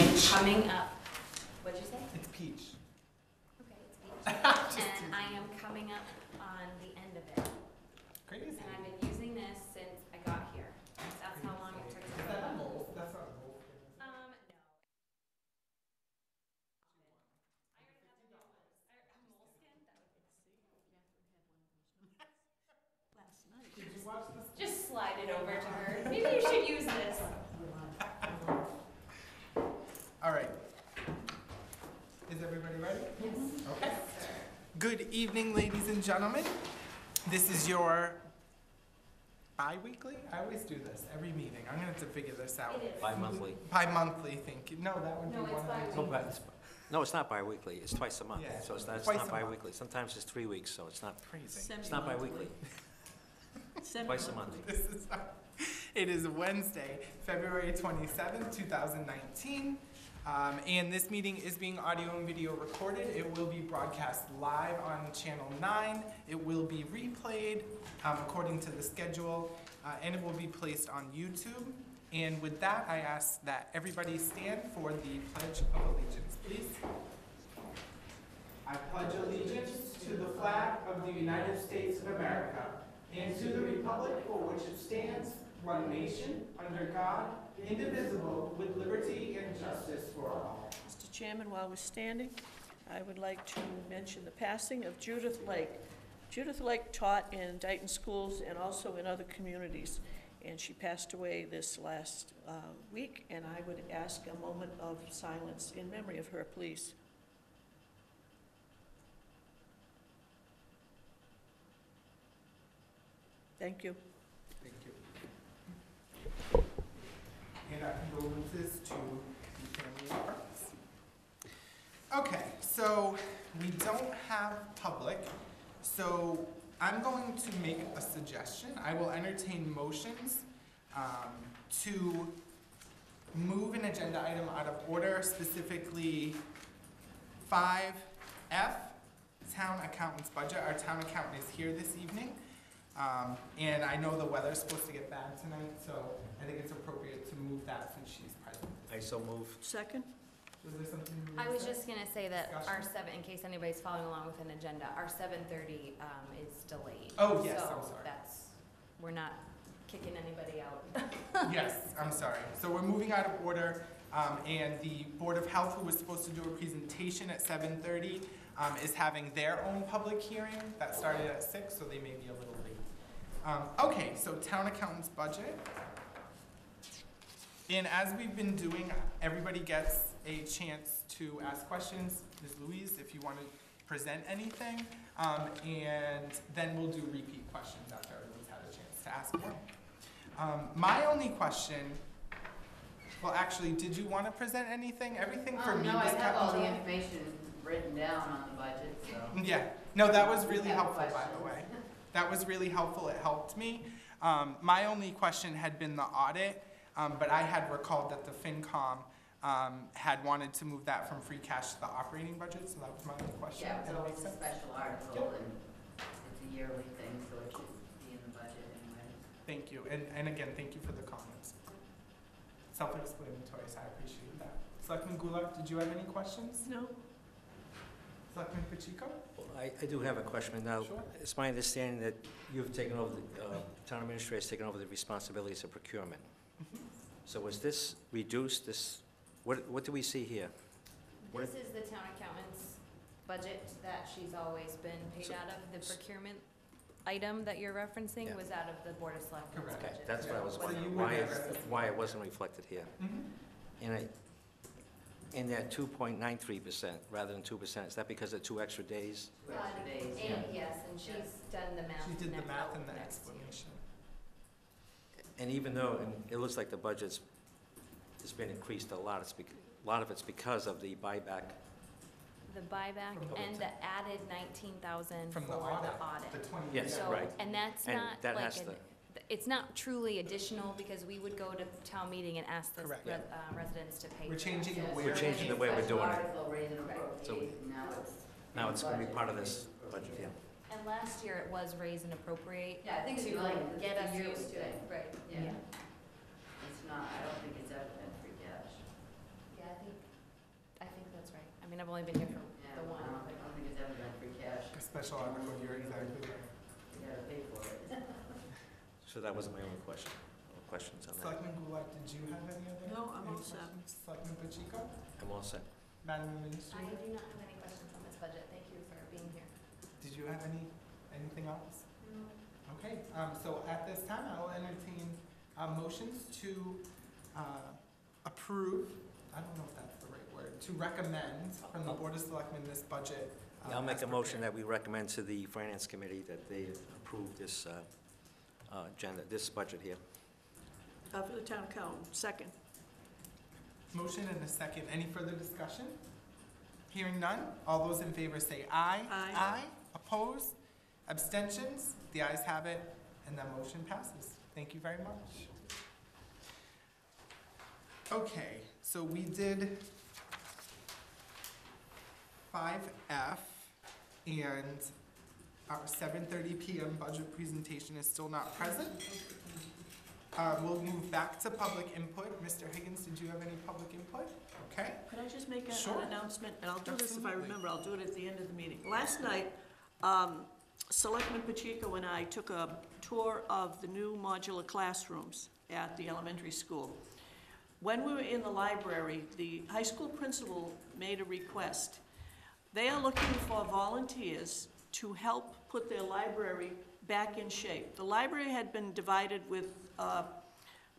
peach. coming up. What'd you say? It's peach. Okay, it's peach. And I am coming up on the end of it. Crazy. And I've been using this since I got here. That's how long it took to Is that a mole? That's not a mole. No. A moleskin? That would Last night. Did you watch this? just slide it over to her. Maybe you should use this. All right. Is everybody ready? Yes. Okay. Good evening, ladies and gentlemen. This is your bi-weekly? I always do this every meeting. I'm going to have to figure this out. It is. Bi-monthly. Bi-monthly, thank you. No, that would No, be it's one. bi-weekly. No, it's not bi-weekly, it's twice a month. Yeah, So it's twice not a month. bi-weekly. Sometimes it's 3 weeks, so it's not Crazy. bi-weekly. Twice a month. This is, it is Wednesday, February 27th, 2019. And this meeting is being audio and video recorded. It will be broadcast live on Channel 9. It will be replayed according to the schedule, and it will be placed on YouTube. And with that, I ask that everybody stand for the Pledge of Allegiance, please. I pledge allegiance to the flag of the United States of America and to the republic for which it stands, one nation, under God, indivisible, with liberty and justice for all. Mr. Chairman, while we're standing, I would like to mention the passing of Judith Lake. Judith Lake taught in Dayton schools and also in other communities, and she passed away this last week, and I would ask a moment of silence in memory of her, please. Thank you. Thank you. And our condolences to the family of Burns. Okay, so we don't have public, so I'm going to make a suggestion. I will entertain motions to move an agenda item out of order, specifically 5F, Town Accountant's Budget. Our town accountant is here this evening. And I know the weather's supposed to get bad tonight, so I think it's appropriate to move that since she's present. I so move. Second? Was there something you were I was gonna say? just gonna say that our Discussion? in case anybody's following along with an agenda, our 7:30 is delayed. Oh, yes, I'm So sorry. we're not kicking anybody out. Yes, I'm sorry. So we're moving out of order, and the Board of Health, who was supposed to do a presentation at 7:30, is having their own public hearing that started at 6, so they may be a little late. Okay, so town accountant's budget. And as we've been doing, everybody gets a chance to ask questions. Ms. Louise, if you want to present anything, and then we'll do repeat questions after everyone's had a chance to ask one. My only question, well, actually, did you want to present anything? Everything for me No, I was have all cut the and information written down on the budget, so. dry. Yeah, no, that was really Have helpful, by the way. That was really helpful, it helped me. My only question had been the audit, but I had recalled that the FinCom had wanted to move that from free cash to the operating budget, so that was my only question. Yeah, Does that so make it's a sense? special article and it's a yearly thing, so it should be in the budget anyway. Thank you, and again, thank you for the comments. Self-explanatory, so I appreciate that. Selectman Goulart, did you have any questions? No? Selectman Pacheco? I do have a question. Now, Sure. it's my understanding that you've taken over, the town administrator has taken over the responsibilities of procurement. So was this reduced, what do we see here? This is the town accountant's budget that she's always been paid So- out of. The procurement item that you're referencing Yeah. was out of the Board of Selectmen's Correct. Okay, budget. that's what I was So wondering, you would why, have- why it wasn't reflected here. Mhm. And in that 2.93% rather than 2%, is that because of 2 extra days? Extra days, And yeah. yes, and she's done the math. She did the next- math and the next year. explanation. And even though, and it looks like the budget's has been increased a lot, a lot of it's because of the buyback. The buyback From the- and the added 19,000 for From the the audit, audit. the 20. Yes, So, right. and that's And not that like, has to- it's not truly additional because we would go to town meeting and ask the Correct. residents to pay. We're for changing that. the way. We're changing the way we're doing it. Special article, raise and Right. So we- appropriate, Now it's going to be budget, part of raise this and budget, yeah. And last year it was raise and appropriate. Yeah, I think it's to like, get it's us a yearly used to it. thing. Right. Yeah. It's not, I don't think it's ever been free cash. Yeah, I think mean, I've only been here for Yeah, the I one. don't think it's ever been free cash. A special article, you're exactly right. You gotta pay for it. So that wasn't my only question, or questions on that. Selectman Goulart, did you have any other? No, I'm any all set. questions? Selectman Pacheco? I'm all set. Madam I Administrator? do not have any questions on this budget. Thank you for being here. Did you have anything else? Okay, so at this time, I will entertain motions to approve, I don't know if that's the right word, to recommend from the Board of Selectmen this budget. I'll make as a motion prepared. that we recommend to the Finance Committee that they approve this agenda, this budget here. For the town accountant. Second. Motion and a second. Any further discussion? Hearing none. All those in favor say aye. Aye. Aye. Opposed? Abstentions? The ayes have it, and that motion passes. Thank you very much. Okay, so we did 5F, and our 7:30 PM budget presentation is still not present. We'll move back to public input. Mr. Higgins, did you have any public input? Okay. Could I just make Sure. an announcement? And I'll do this if I Absolutely. remember, I'll do it at the end of the meeting. Last night, Selectman Pacheco and I took a tour of the new modular classrooms at the elementary school. When we were in the library, the high school principal made a request. They are looking for volunteers to help put their library back in shape. The library had been divided with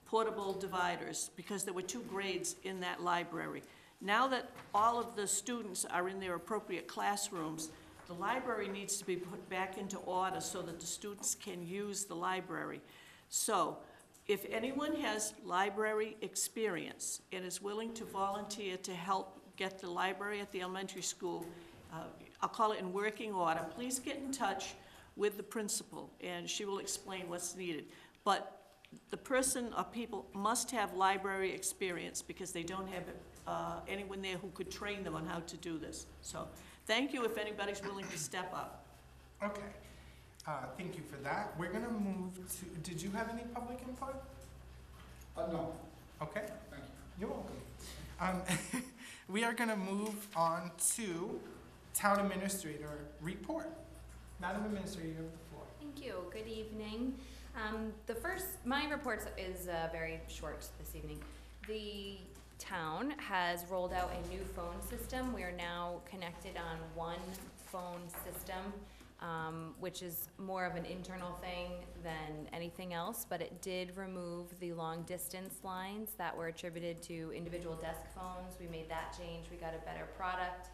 portable dividers because there were 2 grades in that library. Now that all of the students are in their appropriate classrooms, the library needs to be put back into order so that the students can use the library. So, if anyone has library experience and is willing to volunteer to help get the library at the elementary school, I'll call it in working order, please get in touch with the principal, and she will explain what's needed. But the person or people must have library experience because they don't have anyone there who could train them on how to do this. So, thank you if anybody's willing to step up. Okay. Thank you for that. We're gonna move to, did you have any public input? No. Okay. Thank you. You're welcome. We are gonna move on to Town Administrator report. Madam Administrator, you have the floor. Thank you. Good evening. My report is very short this evening. The town has rolled out a new phone system. We are now connected on one phone system, which is more of an internal thing than anything else, but it did remove the long distance lines that were attributed to individual desk phones. We made that change. We got a better product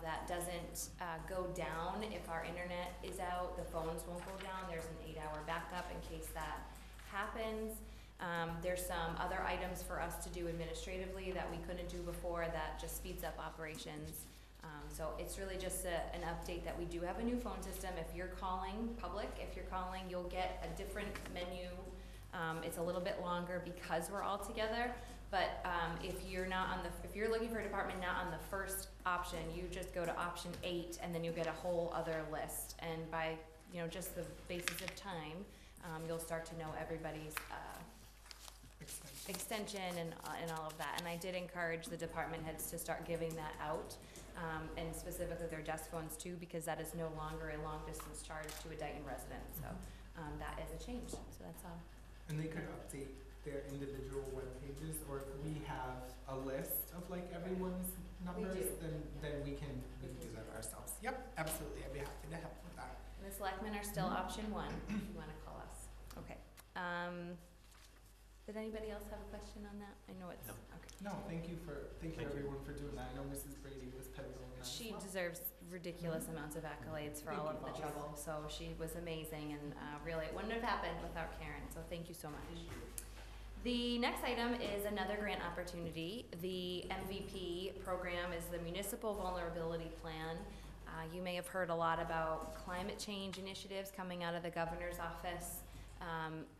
that doesn't go down if our internet is out. The phones won't go down. There's an 8-hour backup in case that happens. There's some other items for us to do administratively that we couldn't do before that just speeds up operations. So it's really just an update that we do have a new phone system. If you're calling public, you'll get a different menu. It's a little bit longer because we're all together. But if you're looking for a department not on the first option, you just go to option 8, and then you'll get a whole other list. And by just the basis of time, you'll start to know everybody's extension and all of that. And I did encourage the department heads to start giving that out, and specifically their desk phones too, because that is no longer a long distance charge to a Dayton resident. So that is a change. So that's all. And they could update their individual web pages, or if we have a list of like everyone's numbers, then we can do that ourselves. Yep, absolutely. I'd be happy to help with that. And the selectmen are still option 1 if you want to call us. Okay. Did anybody else have a question on that? I know it's No. okay. No, thank you Thank you. everyone for doing that. I know Mrs. Brady was pivotal in that as She well. deserves ridiculous amounts of accolades for all of the trouble. So she was amazing, and really it wouldn't have happened without Karen. So thank you so much. The next item is another grant opportunity. The MVP program is the Municipal Vulnerability Plan. You may have heard a lot about climate change initiatives coming out of the governor's office.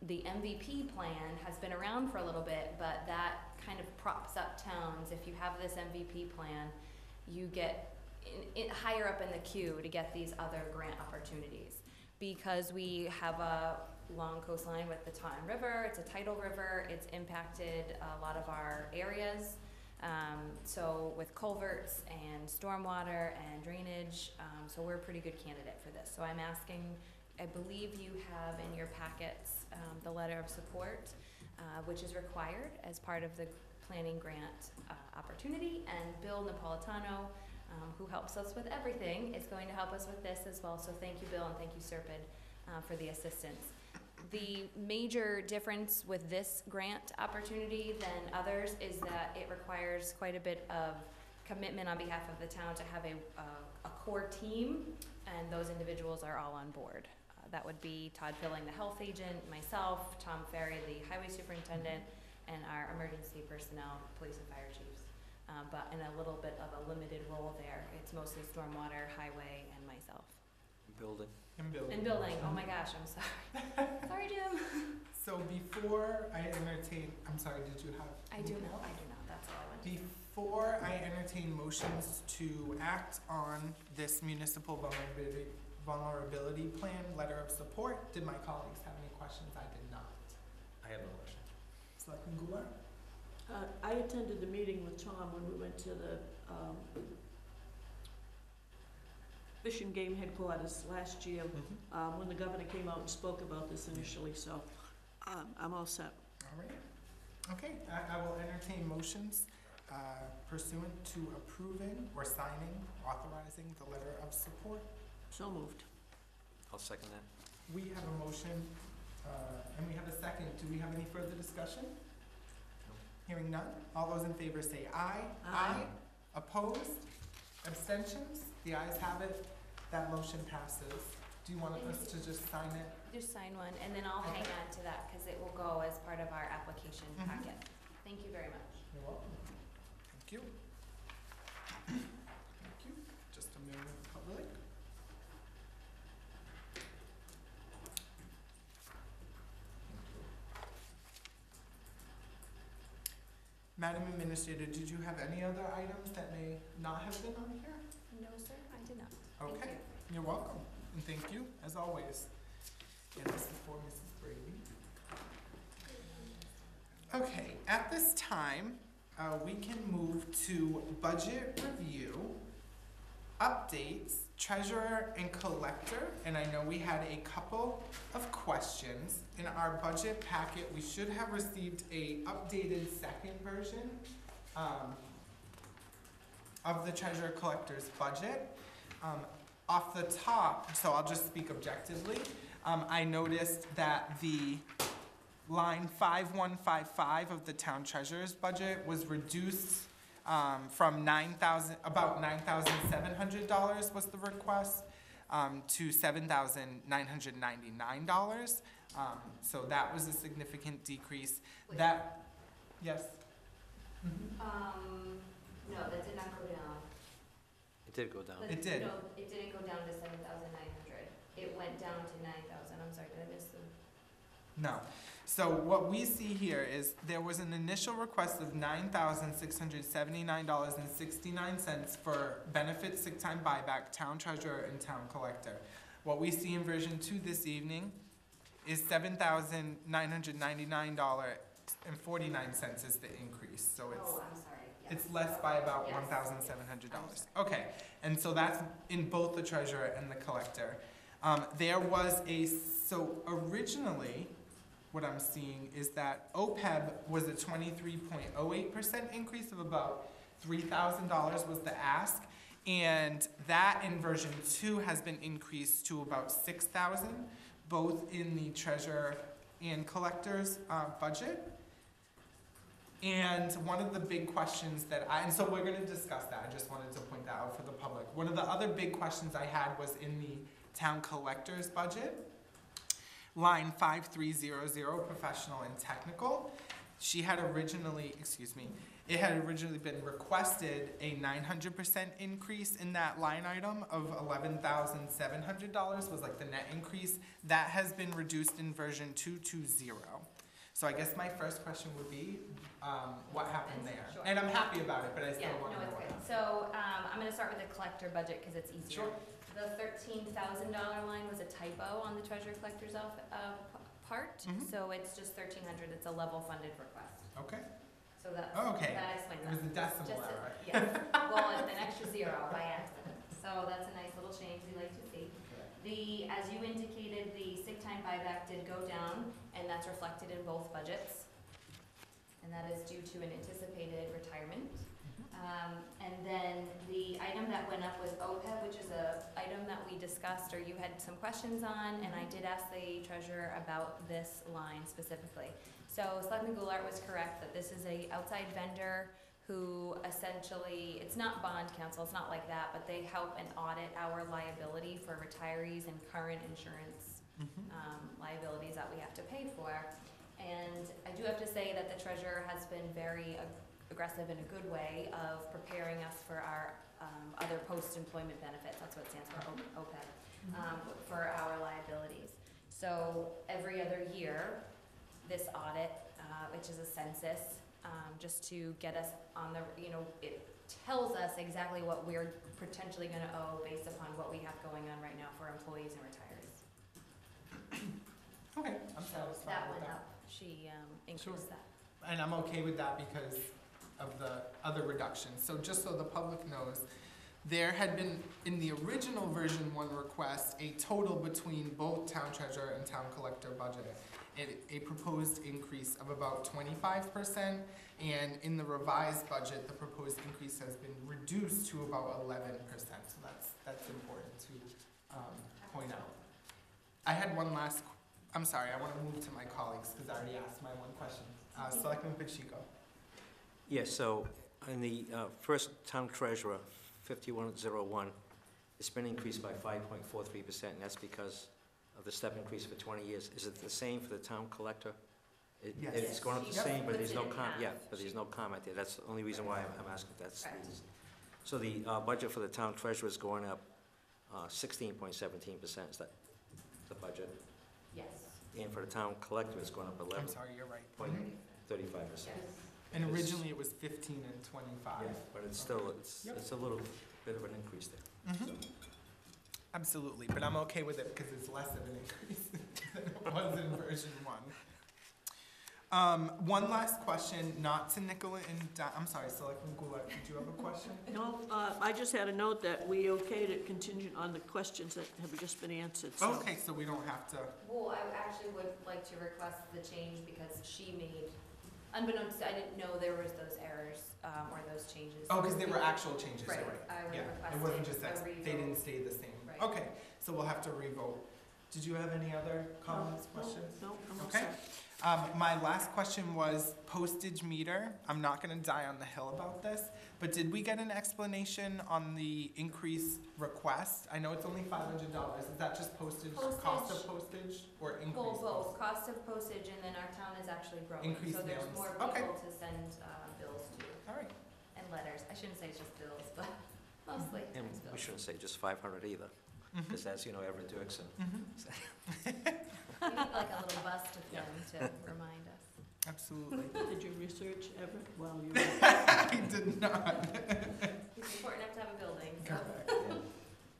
The MVP plan has been around for a little bit, but that kind of props up towns. If you have this MVP plan, you get higher up in the queue to get these other grant opportunities. Because we have a long coastline with the Taunton River, it's a tidal river, it's impacted a lot of our areas. So with culverts and stormwater and drainage, so we're a pretty good candidate for this. So I'm asking, I believe you have in your packets the letter of support, which is required as part of the planning grant opportunity. And Bill Napolitano, who helps us with everything, is going to help us with this as well. So thank you, Bill, and thank you, Serpid, for the assistance. The major difference with this grant opportunity than others is that it requires quite a bit of commitment on behalf of the town to have a core team, and those individuals are all on board. That would be Todd Filling, the health agent, myself, Tom Ferry, the highway superintendent, and our emergency personnel, police and fire chiefs. But in a little bit of a limited role there. It's mostly stormwater, highway, and myself. Building. And building. And building, oh my gosh, I'm sorry. Sorry, Jim. So before I entertain, I'm sorry, did you have? I do not, that's all I want to do. Before I entertain motions to act on this municipal vulnerability plan letter of support, did my colleagues have any questions? I did not. I have no question. Selectman Goulart? I attended the meeting with Tom when we went to the Fish and Game headquarters last year, when the governor came out and spoke about this initially, so I'm all set. All right. Okay, I will entertain motions pursuant to approving or signing, authorizing the letter of support. So moved. I'll second that. We have a motion, and we have a second. Do we have any further discussion? Hearing none. All those in favor say aye. Aye. Opposed? Abstentions? The ayes have it. That motion passes. Do you want us to just sign it? Just sign one, and then I'll hang on to that, because it will go as part of our application Mhm. packet. Thank you very much. You're welcome. Thank you. Thank you. Just a moment, public. Madam Administrator, did you have any other items that may not have been on here? No, sir, I did not. Thank Okay, you. you're welcome, and thank you, as always. And this is for Mrs. Brady. Okay, at this time, we can move to budget review, updates, treasurer and collector, and I know we had a couple of questions. In our budget packet, we should have received a updated second version of the treasurer collector's budget. Off the top, so I'll just speak objectively, I noticed that the line 5155 of the town treasurer's budget was reduced from about $9,700 was the request, to $7,999. So that was a significant decrease. Wait. Yes? No, that did not go down. It did go down. It did. No, it didn't go down to 7,900. It went down to 9,000. I'm sorry, did I miss the? No. So what we see here is there was an initial request of $9,679.69 for benefit sick time buyback, town treasurer and town collector. What we see in version 2 this evening is $7,999.49 is the increase. So it's Oh, I'm sorry. Yes. it's less by about Yes. $1,700. Okay, and so that's in both the treasurer and the collector. There was so originally, what I'm seeing is that OPEB was a 23.08% increase of about $3,000 was the ask, and that in version 2 has been increased to about $6,000, both in the treasurer and collector's budget. And one of the big questions and so we're gonna discuss that, I just wanted to point that out for the public. One of the other big questions I had was in the town collector's budget, line 5300, professional and technical. It had originally been requested a 900% increase in that line item of $11,700 was like the net increase. That has been reduced in version 220. So I guess my first question would be, what happened there? Sure. And I'm happy about it, but I still Yeah, want no, to know it's what good. happened. So, I'm gonna start with the collector budget, because it's easier. Sure. The $13,000 line was a typo on the treasurer collector's part, Mhm. so it's just 1,300, it's a level funded request. Okay, So that, Oh, okay. that explains It that. was a decimal Just error. yes, well, and an extra zero by accident. So that's a nice little change we like to see. As you indicated, the sick time buyback did go down, and that's reflected in both budgets. And that is due to an anticipated retirement. And then the item that went up was OPEB, which is a item that we discussed or you had some questions on, and I did ask the treasurer about this line specifically. So Selectman Goulart was correct that this is a outside vendor who essentially, it's not bond counsel, it's not like that, but they help and audit our liability for retirees and current insurance liabilities that we have to pay for. And I do have to say that the treasurer has been very aggressive in a good way of preparing us for our other post-employment benefits, that's what it stands for, OPEB, for our liabilities. So every other year, this audit, which is a census, just to get us on the, it tells us exactly what we're potentially gonna owe based upon what we have going on right now for employees and retirees. Okay, I'm So satisfied that with went that. up, she increased Sure. that. And I'm okay with that because of the other reductions. So just so the public knows, there had been, in the original version 1 request, a total between both town treasurer and town collector budget. A proposed increase of about 25%, and in the revised budget, the proposed increase has been reduced to about 11%. So that's important to point out. I had one last, I'm sorry, I want to move to my colleagues because I already asked my one question. Selectman Pacheco. Yes, so in the first town treasurer, 5101, it's been increased by 5.43%, and that's because of the step increase for 20 years. Is it the same for the town collector? Yes. It's going up the Yep. same, but Puts there's it no in half. but there's no comment there. That's the only reason why I'm asking if that's. Correct. So the budget for the town treasurer is going up 16.17%, is that the budget? Yes. And for the town collector, it's going up I'm sorry, you're right. 11.35%. Yes. And originally it was 15 and 25. Yeah, but it's still, Yep. it's a little bit of an increase there. Mhm. Absolutely, but I'm okay with it because it's less of an increase than it was in version 1. One last question, not to Nicola and I'm sorry, Selectman Goulart, did you have a question? No, I just had a note that we okayed it contingent on the questions that have just been answered, so. Okay, so we don't have to, Well, I actually would like to request the change because she made, unbeknownst, I didn't know there was those errors, or those changes. oh, because they were actual changes, Right, you're right. I would Yeah, request it wasn't a just that, they revote. didn't stay the same. Right. Okay, so we'll have to revote. Did you have any other comments, questions? No, I'm all Okay. set. My last question was postage meter. I'm not gonna die on the hill about this, but did we get an explanation on the increase request? I know it's only $500. Is that just postage, cost Postage. of postage, or increase? Well, both, cost of postage, and then our town is actually growing, Increased so there's mailings. more Okay. people to send bills to, All right. and letters. I shouldn't say just bills, but mostly And it's we bills. shouldn't say just 500 either, Mhm. because that's, Everett Dirksen. Mhm. We need like a little bust of them to remind us. Absolutely. Did you research Everett? Well, you. I did not. It's important enough to have a building, so. Correct.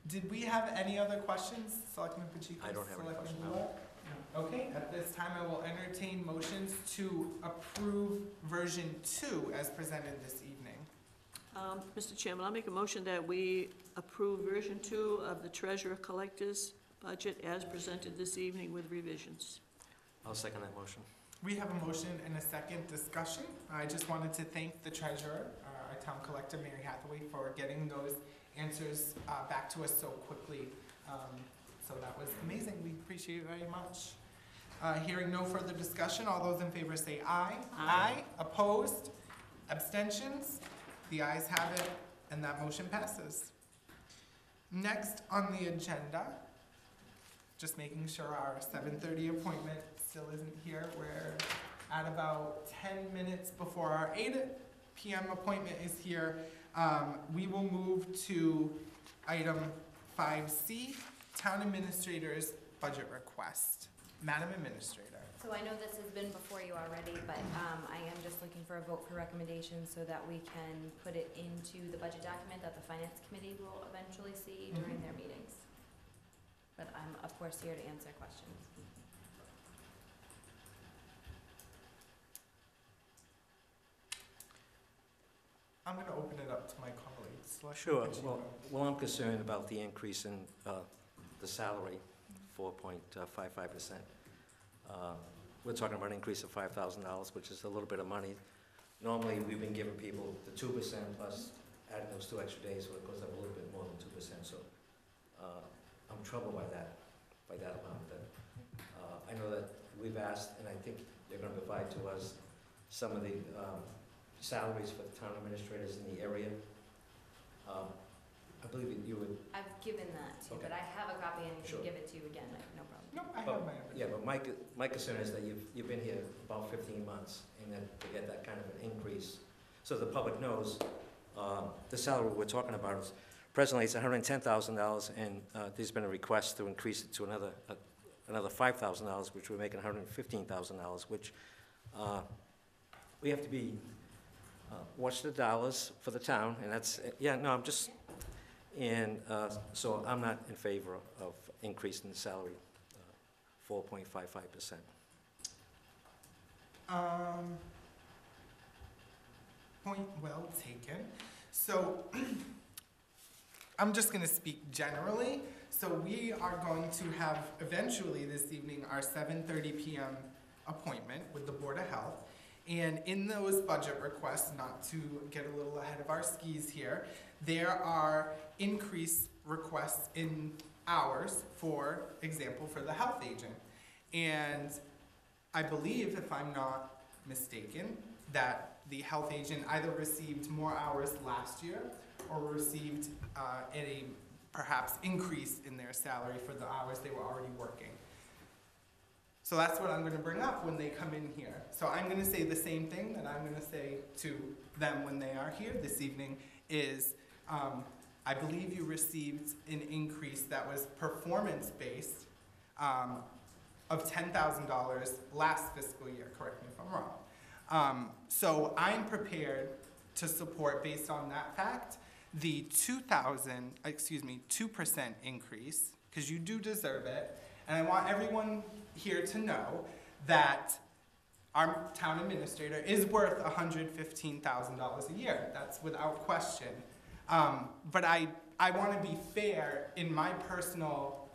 Did we have any other questions, Selectman Pacheco? I don't have any Selectman questions, no. Goulart? No. Okay, at this time I will entertain motions to approve version 2 as presented this evening. Mr. Chairman, I'll make a motion that we approve version 2 of the treasurer collector's budget as presented this evening with revisions. I'll second that motion. We have a motion and a second discussion. I just wanted to thank the treasurer, our town collector, Mary Hathaway, for getting those answers back to us so quickly. So that was amazing. We appreciate it very much. Hearing no further discussion, all those in favor say aye. Aye. Opposed? Abstentions? The ayes have it, and that motion passes. Next on the agenda, just making sure our 7:30 appointment still isn't here. We're at about 10 minutes before our 8 p.m. appointment is here. We will move to item 5C, Town Administrator's Budget Request. Madam Administrator. So I know this has been before you already, but I am just looking for a vote for recommendation so that we can put it into the budget document that the Finance Committee will eventually see during their meetings. But I'm, of course, here to answer questions. I'm gonna open it up to my colleagues. Selectman Sure. Pacino. Well, I'm concerned about the increase in the salary, 4.55%. We're talking about an increase of $5,000, which is a little bit of money. Normally, we've been giving people the 2% plus adding those 2 extra days, so it goes up a little bit more than 2%. So I'm troubled by that amount. I know that we've asked, and I think they're going to provide to us some of the salaries for the town administrators in the area. I believe that you would. I've given that to you, Okay. but I have a copy and I Sure. can give it to you again, no problem. No, I But- have my. Yeah, but my concern is that you've been here about 15 months, and then to get that kind of an increase, so the public knows, the salary we're talking about is, presently it's $110,000, and there's been a request to increase it to another $5,000, which would make it $115,000, which we have to be, watch the dollars for the town, and that's, I'm just, and so I'm not in favor of increasing the salary, 4.55%. Point well taken. So I'm just going to speak generally. So we are going to have eventually this evening our 7:30 p.m. appointment with the Board of Health. And in those budget requests, not to get a little ahead of our skis here, there are increase requests in hours, for example, for the health agent. And I believe, if I'm not mistaken, that the health agent either received more hours last year or received a perhaps increase in their salary for the hours they were already working. So that's what I'm going to bring up when they come in here. So I'm going to say the same thing that I'm going to say to them when they are here this evening is, I believe you received an increase that was performance-based of $10,000 last fiscal year, correct me if I'm wrong. So I'm prepared to support, based on that fact, the 2% increase, because you do deserve it. And I want everyone here to know that our town administrator is worth $115,000 a year. That's without question. But I want to be fair in my personal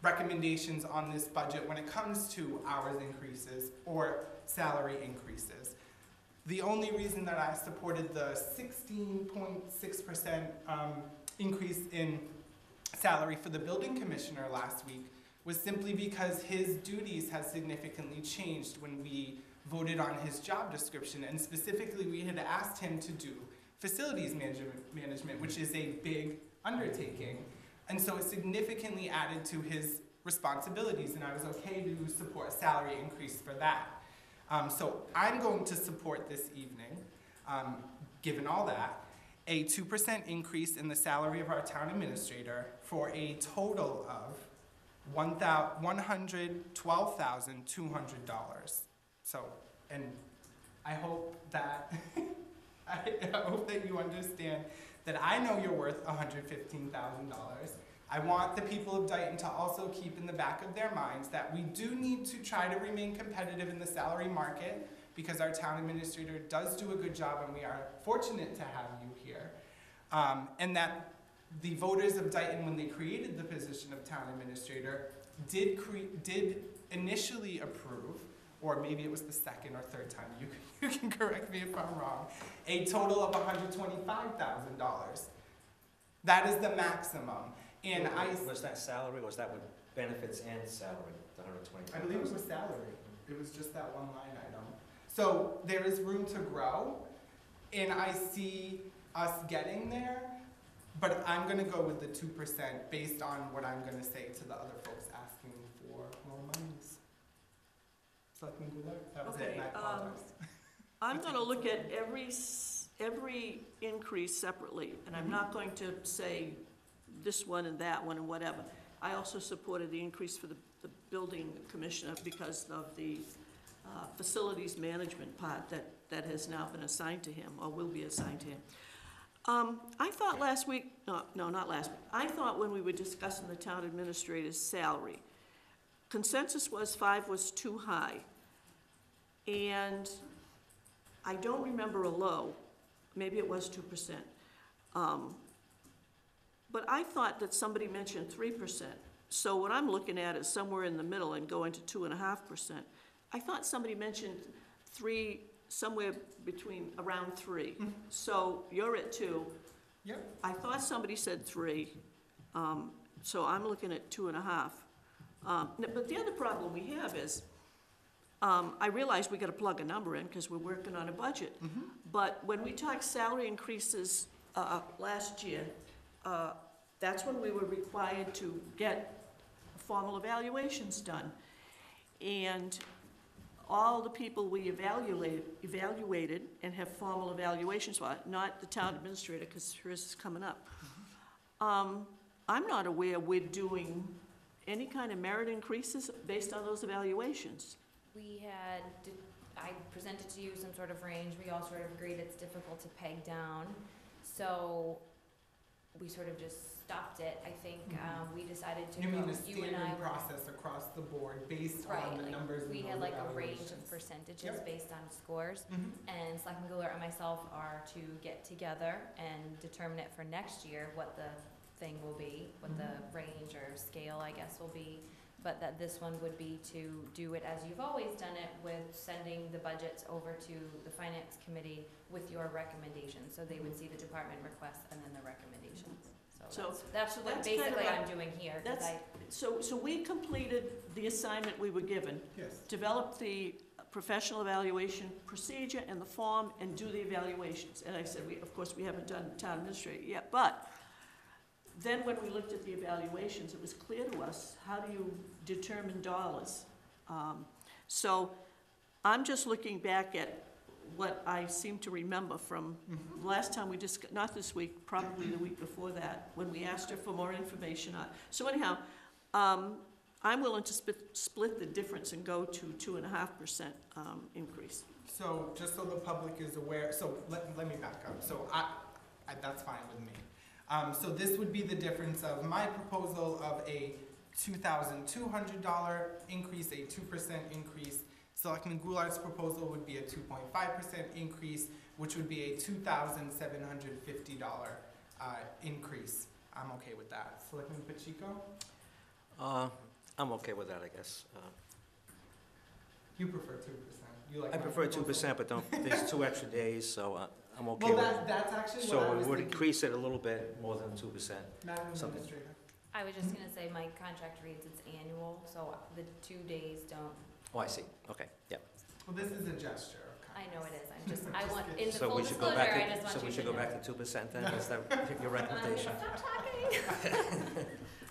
recommendations on this budget when it comes to hours increases or salary increases. The only reason that I supported the 16.6% increase in salary for the building commissioner last week was simply because his duties has significantly changed when we voted on his job description, and specifically we had asked him to do facilities management, which is a big undertaking, and so it significantly added to his responsibilities, and I was okay to support a salary increase for that. So I'm going to support this evening, given all that, a 2% increase in the salary of our town administrator for a total of $112,200. So, and I hope that I hope that you understand that I know you're worth $115,000. I want the people of Dayton to also keep in the back of their minds that we do need to try to remain competitive in the salary market, because our town administrator does do a good job and we are fortunate to have you here. And that the voters of Dayton, when they created the position of town administrator, did initially approve, or maybe it was the second or third time, you can correct me if I'm wrong, a total of $125,000. That is the maximum. And Was that salary, or was that with benefits and salary, the $125,000? I believe it was salary. It was just that one line item. So there is room to grow, and I see us getting there, but I'm going to go with the 2% based on what I'm going to say to the other folks asking for more monies. Selectman Goulart, that was it, and I apologize. I'm going to look at every increase separately, and I'm not going to say this one and that one and whatever. I also supported the increase for the building commissioner because of the facilities management part that has now been assigned to him, or will be assigned to him. I thought last week, no, not last week, I thought when we were discussing the town administrator's salary, consensus was 5 was too high. And I don't remember a low. maybe it was 2%. But I thought that somebody mentioned 3%. So what I'm looking at is somewhere in the middle and going to 2.5%. I thought somebody mentioned 3, somewhere between, around 3. Mhm. So you're at 2. Yep. I thought somebody said 3, so I'm looking at 2.5. But the other problem we have is, I realize we gotta plug a number in, because we're working on a budget. Mhm. But when we talked salary increases, last year, that's when we were required to get formal evaluations done. And all the people we evaluated and have formal evaluations for, not the town administrator, because hers is coming up. I'm not aware we're doing any kind of merit increases based on those evaluations. We had, I presented to you some sort of range, we all sort of agreed it's difficult to peg down, so we sort of just stopped it. I think we decided to You mean go, the you and I standard were. process across the board based Right, on the like, numbers and we those had like a range evaluations? of percentages Yep. based on scores, Mhm. and Selectman Goulart and myself are to get together and determine it for next year, what the thing will be, what the range or scale, I guess, will be. But that this one would be to do it as you've always done it, with sending the budgets over to the finance committee with your recommendations. So they would see the department requests and then the recommendations. So That's what that's kind of basically a- I'm doing here, 'cause that's- So we completed the assignment we were given, Yes. develop the professional evaluation procedure and the form, and do the evaluations. And I said, of course, we haven't done town administrator yet, but then when we looked at the evaluations, it was clear to us, how do you determine dollars? So I'm just looking back at what I seem to remember from Mhm. last time we just, not this week, probably the week before that, when we asked her for more information on. So anyhow, I'm willing to split the difference and go to 2.5% increase. So, just so the public is aware, so let me back up. So that's fine with me. So this would be the difference of my proposal of a $2,200 increase, a 2% increase. Selectman Goulart's proposal would be a 2.5% increase, which would be a $2,750 increase. I'm okay with that. Selectman Pacheco? I'm okay with that, I guess. You prefer 2%. You like I my prefer proposal? 2%, but there's 2 extra days, so I'm okay Well, with it. that's actually what I So was it would thinking. increase it a little bit more than 2%. Madam something. Administrator. I was just gonna say, my contract reads it's annual, so the 2 days don't, Oh, I see, okay, yeah. Well, this is a gesture of I kindness. know it is, I'm just, I Just want, kidding. in the So full we should go disclosure, back I to, just want so you we to should go know. back to 2% then, is that your recommendation? Stop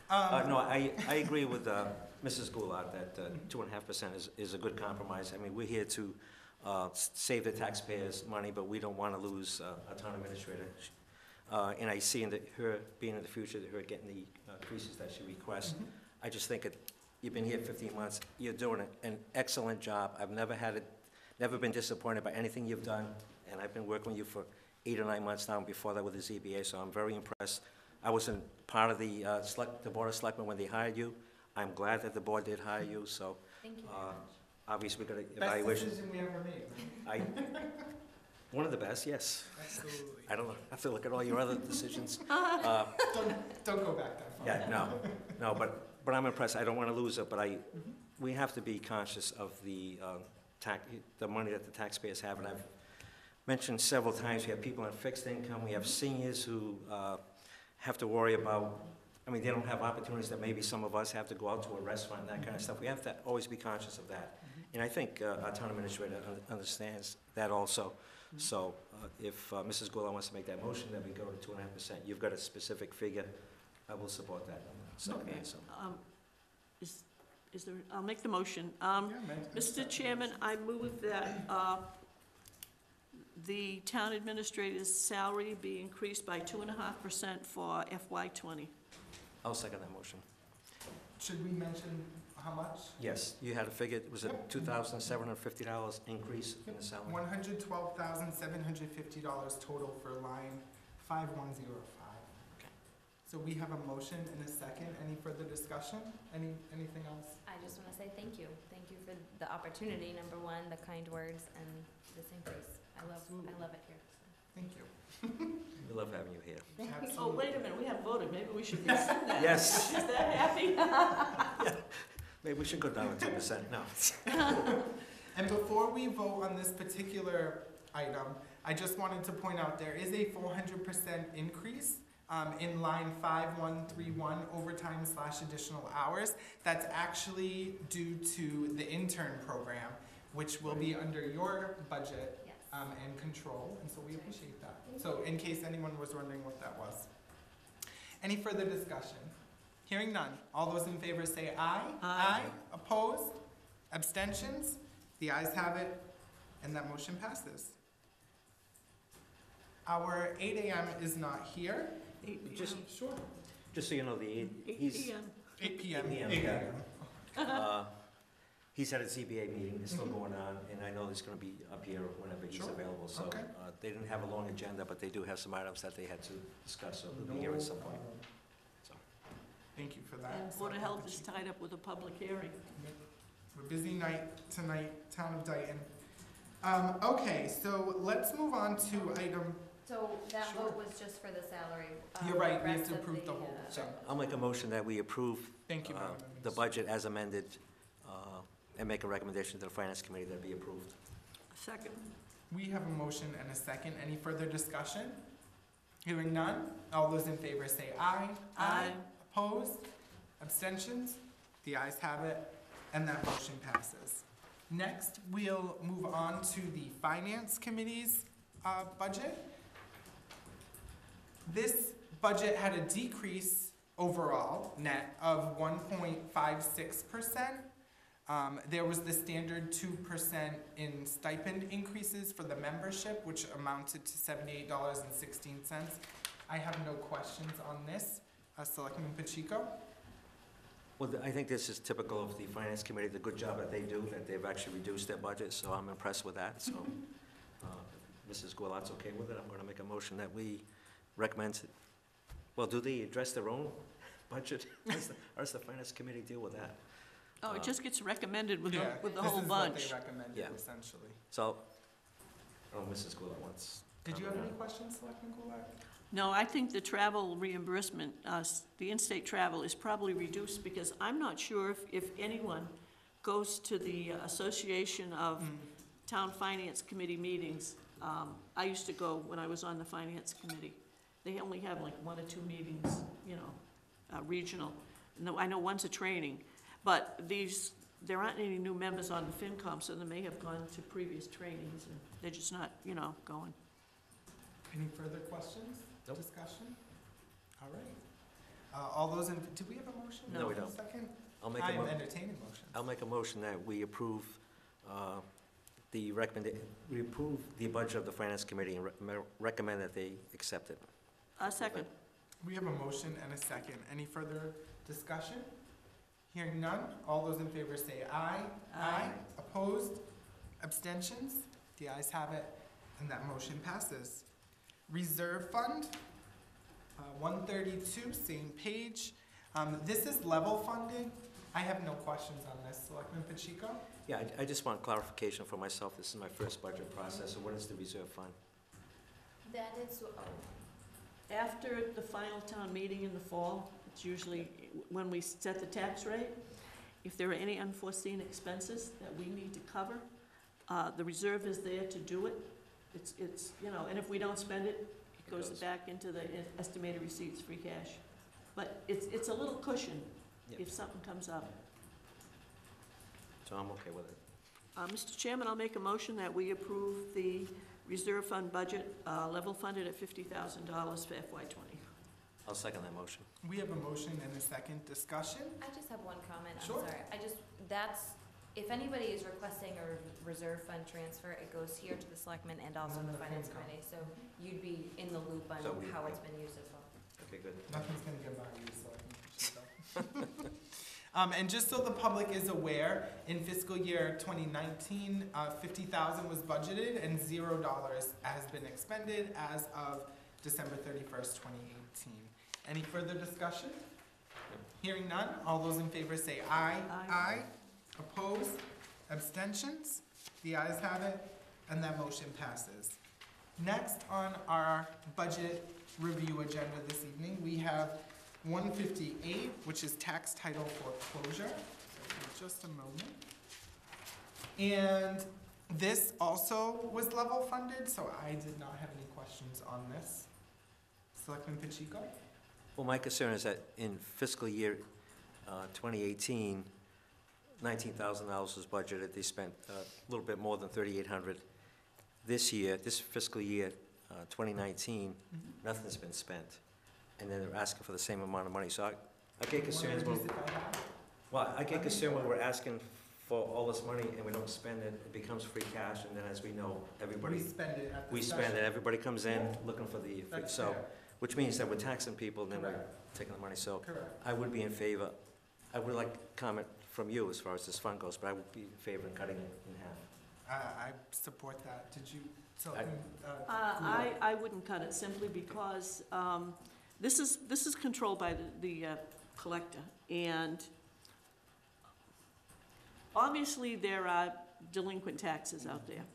talking. No, I agree with Mrs. Goulart that 2.5% is a good compromise. I mean, we're here to save the taxpayers money, but we don't want to lose a town administrator. And I see her being in the future, her getting the increases that she requests. Mhm. I just think you've been here 15 months, you're doing an excellent job. I've never been disappointed by anything you've done, and I've been working with you for 8 or 9 months now, before that with the ZBA, so I'm very impressed. I wasn't part of the Board of Selectmen when they hired you. I'm glad that the board did hire you, so Thank you very much. obviously we got an Best evaluation. decision we ever made, right? One of the best, yes. Absolutely. I don't have to look at all your other decisions. Don't go back that far. Yeah, no, but I'm impressed. I don't want to lose it, but we have to be conscious of the money that the taxpayers have. And I've mentioned several times, we have people on fixed income, we have seniors who have to worry about, I mean, they don't have opportunities that maybe some of us have to go out to a restaurant and that kind of stuff. We have to always be conscious of that. And I think our town administrator understands that also. So if Mrs. Goulart wants to make that motion, that we go to 2.5%, you've got a specific figure, I will support that. Okay. So. Is there, I'll make the motion. Yeah, man. Mr. Chairman, I move that the town administrator's salary be increased by 2.5% for FY '20. I'll second that motion. Should we mention how much? Yes, you had a figure, was it $2,750 increase in the salary? $112,750 total for line 5105. Okay. So we have a motion and a second. Any further discussion? Anything else? I just wanna say thank you. Thank you for the opportunity, number one, the kind words, and this increase. I love Absolutely. it here. Thank you. We love having you here. Oh, Absolutely. wait a minute, we haven't voted, maybe we should rescind that. Yes. She's that happy? Maybe we should go down to 2%. No. And before we vote on this particular item, I just wanted to point out there is a 400% increase in line 5131 overtime / additional hours. That's actually due to the intern program, which will be under your budget Yes. and control, and so we appreciate that. So in case anyone was wondering what that was. Any further discussion? Hearing none. All those in favor say aye. Aye. Opposed? Abstentions? The ayes have it, and that motion passes. Our 8 a.m. is not here. Just, Sure. just so you know, the, he's, 8 p.m. 8 p.m., 8 yeah. a.m. he's at a ZBA meeting, it's still going on, and I know he's gonna be up here whenever he's Sure. available, so, Okay. they didn't have a long agenda, but they do have some items that they had to discuss, so he'll be here at some point, so. Thank you for that. And Board of Health is tied up with a public hearing. We're busy night tonight, Town of Dayton. Okay, so let's move on to item, So that Sure. vote was just for the salary. you're right, we have rest to of approve the whole uh, thing. I'll make a motion that we approve, Thank you, Madam the Administrator. budget as amended, and make a recommendation to the finance committee that be approved. Second. We have a motion and a second. Any further discussion? Hearing none. All those in favor say aye. Aye. Opposed? Abstentions? The ayes have it, and that motion passes. Next, we'll move on to the Finance Committee's budget. This budget had a decrease overall, net, of 1.56%. There was the standard 2% in stipend increases for the membership, which amounted to $78.16. I have no questions on this. Selectman Pacheco? Well, I think this is typical of the finance committee, the good job that they do, that they've actually reduced their budget, so I'm impressed with that, so. Mrs. Goulart's okay with it, I'm gonna make a motion that we recommend, well, do they address their own budget? Or does the finance committee deal with that? Oh, it just gets recommended with Yeah, the whole bunch. This is what they recommended, Yeah. essentially. So, oh, Mrs. Goulart wants. Did you have any questions, Selectman Goulart? No, I think the travel reimbursement, the in-state travel is probably reduced because I'm not sure if anyone goes to the Association of Town Finance Committee meetings. I used to go when I was on the Finance Committee. They only have like 1 or 2 meetings, regional. No, I know one's a training, but there aren't any new members on the FinCom, so they may have gone to previous trainings and they're just not, going. Any further questions? Nope. Discussion? All right. All those in, do we have a motion? No, we For a don't. Second? I'll make I a am mo- entertaining motion. I'll make a motion that we approve, we approve the budget of the finance committee and recommend that they accept it. Second. We have a motion and a second. Any further discussion? Hearing none. All those in favor say aye. Aye. Opposed? Abstentions? The ayes have it, and that motion passes. Reserve Fund, 132, same page. This is level funded. I have no questions on this. Selectman Pacheco? Yeah, I just want clarification for myself. This is my first budget process, so what is the reserve fund? That is, After the final town meeting in the fall, it's usually when we set the tax rate, if there are any unforeseen expenses that we need to cover, the reserve is there to do it. It's and if we don't spend it, it goes back into the estimated receipts, free cash. But it's a little cushion Yeah. if something comes up. So I'm okay with it. Mr. Chairman, I'll make a motion that we approve the reserve fund budget, level funded at $50,000 for FY20. I'll second that motion. We have a motion and a second. Discussion? I just have one comment, I'm Sure. sorry. If anybody is requesting a reserve fund transfer, it goes here to the selectmen and also And the the finance FinCom. committee, so you'd be in the loop on So we- how it's been used as well. Okay, good. Nothing's gonna get by you, Selectman Pacheco. And just so the public is aware, in fiscal year 2019, 50,000 was budgeted and $0 has been expended as of December 31st, 2018. Any further discussion? Hearing none, all those in favor say aye. Aye. Opposed? Abstentions? The ayes have it, and that motion passes. Next on our budget review agenda this evening, we have 158, which is tax title foreclosure. So just a moment. And this also was level funded, so I did not have any questions on this. Selectman Pacheco? Well, my concern is that in fiscal year 2018, $19,000 was budgeted. They spent a little bit more than $3,800. This year, this fiscal year, 2019, nothing's been spent. And then they're asking for the same amount of money. So I get concerned when, well, I get concerned when we're asking for all this money and we don't spend it. It becomes free cash, and then as we know, everybody, We spend it at the we spend it. Everybody comes in looking for the, That's so, fair. which means that we're taxing people and then we're Correct. taking the money. So Correct. I would be in favor, I would like comment from you as far as this fund goes, but I would be in favor of cutting it in half. I support that. Did you, Selectman? I wouldn't cut it simply because this is controlled by the collector, and obviously there are delinquent taxes out there.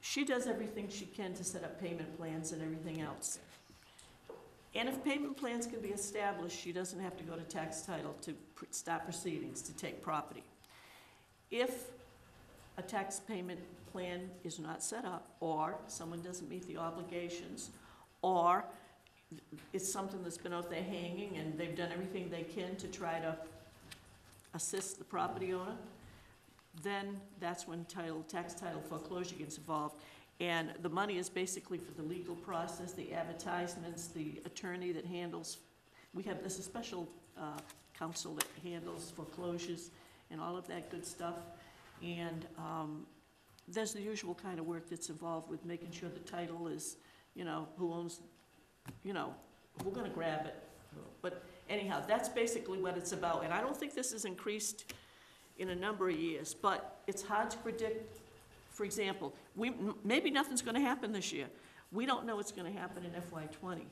She does everything she can to set up payment plans and everything else. And if payment plans can be established, she doesn't have to go to tax title to start proceedings to take property. If a tax payment plan is not set up, or someone doesn't meet the obligations, or it's something that's been out there hanging and they've done everything they can to try to assist the property owner, then that's when tax title foreclosure gets involved. And the money is basically for the legal process, the advertisements, the attorney that handles, there's a special counsel that handles foreclosures and all of that good stuff. And there's the usual kind of work that's involved with making sure the title is, who owns, we're gonna grab it. But anyhow, that's basically what it's about. And I don't think this has increased in a number of years, but it's hard to predict. For example, maybe nothing's gonna happen this year. We don't know what's gonna happen in FY20.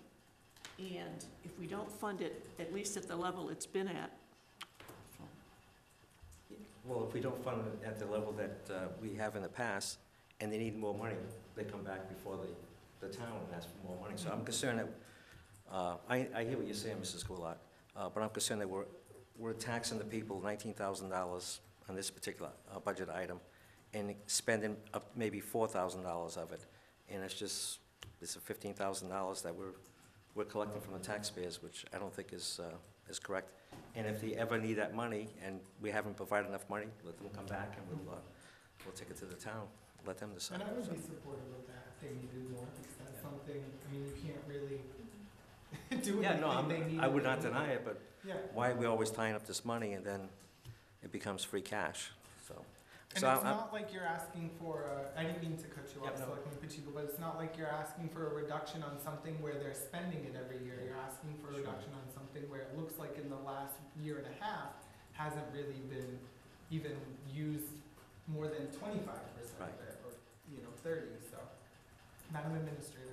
And if we don't fund it, at least at the level it's been at. Well, if we don't fund it at the level that we have in the past, and they need more money, they come back before the town and ask for more money. So I'm concerned that, I hear what you're saying, Mrs. Goulart, but I'm concerned that we're taxing the people $19,000 on this particular budget item, and spending up maybe $4,000 of it. And it's a $15,000 that we're collecting from the taxpayers, which I don't think is correct. And if they ever need that money, and we haven't provided enough money, let them come back and we'll take it to the town, let them decide. And I would be supportive of that if they needed more, because that's something, you can't really do Yeah, no, anything they need. I would not deny it, but Yeah. why are we always tying up this money and then it becomes free cash, so. And So it's I'm- not like you're asking for I didn't mean to cut you off, Yep, no. Selectman Pacheco, but it's not like you're asking for a reduction on something where they're spending it every year. You're asking for a Sure. reduction on something where it looks like in the last year and a half hasn't really been even used more than 25% Right. of it, or 30. So, Madam Administrator.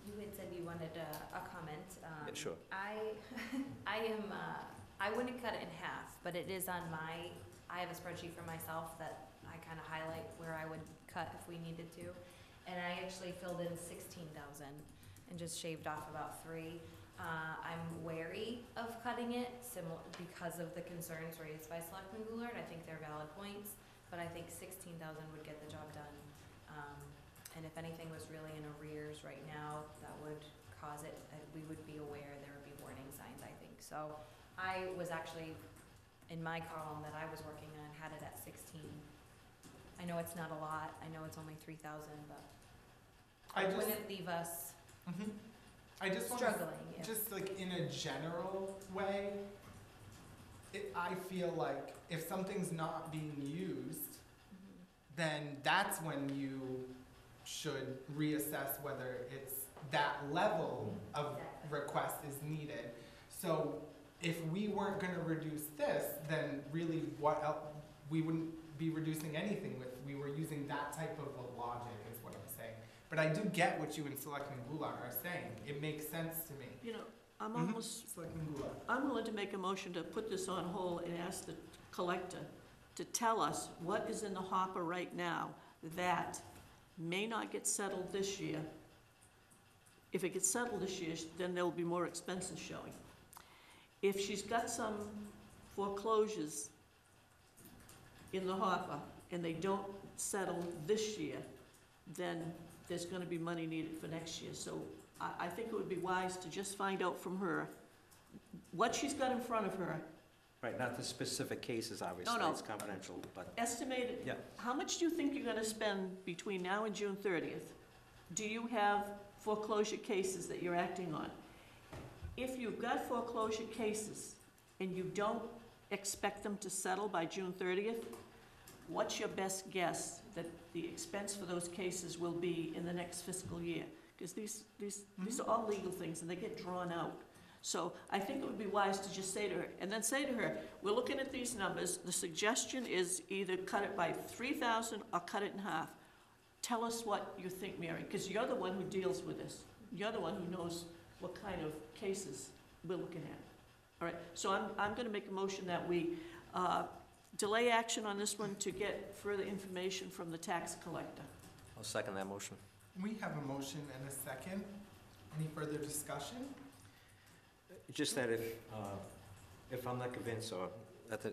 You had said you wanted a comment. Yeah, sure. I wouldn't cut it in half, but it is on I have a spreadsheet for myself that I kind of highlight where I would cut if we needed to. And I actually filled in 16,000 and just shaved off about 3. I'm wary of cutting it because of the concerns raised by Selectman Goulart. I think they're valid points, but I think 16,000 would get the job done. And if anything was really in arrears right now, that would cause it, we would be aware, there would be warning signs, I think. So I was actually, in my column that I was working on, had it at 16. I know it's not a lot, I know it's only 3,000, but I it just- wouldn't leave us I just want struggling. to, just like in a general way, I feel like if something's not being used, then that's when you should reassess whether it's that level of request is needed. So if we weren't gonna reduce this, then really what else, we wouldn't be reducing anything we were using that type of a logic is what I'm saying. But I do get what you and Selectman Goulart are saying. It makes sense to me. I'm almost, Selectman Goulart. I'm willing to make a motion to put this on hold and ask the collector to tell us what is in the hopper right now that may not get settled this year. If it gets settled this year, then there will be more expenses showing. If she's got some foreclosures in the hopper and they don't settle this year, then there's gonna be money needed for next year. So I think it would be wise to just find out from her what she's got in front of her. Right, not the specific cases, obviously, No. it's confidential, but, Estimated, yeah. how much do you think you're gonna spend between now and June 30th? Do you have foreclosure cases that you're acting on? If you've got foreclosure cases and you don't expect them to settle by June 30th, what's your best guess that the expense for those cases will be in the next fiscal year? Because these are all legal things and they get drawn out. So I think it would be wise to just say to her, and then say to her, we're looking at these numbers, the suggestion is either cut it by 3,000 or cut it in half. Tell us what you think, Mary, because you're the one who deals with this. You're the one who knows what kind of cases we're looking at. All right, so I'm gonna make a motion that we delay action on this one to get further information from the tax collector. I'll second that motion. We have a motion and a second. Any further discussion? Just that if I'm not convinced, or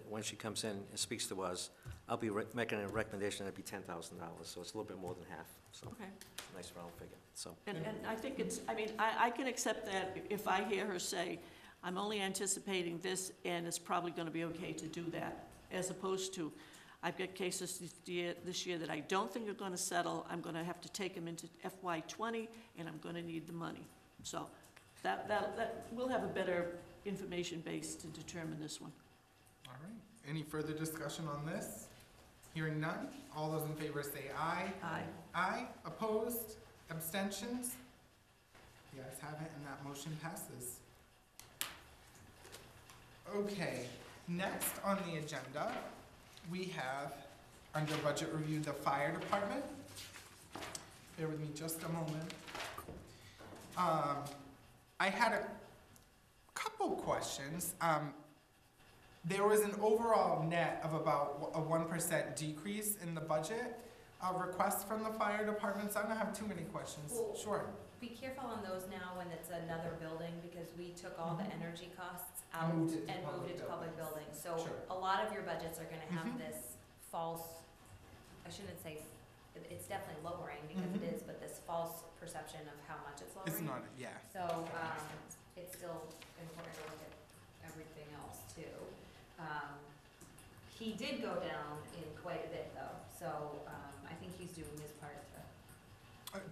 when she comes in and speaks to us, I'll be making a recommendation that'd be $10,000, so it's a little bit more than half, so Okay. nice round figure, so. And I think it's, I mean, I can accept that if I hear her say, I'm only anticipating this, and it's probably gonna be okay to do that, as opposed to, I've got cases this year that I don't think are gonna settle, I'm gonna have to take them into FY '20, and I'm gonna need the money. So, we'll have a better information base to determine this one. All right. Any further discussion on this? Hearing none. All those in favor say aye. Aye. Aye. Opposed? Abstentions? The ayes have it, and that motion passes. Okay, next on the agenda, we have, under budget review, the fire department. Bear with me just a moment. I had a couple questions. There was an overall net of about a 1% decrease in the budget request from the fire department, so I don't have too many questions. Well, Sure. Be careful on those now when it's another building, because we took all the energy costs out Moved it and to moved it to public buildings. buildings. So Sure. a lot of your budgets are gonna have Mhm. this false, I shouldn't say, it's definitely lowering because Mhm. it is, but this false perception of how much it's lowering. It's not, yeah. So, it's still important to look at everything else too. He did go down in quite a bit though, so, I think he's doing his part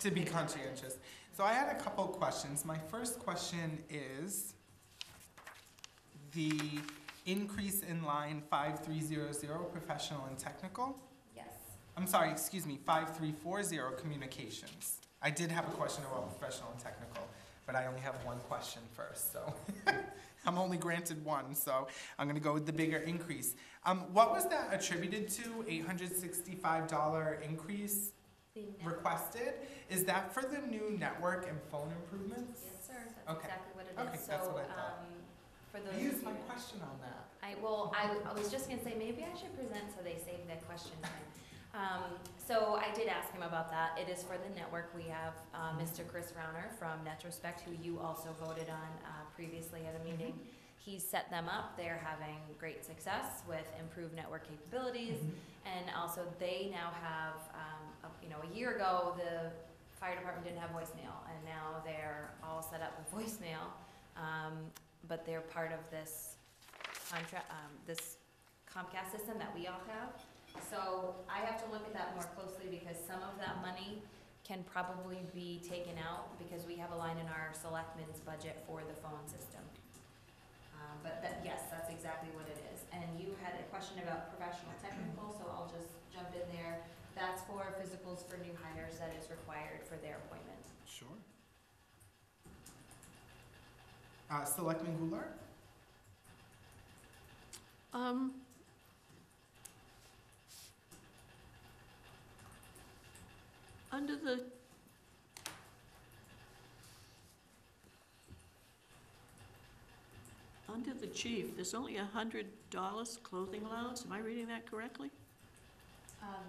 To be conscientious. So I had a couple questions. My first question is the increase in line 5300, professional and technical. yes. I'm sorry, excuse me, 5340, communications. I did have a question about professional and technical, but I only have one question first, so I'm only granted one, so I'm gonna go with the bigger increase. What was that attributed to, $865 increase The net- requested? Is that for the new network and phone improvements? Yes, sir, that's Okay. exactly what it is. Okay, that's So, what I thought. for those I of used my you- question on that. I was just gonna say, maybe I should present so they save that question time. So I did ask him about that. It is for the network. We have, Mr. Chris Rauner from Netrospect, who you also voted on, previously at a meeting. He's set them up. They're having great success with improved network capabilities. And also, they now have, a year ago, the fire department didn't have voicemail, and now they're all set up with voicemail. But they're part of this contract, this Comcast system that we all have. So I have to look at that more closely, because some of that money can probably be taken out, because we have a line in our selectmen's budget for the phone system. But that, yes, that's exactly what it is. And you had a question about professional technical, so I'll just jump in there. That's for physicals for new hires that is required for their appointment. Sure. Selectman Goulart? Under the chief, there's only $100 clothing allowance, am I reading that correctly?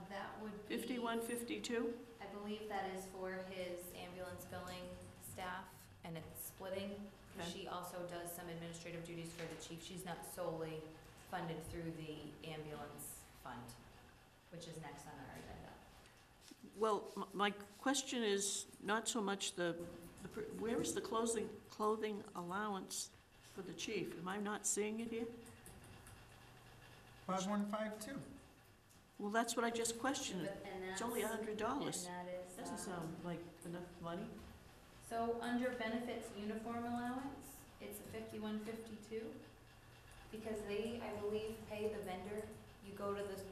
That would be. 5152? I believe that is for his ambulance billing staff, and it's splitting. 'Cause Okay. she also does some administrative duties for the chief. She's not solely funded through the ambulance fund, which is next on our agenda. Well, my question is not so much where is the clothing allowance for the chief? Am I not seeing it here? 5152. Well, that's what I just questioned. And It's only $100. And that is, Doesn't sound like enough money. so under benefits uniform allowance, it's a 5152. Because they, I believe, pay the vendor.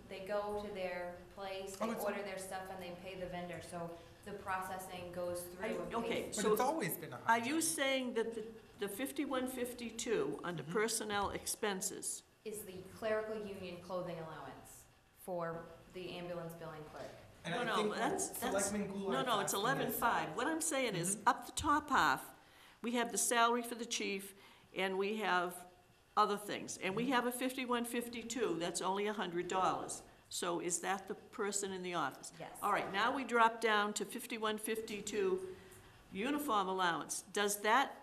They go to their place, they Oh, it's- order their stuff, and they pay the vendor, so the processing goes through and pays. Okay, But so it's always been 100. are you saying that the 5152 under Mhm. personnel expenses, Is the clerical union clothing allowance for the ambulance billing clerk. And No, I no, think that's- Selectman Goulart's no, it's asking 11.5. What I'm saying is, Mhm. up the top half, we have the salary for the chief, and we have other things. And we have a 5152, that's only $100. So is that the person in the office? Yes. All right, now we drop down to 5152 uniform allowance. Does that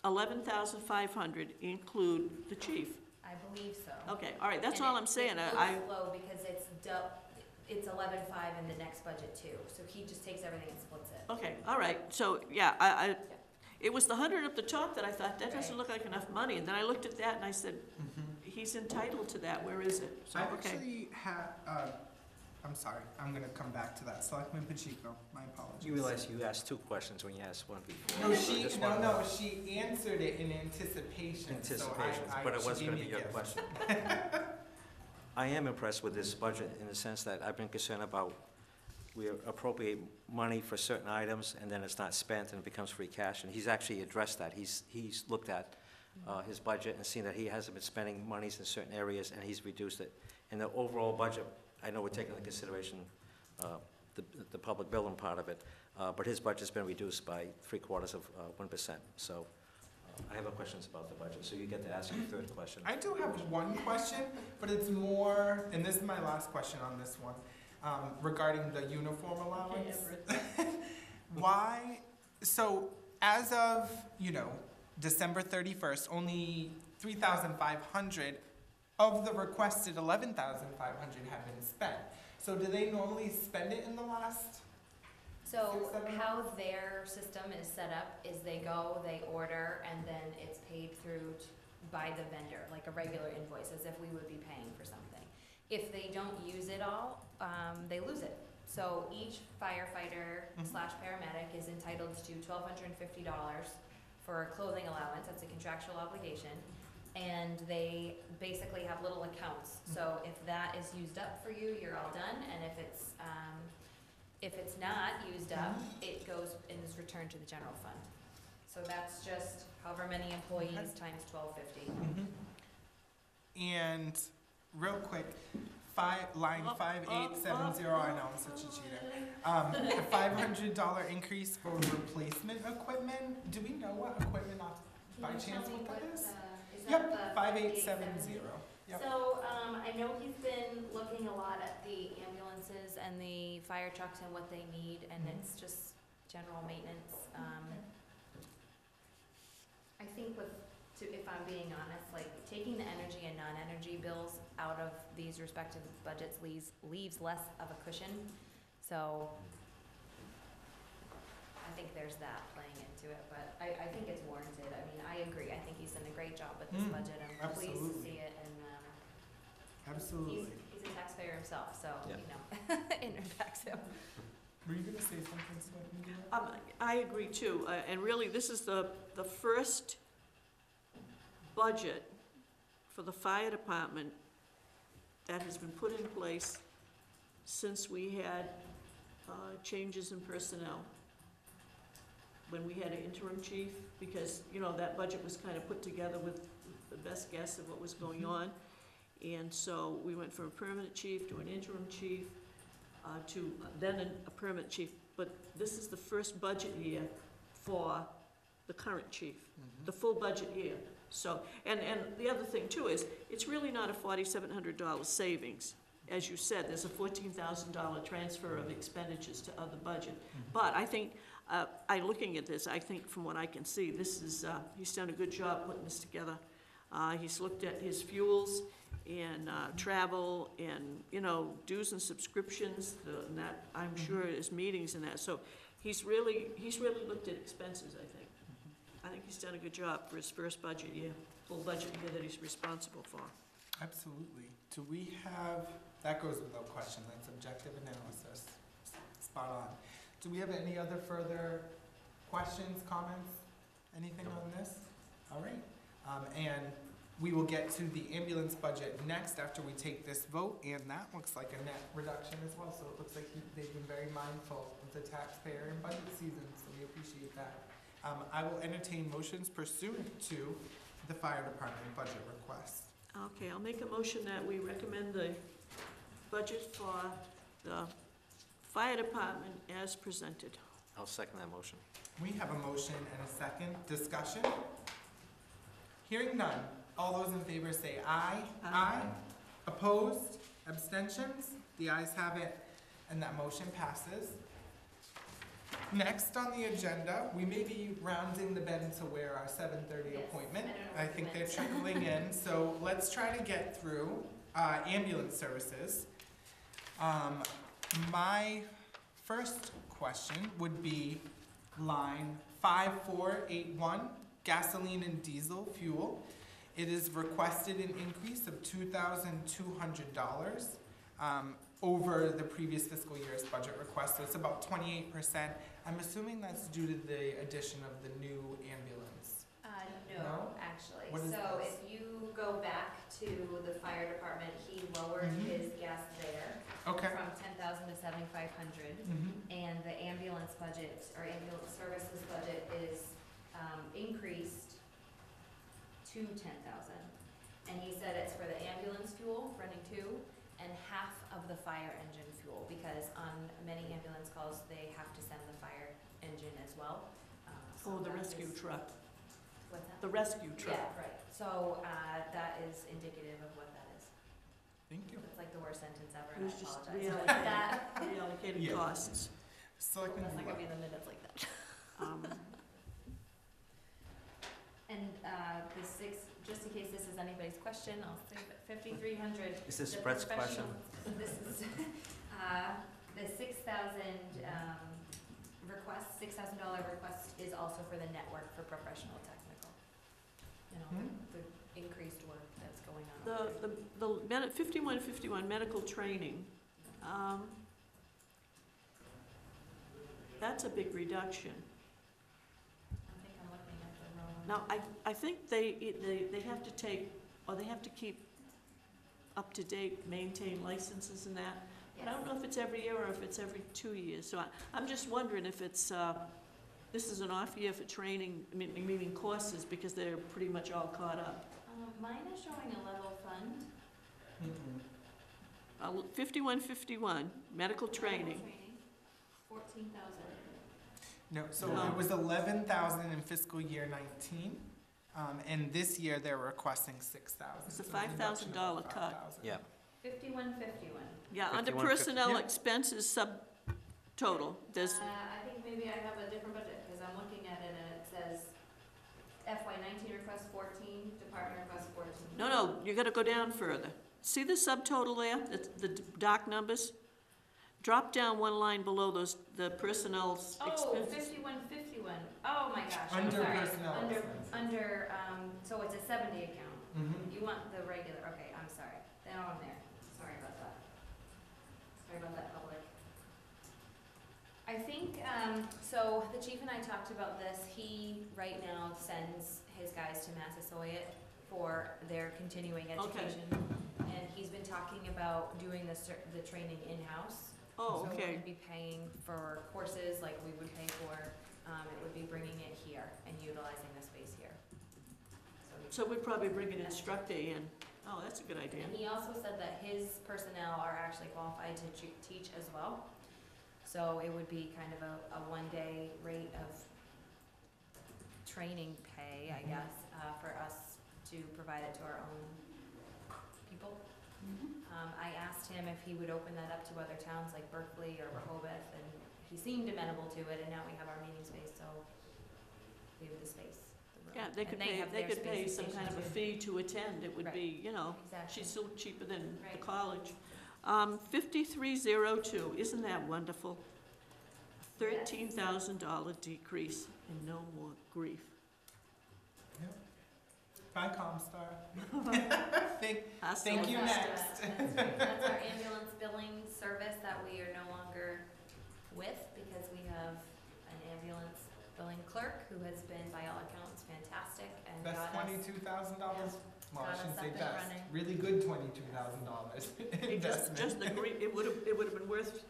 11,500 include the chief? I believe so. Okay, all right, that's And all I'm saying. It I, goes low because it's 11.5 in the next budget too, so he just takes everything and splits it. okay, all right, so, yeah, it was the 100 at the top that I thought, that doesn't Right. look like enough money. And then I looked at that and I said, Mhm. he's entitled to that, where is it? So, I okay. actually had, I'm sorry, I'm gonna come back to that. Selectman Pacheco, my apologies. You realize you asked two questions when you asked one before. No, So just one no, more. she answered it in anticipation. Anticipations, so but it she wasn't gave gonna me be a your gift. question. I am impressed with this budget in the sense that I've been concerned about we appropriate money for certain items and then it's not spent and it becomes free cash. And he's actually addressed that. He's looked at his budget and seen that he hasn't been spending monies in certain areas and he's reduced it. In the overall budget, I know we're taking into consideration the public building part of it, but his budget's been reduced by 0.75%. So I have no questions about the budget, so you get to ask your third question. I do have one question, but it's more, and this is my last question on this one, regarding the uniform allowance. Why, so as of, December 31st, only 3,500 of the requested 11,500 have been spent. So do they normally spend it in the last? So 6, 7 how their system is set up is they go, they order, and then it's paid through by the vendor, like a regular invoice, as if we would be paying for something. If they don't use it all, they lose it. So each firefighter slash paramedic is entitled to $1,250 for clothing allowance, that's a contractual obligation. And they basically have little accounts. So if that is used up for you, you're all done, and if it's not used up, it goes and is returned to the general fund. So that's just however many employees times $1,250. And real quick, line 5870, I know I'm such a cheater. The $500 increase for replacement equipment. Do we know what equipment by chance what that is? Yep, 5870. Yep. So, I know he's been looking a lot at the ambulances and the fire trucks and what they need, and it's just general maintenance. I think if I'm being honest, like, taking the energy and non-energy bills out of these respective budgets leaves less of a cushion. So, I think there's that playing into it, but I think it's warranted. I mean, I agree. I think he's done a great job with this budget. I'm pleased to absolutely. see it, and Absolutely. he's a taxpayer himself, so, Yeah. it impacts him. Were you gonna say something, Selectman? I agree too, and really, this is the first budget for the fire department that has been put in place since we had changes in personnel. When we had an interim chief, because, that budget was kind of put together with the best guess of what was going on. And so we went from a permanent chief to an interim chief, to then a permanent chief. But this is the first budget year for the current chief, the full budget year. So, and the other thing too is, it's really not a $4,700 savings as you said, there's a $14,000 transfer of expenditures to other budget. But I think, looking at this, I think from what I can see, this is, he's done a good job putting this together. He's looked at his fuels and travel and, dues and subscriptions, and that, I'm sure, his meetings and that. So he's really looked at expenses, I think. I think he's done a good job for his first budget year, full budget year that he's responsible for. Absolutely. Do we have, that goes without question, that's objective analysis. Spot on. Do we have any other further questions, comments, anything on this? All right. And we will get to the ambulance budget next after we take this vote, and that looks like a net reduction as well. So it looks like they've been very mindful of the taxpayer in budget season, so we appreciate that. I will entertain motions pursuant to the fire department budget request. Okay, I'll make a motion that we recommend the budget for the fire department as presented. I'll second that motion. We have a motion and a second. Discussion? Hearing none. All those in favor say aye. Aye. Opposed? Abstentions? The ayes have it, and that motion passes. Next on the agenda, we may be rounding the bend to where our 7:30 Yes, appointment. I don't know I what think you they're meant. trickling in, so let's try to get through ambulance services. My first question would be line 5481, gasoline and diesel fuel. It is requested an increase of $2,200 over the previous fiscal year's budget request, so it's about 28%. I'm assuming that's due to the addition of the new ambulance. No, No? actually. What is So this? if you go back to the fire department, he lowered Mhm. his gas there Okay. from 10,000 to 7,500. And the ambulance budget, or ambulance services budget is increased to 10,000. And he said it's for the ambulance fuel, running two, and half of the fire engine fuel, because on many ambulance calls, they have to send the fire engine as well. So Oh, the that rescue is- truck, What's that? the rescue truck. Yeah, right. So that is indicative of what that is. Thank you. It's like the worst sentence ever, It and I was just apologize for that. reallocated Yeah. costs. Selectman That's not gonna be Goulart. in the minutes like that. Um, And the six, just in case this is anybody's question, I'll say that 5,300. Is this the Brett's question? professional- This is, the 6,000 request, $6,000 request is also for the network for professional technical. The increased work that's going on. over there. 5151 medical training, that's a big reduction. I think I'm looking at the wrong. Now, I think they have to take, or they have to keep up to date, maintain licenses and that. But I don't know if it's every year or if it's every 2 years. So I'm just wondering if it's, this is an off year for training, meaning courses, because they're pretty much all caught up. Mine is showing a level fund. 5151, medical training. 14,000. No, so No. it was 11,000 in fiscal year 19, and this year they're requesting 6,000. It's a so reduction of $5,000 about cut. 5,000. Yeah. 5151. Yeah, under 5150, personnel yeah. expenses subtotal, there's, I think maybe I have a different budget, because I'm looking at it and it says FY19 request 14, department request 14. no, you gotta go down further. See the subtotal there, the dark numbers? Drop down one line below those, the personnel Oh, expenses. 5151. Oh my gosh, I'm Under sorry. personnel expenses. Under, so it's a 70 account. Mhm. You want the regular, okay, I'm sorry. They're on there. Sorry about that. Sorry about that, public. I think, so the chief and I talked about this. He, right now, sends his guys to Massasoit for their continuing education. And he's been talking about doing the training in-house. Oh, So we okay. wouldn't be paying for courses like we would pay for, it would be bringing it here and utilizing the space here. So we'd probably bring an instructor in. Oh, that's a good idea. And he also said that his personnel are actually qualified to teach as well. So it would be kind of a one-day rate of training pay, I guess, for us to provide it to our own people. I asked him if he would open that up to other towns like Berkeley or Rehoboth, and he seemed amenable to it, and now we have our meeting space, so we have the space. the room. Yeah, they And could have pay their space some kind of a station fee to attend. It would Right. be, Exactly. she's still cheaper than the Right. college. 5302, isn't that wonderful? $13,000 decrease and no more grief. Bye, Comstar. Thank you, That's our- next. That's our ambulance billing service that we are no longer with, because we have an ambulance billing clerk who has been, by all accounts, fantastic and That's got us. $22,000. Well, I Got shouldn't us say up and best. running. Really good $22,000 It investment. just the grief, it would have been worth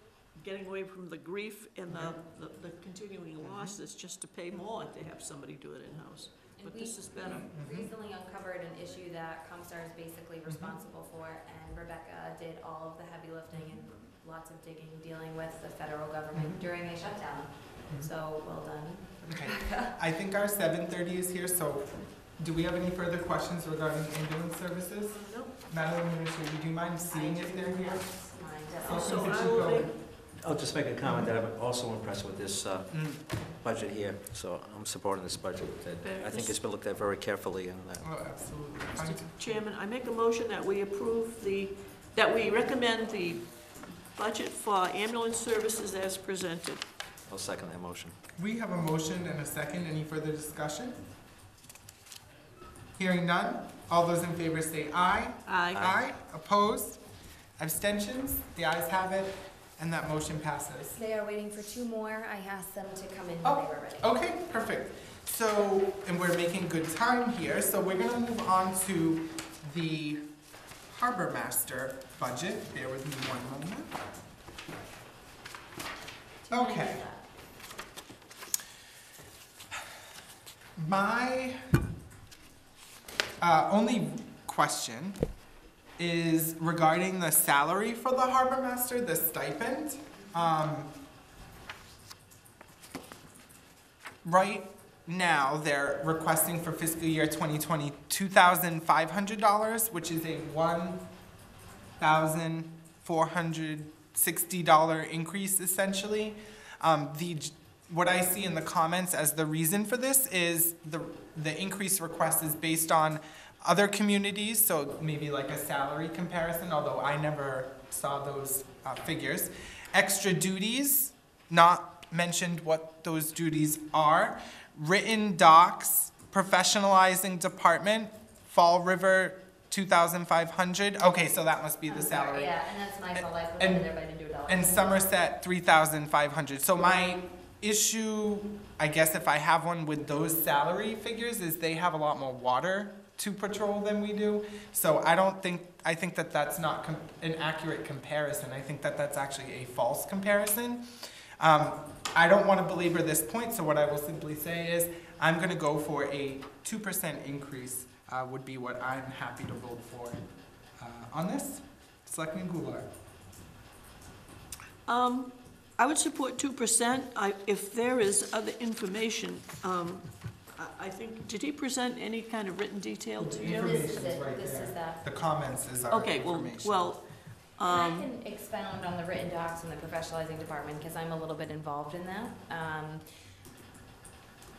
getting away from the grief and the continuing losses, just to pay more to have somebody do it in-house. And But we this is better. Mhm. recently uncovered an issue that Comstar is basically responsible for, and Rebecca did all of the heavy lifting and lots of digging, dealing with the federal government Mhm. during a shutdown. Mhm. So, well done. Okay, I think our 7:30 is here, so do we have any further questions regarding ambulance services? Nope. Madam Administrator, do you mind seeing if they're here? Mine, So Selectman I will Pacheco. make, I'll just make a comment that I'm also impressed with this Mm. budget here, so I'm supporting this budget. I think This- it's been looked at very carefully, and Oh, absolutely. Mr. Chairman, I make a motion that we that we recommend the budget for ambulance services as presented. I'll second that motion. We have a motion and a second. Any further discussion? Hearing none. All those in favor say aye. Aye. Aye. Opposed? Abstentions? The ayes have it, and that motion passes. They are waiting for two more. I asked them to come in Oh. when they were ready. Okay, perfect. So, and we're making good time here, so we're gonna move on to the Harbor Master budget. Bear with me one moment. Okay. My only question is regarding the salary for the harbor master, the stipend. Right now, they're requesting for fiscal year 2020 $2,500, which is a $1,460 increase essentially. What I see in the comments as the reason for this is the increase request is based on other communities, so maybe like a salary comparison, although I never saw those figures. Extra duties, not mentioned what those duties are. Written docs, professionalizing department, Fall River 2,500. Okay, so that must be the I'm sorry, salary. Yeah, and that's my fault. I put And- it in there, but I didn't do it all. And Somerset 3,500. So my issue, I guess if I have one with those salary figures, is they have a lot more water to patrol than we do. So I think that that's not an accurate comparison. I think that that's actually a false comparison. I don't want to belabor this point, so what I will simply say is I'm going to go for a 2% increase would be what I'm happy to vote for on this. Selectman Goulart. I would support 2%. If there is other information, I think, did he present any kind of written detail to you? This is Information's it. right This there. is that. The comments is our Okay, information. well, And I can expound on the written docs in the professionalizing department, because I'm a little bit involved in that.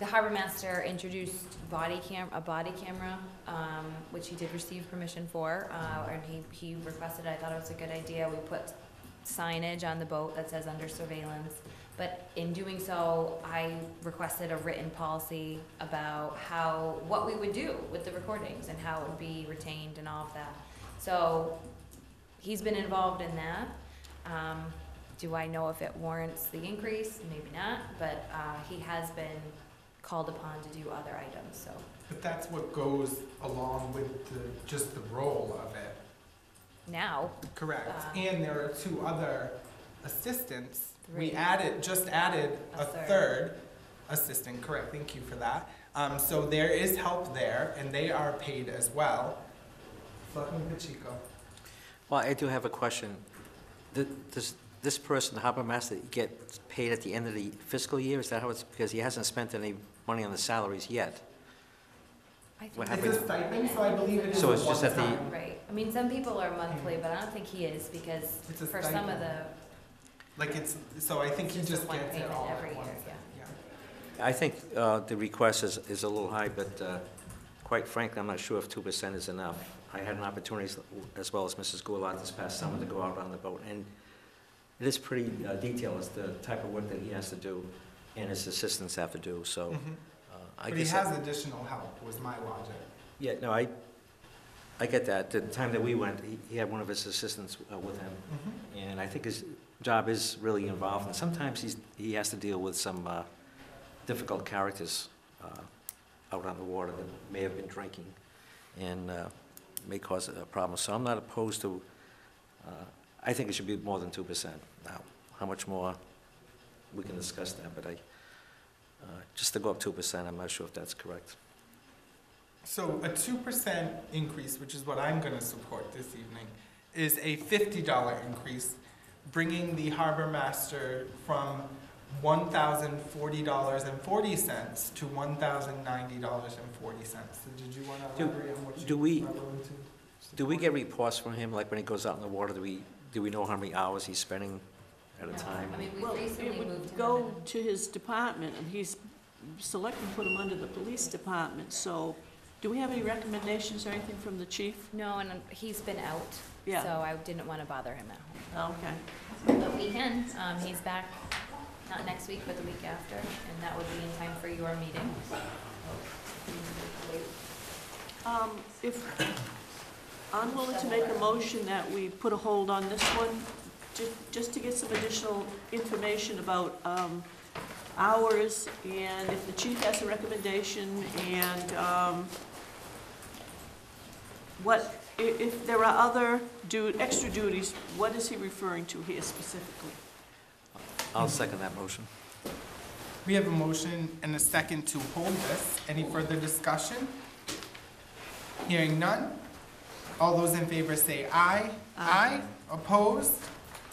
The harbor master introduced a body camera, which he did receive permission for, and he requested, I thought it was a good idea. We put signage on the boat that says under surveillance. But in doing so, I requested a written policy about what we would do with the recordings and how it would be retained and all of that. So he's been involved in that. Do I know if it warrants the increase? Maybe not, but he has been called upon to do other items, so. But that's what goes along with just the role of it. Now, Correct. And there are two other assistants. We Three. just added A a third. third assistant, correct, thank you for that. So there is help there, and they are paid as well. Selectman Pacheco. Well, I do have a question. Does this person, the harbor master, get paid at the end of the fiscal year? Is that how it's, because he hasn't spent any money on the salaries yet? I think. What It's happens? a stipend, so I believe it is So it's just at the- one time. Right. I mean, some people are monthly, but I don't think he is, because It's a for some of stipend. the, Like so I think he It's just just one gets it payment all every at year, once. yeah. I think the request is a little high, but quite frankly, I'm not sure if 2% is enough. I had an opportunity, as well as Mrs. Goulart this past summer, to go out on the boat, and it is pretty detailed as the type of work that he has to do and his assistants have to do, so Mhm. I But he guess... has additional help, was my logic. Yeah, no, I get that. The time that we went, he had one of his assistants with him, Mhm. and I think his job is really involved, and sometimes he has to deal with some difficult characters out on the water that may have been drinking and may cause a problem. So I'm not opposed to, I think it should be more than 2%. Now, how much more, we can discuss that, but just to go up 2%, I'm not sure if that's correct. So a 2% increase, which is what I'm gonna support this evening, is a $50 increase, bringing the harbor master from $1,040.40 to $1,090.40. So did you wanna elaborate on what you do we- are willing to Do we support? get reports from him, like when he goes out in the water, do we know how many hours he's spending at a no, time? I mean, we Well, recently it moved would him go on. to his department, and Selectmen put him under the police department, so do we have any recommendations or anything from the chief? No, and he's been out, Yeah. so I didn't want to bother him at home. Oh, okay. But we can, he's back, not next week, but the week after, and that would be in time for your meeting. If, I'm willing to make a motion that we put a hold on this one, just to get some additional information about hours, and if the chief has a recommendation, and if there are other extra duties, what is he referring to here specifically? I'll second that motion. We have a motion and a second to hold this. Any further discussion? Hearing none. All those in favor say aye. Aye. Opposed?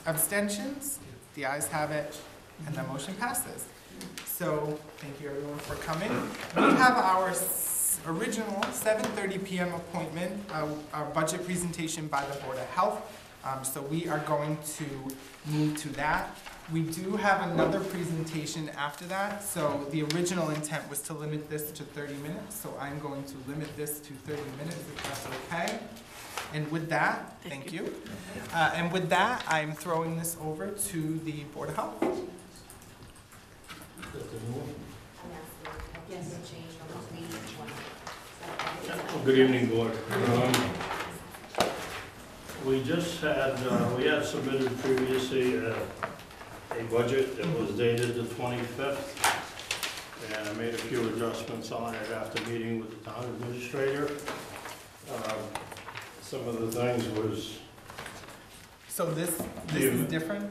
Abstentions? The ayes have it, and the motion passes. So, thank you everyone for coming. We have our original 7:30 PM appointment, our budget presentation by the Board of Health. So we are going to move to that. We do have another presentation after that, so the original intent was to limit this to 30 minutes, so I'm going to limit this to 30 minutes if that's okay. And with that, thank you. And with that, I'm throwing this over to the Board of Health. Good evening, Board. We just had, we had submitted previously a budget that was dated the 25th, and I made a few adjustments on it after meeting with the town administrator. Some of the things was, So this is different?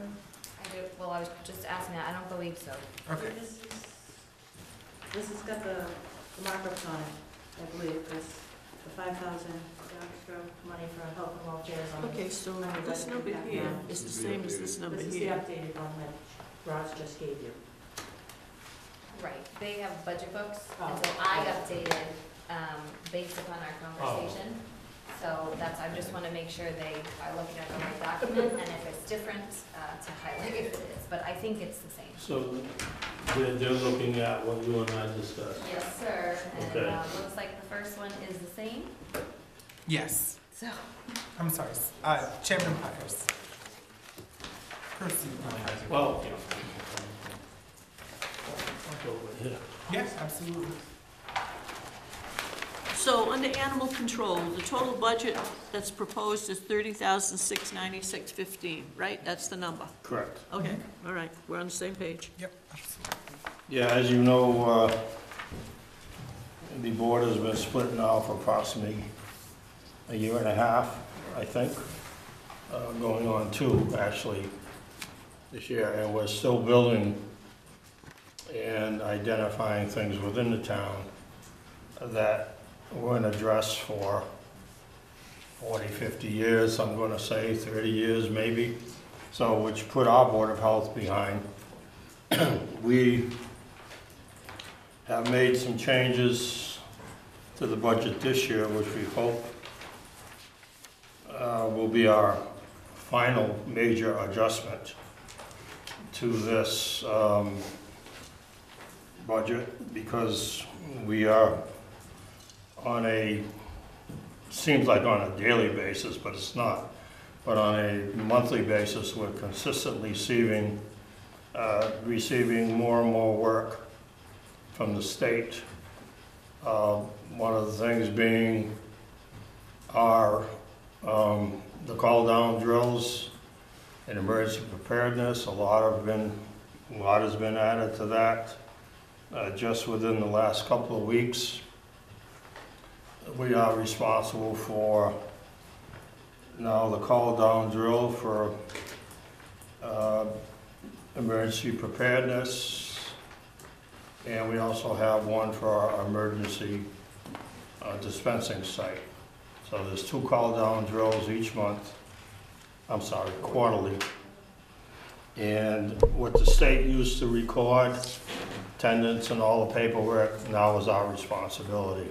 Well, I was just asking that, I don't believe so. Okay. This has got the markups on it, I believe, because the 5,000 extra money for health and welfare is on it. Okay, so this number here is the same as this number This is the here. updated one that Ross just gave you. Right, they have budget books, and so I updated, based upon our conversation. So I just wanna make sure they are looking at the right document, and if it's different, to highlight if it is, but I think it's the same. so they're looking at what you and I discussed. Yes, sir, and, Okay. looks like the first one is the same, Yes. so. I'm sorry, Chairman Myers. Proceed. Well, over here. Yes, absolutely. So, under animal control, the total budget that's proposed is $30,696.15, right? That's the number? Correct. Okay, all right, we're on the same page. Yep, absolutely. Yeah, as you know, the board has been split now for approximately a year and a half, I think, going on 2, actually, this year, and we're still building and identifying things within the town that we're gonna address for 40, 50 years, I'm gonna say 30 years maybe, so, which put our Board of Health behind. We have made some changes to the budget this year, which we hope be our final major adjustment to this budget, because we are on a, seems like on a daily basis, but it's not, but on a monthly basis, we're consistently receiving more and more work from the state. One of the things being our, the call down drills and emergency preparedness. A lot has been added to that just within the last couple of weeks. We are responsible for now the call down drill for emergency preparedness, and we also have one for our emergency dispensing site. So there's 2 call down drills each month, quarterly. And what the state used to record, attendance and all the paperwork, now is our responsibility.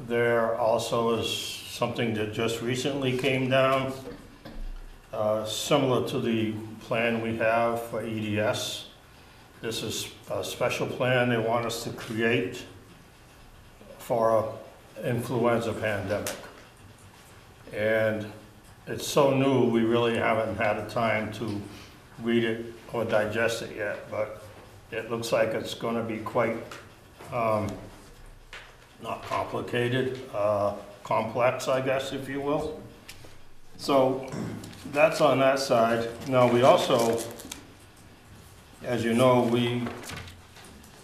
There also is something that just recently came down, similar to the plan we have for EDS. This is a special plan they want us to create for an influenza pandemic. And it's so new, we really haven't had a time to read it or digest it yet, but it looks like it's going to be quite, not complicated, complex, I guess, if you will. So that's on that side. Now, we also, as you know,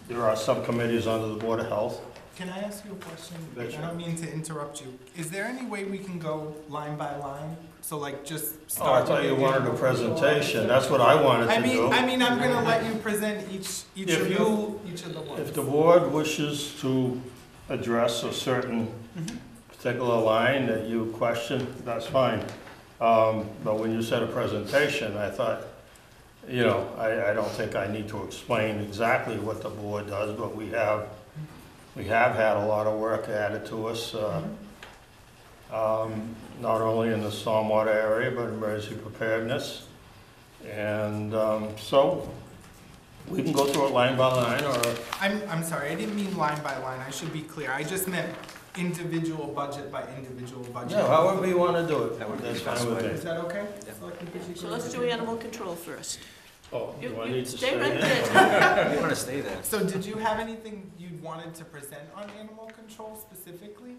there are subcommittees under the Board of Health. Can I ask you a question? Betcha. I don't mean to interrupt you. Is there any way we can go line by line? So like just Oh, I start thought with you the wanted a animal presentation. control? That's what I wanted to do. I mean, I'm gonna let you present each If of you- the ones. If the board wishes to address a certain Mhm. particular line that you question, that's fine. But when you said a presentation, I thought, you know, I don't think I need to explain exactly what the board does, but we have had a lot of work added to us, not only in the stormwater area, but emergency preparedness. And so we can go through it line by line, or I'm sorry, I didn't mean line by line. I should be clear. I just meant individual budget by individual budget. yeah, however you want to do it. That would be That's the best fine with way. me. Is that okay? Yeah. Selectman Pacheco, So let's is do it- animal control first. Oh, You- do I you need to stay stay right here? there. You want to stay there. So did you have anything you wanted to present on animal control specifically?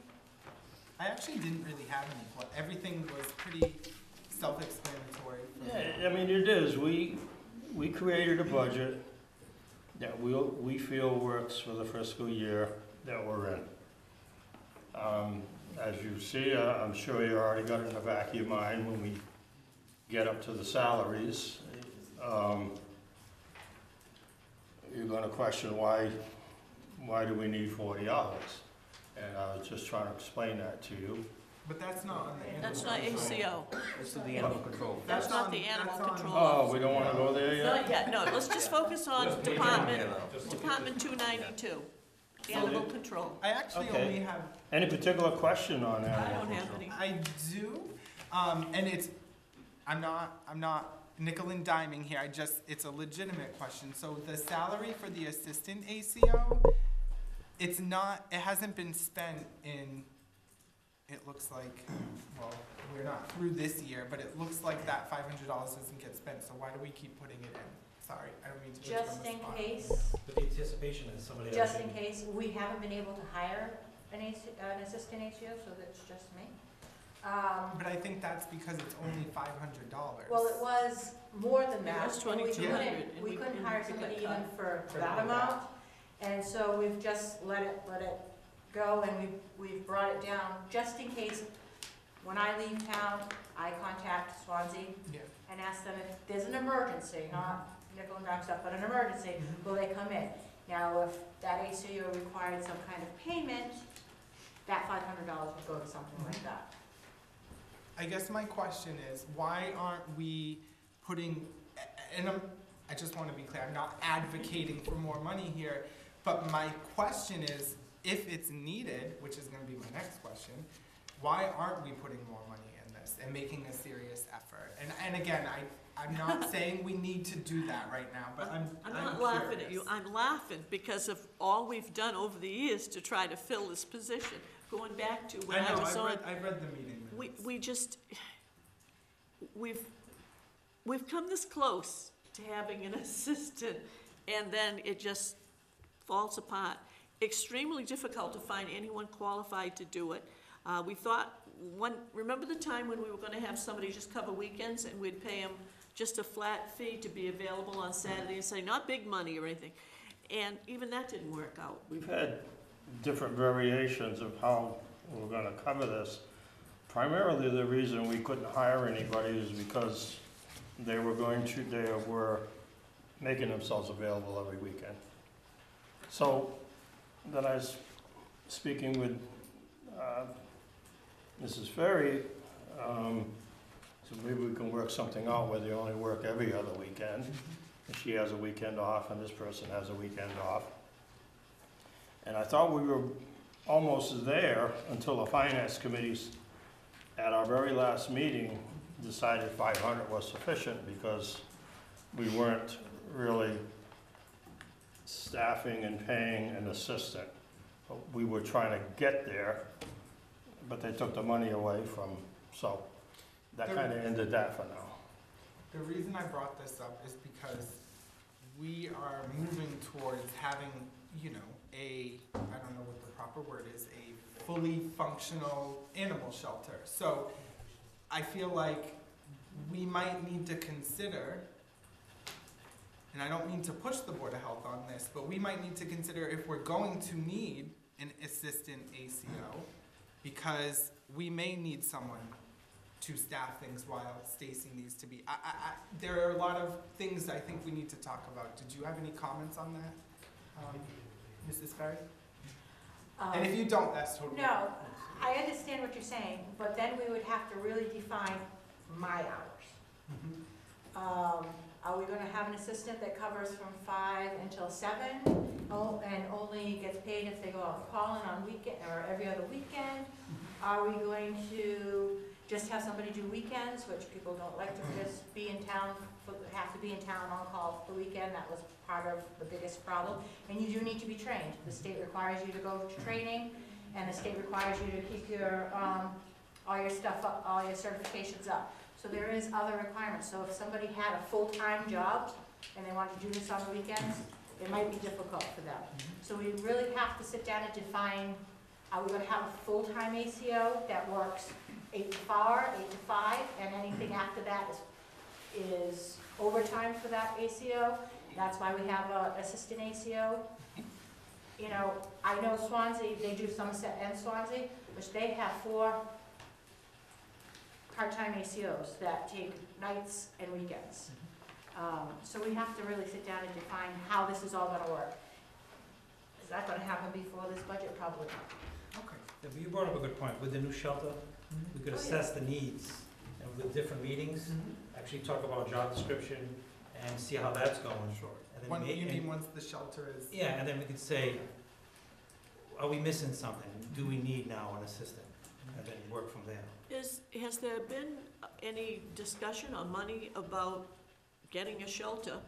I actually didn't really have any. Everything was pretty self-explanatory. Yeah, I mean, it is. We created a budget that we feel works for the fiscal year that we're in. As you see, I'm sure you already got it in the back of your mind when we get up to the salaries. You're gonna question why do we need 40 hours? And I was just trying to explain that to you. But that's not on the animal. That's not control. ACO. Let's do the animal control. That's not on- the animal that's on- control. Oh, we don't wanna go there yet? Not yet, no, let's just focus on Department Yeah. 292, animal control. I actually Okay. only have, Any particular question on that? I don't have any. I do, and I'm not nickel and diming here, it's a legitimate question. So the salary for the assistant ACO, it hasn't been spent in, it looks like, well, we're not through this year, but it looks like that $500 doesn't get spent, so why do we keep putting it in? Sorry, I don't mean to put you on Just the in spot. case, With the anticipation that somebody else. just in case, we haven't been able to hire an assistant ACO, so that's just me. But I think that's because it's only $500. Well, it was more than It that. was and 2,200, couldn't- and We we- couldn't and hire we got somebody cut. even for For that that. amount, and so we've just let it go, and we've brought it down, just in case, when I leave town, I contact Swansea Yeah. and ask them if there's an emergency, not nickel and dime stuff, but an emergency, will they come in? Now, if that ACO required some kind of payment, that $500 would go to something like that. I guess my question is, why aren't we putting, and I just want to be clear, I'm not advocating for more money here, but my question is, if it's needed, which is going to be my next question, why aren't we putting more money in this? and making a serious effort. And again, I'm not saying we need to do that right now, but I'm not laughing at you, curious. I'm laughing because of all we've done over the years to try to fill this position. Going back to when I I know, was on, I've read the meeting minutes. we just, we've come this close to having an assistant, and then it just falls apart. Extremely difficult to find anyone qualified to do it. We thought, remember the time when we were gonna have somebody just cover weekends, and we'd pay them just a flat fee to be available on Saturday and Sunday, not big money or anything, and even that didn't work out. We've had different variations of how we're gonna cover this. Primarily, the reason we couldn't hire anybody is because they were making themselves available every weekend. So, then I was speaking with Mrs. Ferry, so maybe we can work something out where they only work every other weekend. And she has a weekend off and this person has a weekend off. And I thought we were almost there until the finance committees, at our very last meeting, decided 500 was sufficient because we weren't really staffing and paying an assistant. We were trying to get there, but they took the money away from, so that kind of ended that for now. The reason I brought this up is because we are moving towards having, you know, I don't know what the proper word is, a fully functional animal shelter. So I feel like we might need to consider, and I don't mean to push the Board of Health on this, but we might need to consider if we're going to need an assistant ACO, because we may need someone to staff things while Stacy needs to be. There are a lot of things I think we need to talk about. Did you have any comments on that, Mrs. Ferry? And if you don't, that's totally No, fine. I understand what you're saying, but then we would have to really define my hours. Are we gonna have an assistant that covers from 5 until 7, and only gets paid if they go out and call in on weekend, or every other weekend? Are we going to just have somebody do weekends, which people don't like to just be in town, have to be in town on call for the weekend? That was part of the biggest problem. And you do need to be trained. The state requires you to go to training, and the state requires you to keep your, all your stuff up, all your certifications up. So there is other requirements. So if somebody had a full-time job and they wanted to do this on the weekends, it might be difficult for them. So we really have to sit down and define, are we gonna have a full-time ACO that works 8 to 4, 8 to 5, and anything after that is overtime for that ACO? That's why we have an assistant ACO. You know, I know Swansea, they do Somerset and Swansea, which they have 4 part-time ACOs that take nights and weekends. So we have to really sit down and define how this is all gonna work. Is that gonna happen before this budget? Probably not. Okay. Yeah, but you brought up a good point. With the new shelter, we could Oh, yeah. assess the needs, and with different meetings, actually talk about job description and see how that's going. Sure. And then You and- mean once the shelter is? Yeah, and then we could say, are we missing something? Do we need now an assistant? And then work from there. Has there been any discussion on money about getting a shelter?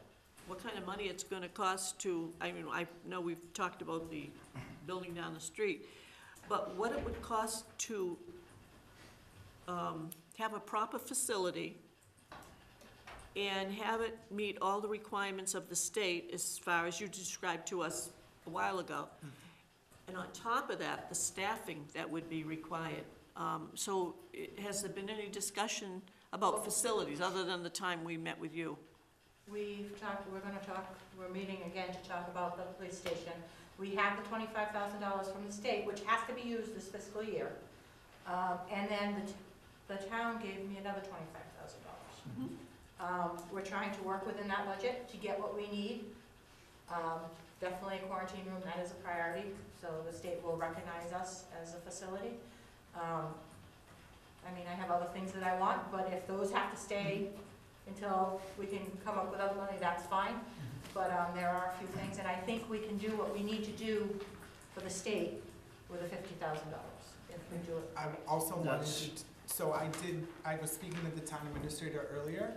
What kind of money it's gonna cost to, I mean, I know we've talked about the building down the street, but what it would cost to have a proper facility and have it meet all the requirements of the state as far as you described to us a while ago. And on top of that, the staffing that would be required. So has there been any discussion about facilities other than the time we met with you? We've talked, we're meeting again to talk about the police station. We have the $25,000 from the state, which has to be used this fiscal year. And then the town gave me another $25,000. We're trying to work within that budget to get what we need. Definitely a quarantine room, that is a priority, so the state will recognize us as a facility. I mean, I have other things that I want, but if those have to stay until we can come up with other money, that's fine. But there are a few things, and I think we can do what we need to do for the state with the $50,000 if we do it. I also wanted That's- so I was speaking to the town administrator earlier.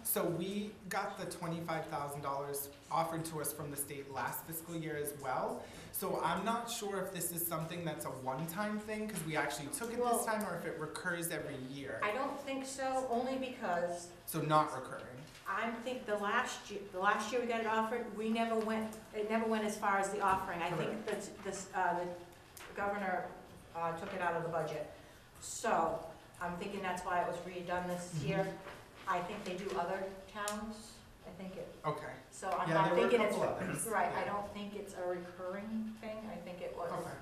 So we got the $25,000 offered to us from the state last fiscal year as well. So I'm not sure if this is something that's a one-time thing, because we actually took it this time, or if it recurs every year. I don't think so, only because So not recurring. I think the last year we got it offered, it never went as far as the offering. I think that the governor took it out of the budget. So I'm thinking that's why it was redone this year. I think they do other towns, I think it, Okay. so I'm Yeah, not there were a thinking it's, couple others. right, I Yeah. don't think it's a recurring thing, I think it was. Okay.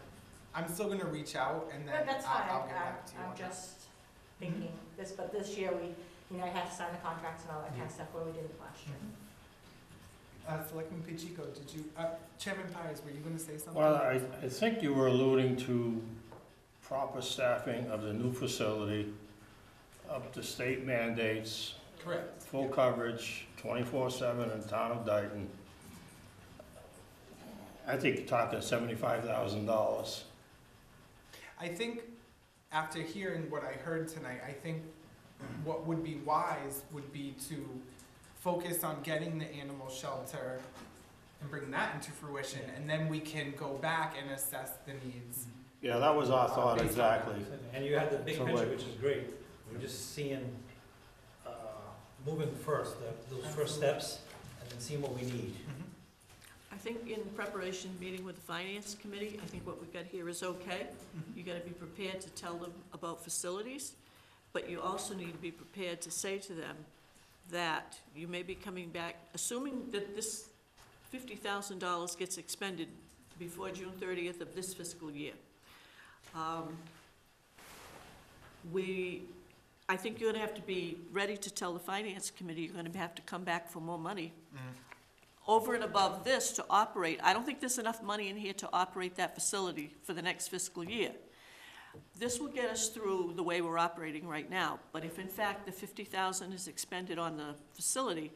I'm still gonna reach out and then But that's fine, I'll get back to you on I'm that. just thinking this, but this year I had to sign the contracts and all that kind of stuff where we didn't last year. Selectman Pacheco, did you, Chairman Pires, were you gonna say something? Well, I think you were alluding to proper staffing of the new facility, up to state mandates, Correct. full coverage, 24/7 in town of Dayton. I think you're talking $75,000. I think after hearing what I heard tonight, I think what would be wise would be to focus on getting the animal shelter and bring that into fruition, and then we can go back and assess the needs. Yeah, that was our thought, Based on exactly. And you had the big So picture, what- which is great. We're just seeing, moving first, those first steps, and then seeing what we need. I think in preparation, meeting with the finance committee, I think what we've got here is okay. You gotta be prepared to tell them about facilities, but you also need to be prepared to say to them that you may be coming back, assuming that this $50,000 gets expended before June 30th of this fiscal year. I think you're gonna have to be ready to tell the finance committee you're gonna have to come back for more money over and above this to operate. I don't think there's enough money in here to operate that facility for the next fiscal year. This will get us through the way we're operating right now, but if in fact the $50,000 is expended on the facility,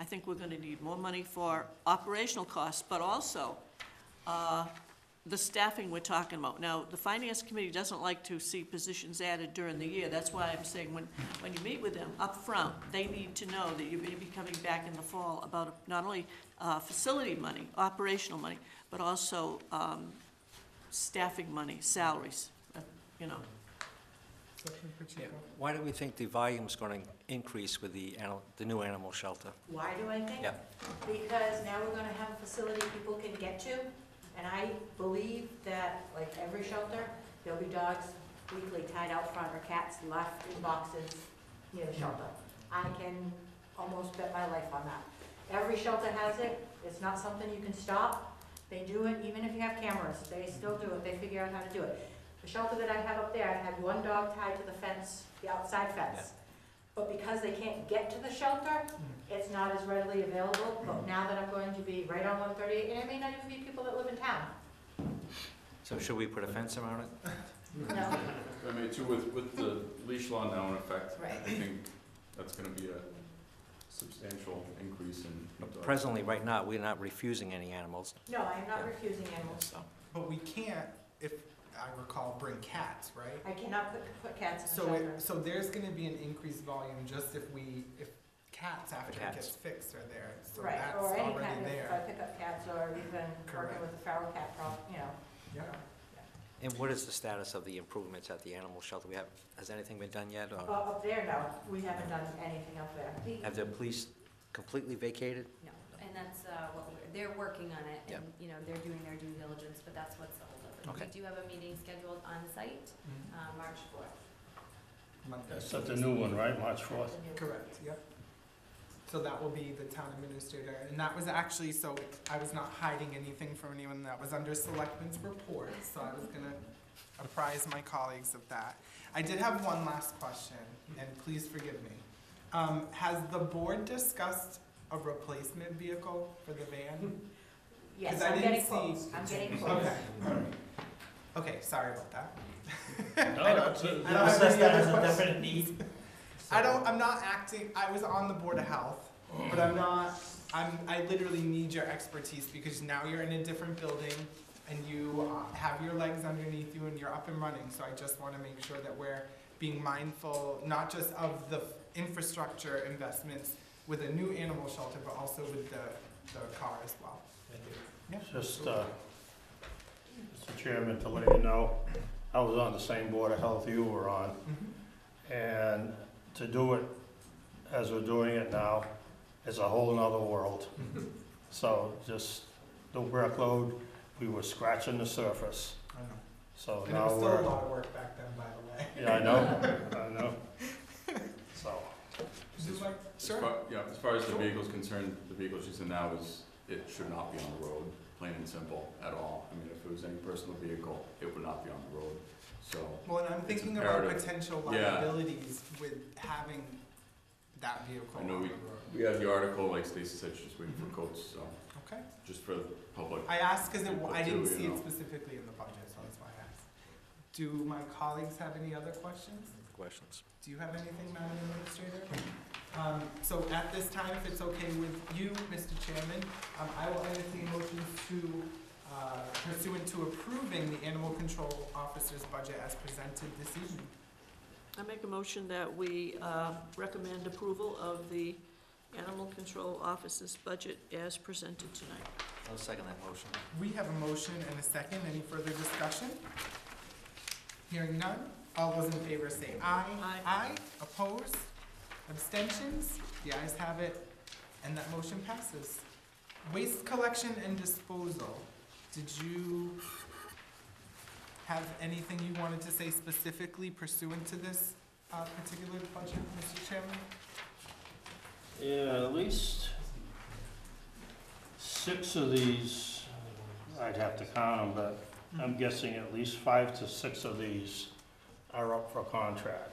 I think we're gonna need more money for operational costs, but also, the staffing we're talking about. Now, the finance committee doesn't like to see positions added during the year. That's why I'm saying when you meet with them up front, they need to know that you're gonna be coming back in the fall about not only facility money, operational money, but also staffing money, salaries, you know. Selectman Pacheco? Why do we think the volume's going to increase with the new animal shelter? Why do I think? Yeah. Because now we're gonna have a facility people can get to, and I believe that, like every shelter, there'll be dogs weekly tied out front or cats left in boxes near the shelter. I can almost bet my life on that. Every shelter has it, it's not something you can stop. They do it, even if you have cameras, they still do it, they figure out how to do it. The shelter that I have up there, I had one dog tied to the fence, the outside fence. But because they can't get to the shelter, it's not as readily available. But now that I'm going to be right on 138, and it may not even be people that live in town. So should we put a fence around it? No. I mean, too, with the leash law now in effect, Right. I think that's gonna be a substantial increase in dog. Presently, right now, we're not refusing any animals. No, I am not refusing animals. So, But we can't, if I recall, bring cats, right? I cannot put cats in the So shelter. so there's gonna be an increased volume just if cats after it cats. gets fixed are there, so Right, that's or any already kind of, there. if I pick up cats or even working Correct. with the feral cat problem, you know. Yeah. and what is the status of the improvements at the animal shelter? Has anything been done yet, or Up there, no, we haven't done anything up there. have the police completely vacated? No, and that's they're working on it, Yeah. and, you know, they're doing their due diligence, but that's what's the holdup. Okay. We do have a meeting scheduled on site, March 4th. Monday. That's the new one, right, March 4th? Correct, yep. So that will be the town administrator, and that was actually, so I was not hiding anything from anyone, that was under Selectmen's report, so I was gonna apprise my colleagues of that. I did have one last question, and please forgive me. Has the board discussed a replacement vehicle for the van? Yes, 'Cause I I'm didn't getting see- close, I'm getting close. Okay, alright. Okay, sorry about that. No, that's it. I don't You have assess any that other as a questions. definite need? I'm not acting, I was on the Board of Health, but I literally need your expertise because now you're in a different building. and you have your legs underneath you and you're up and running. So I just want to make sure that we're being mindful, not just of the infrastructure investments with a new animal shelter, but also with the car as well. Thank you. Yeah. Just, Mr. Chairman, to let you know, I was on the same Board of Health you were on, Mhm. and to do it as we're doing it now is a whole nother world. So just the workload, we were scratching the surface. I know. So And it now was still we're, a lot of work back then, by the way. yeah, I know. So, Just like, sure. As far as the Sure. vehicle's concerned, the vehicle she's in now it should not be on the road, plain and simple, at all. I mean, if it was any personal vehicle, it would not be on the road, so. Well, and I'm It's thinking about imperative. potential Yeah. liabilities with having that vehicle I on know the road. We have the article, like Stacy said, she's just waiting for quotes, so, Okay. just for the public. I asked because I didn't Too, see you it know. specifically in the budget, so that's why I asked. Do my colleagues have any other questions? Questions? Do you have anything, Madam Administrator? So at this time, if it's okay with you, Mr. Chairman, I will entertain motions to pursuant to approving the Animal Control Officer's budget as presented this evening. I make a motion that we recommend approval of the Animal Control Office's budget as presented tonight. I'll second that motion. We have a motion and a second. Any further discussion? Hearing none. All those in favor say aye. Aye. Aye. Opposed? Abstentions? The ayes have it, and that motion passes. Waste collection and disposal. Did you have anything you wanted to say specifically pursuant to this particular budget, Mr. Chairman? yeah, at least 6 of these, I'd have to count them, but I'm guessing at least 5 to 6 of these are up for contract.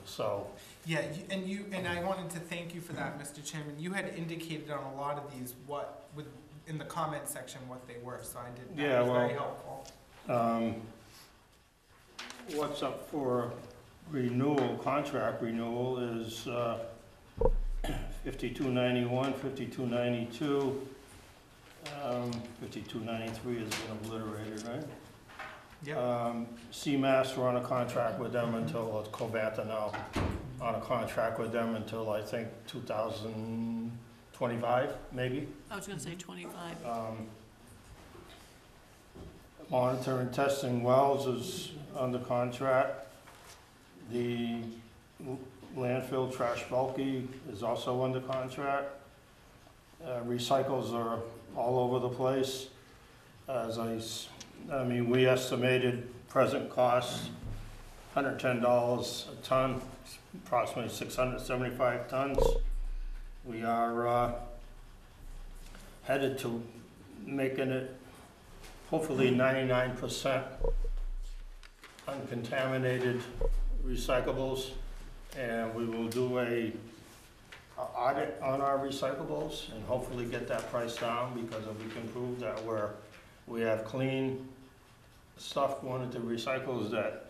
So, Yeah, and I wanted to thank you for that, Mr. Chairman. You had indicated on a lot of these in the comment section what they were, so I did, Yeah, that was well, very helpful. what's up for renewal, contract renewal is 5291, 5292, 5293 has been obliterated, right? Yeah, CMAS, we're on a contract with them until, Covanta now, on a contract with them until, I think, 2025, maybe. I was gonna say 25. Monitor and testing wells is under contract. The landfill trash bulky is also under contract. Recycles are all over the place. We estimated present costs, $110 a ton, approximately 675 tons. We are headed to making it hopefully 99% uncontaminated recyclables, and we will do a audit on our recyclables and hopefully get that price down, because if we can prove that we have clean stuff going into recycles, that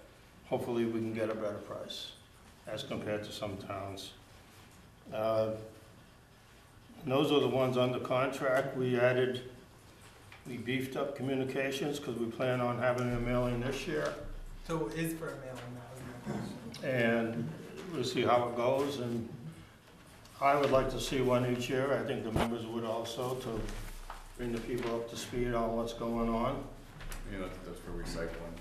hopefully we can get a better price as compared to some towns. And those are the ones under contract. We beefed up communications because we plan on having a mailing this year, so it is for a mailing, that was my question. and we'll see how it goes. And I would like to see one each year. I think the members would also, to bring the people up to speed on what's going on. That's for recycling,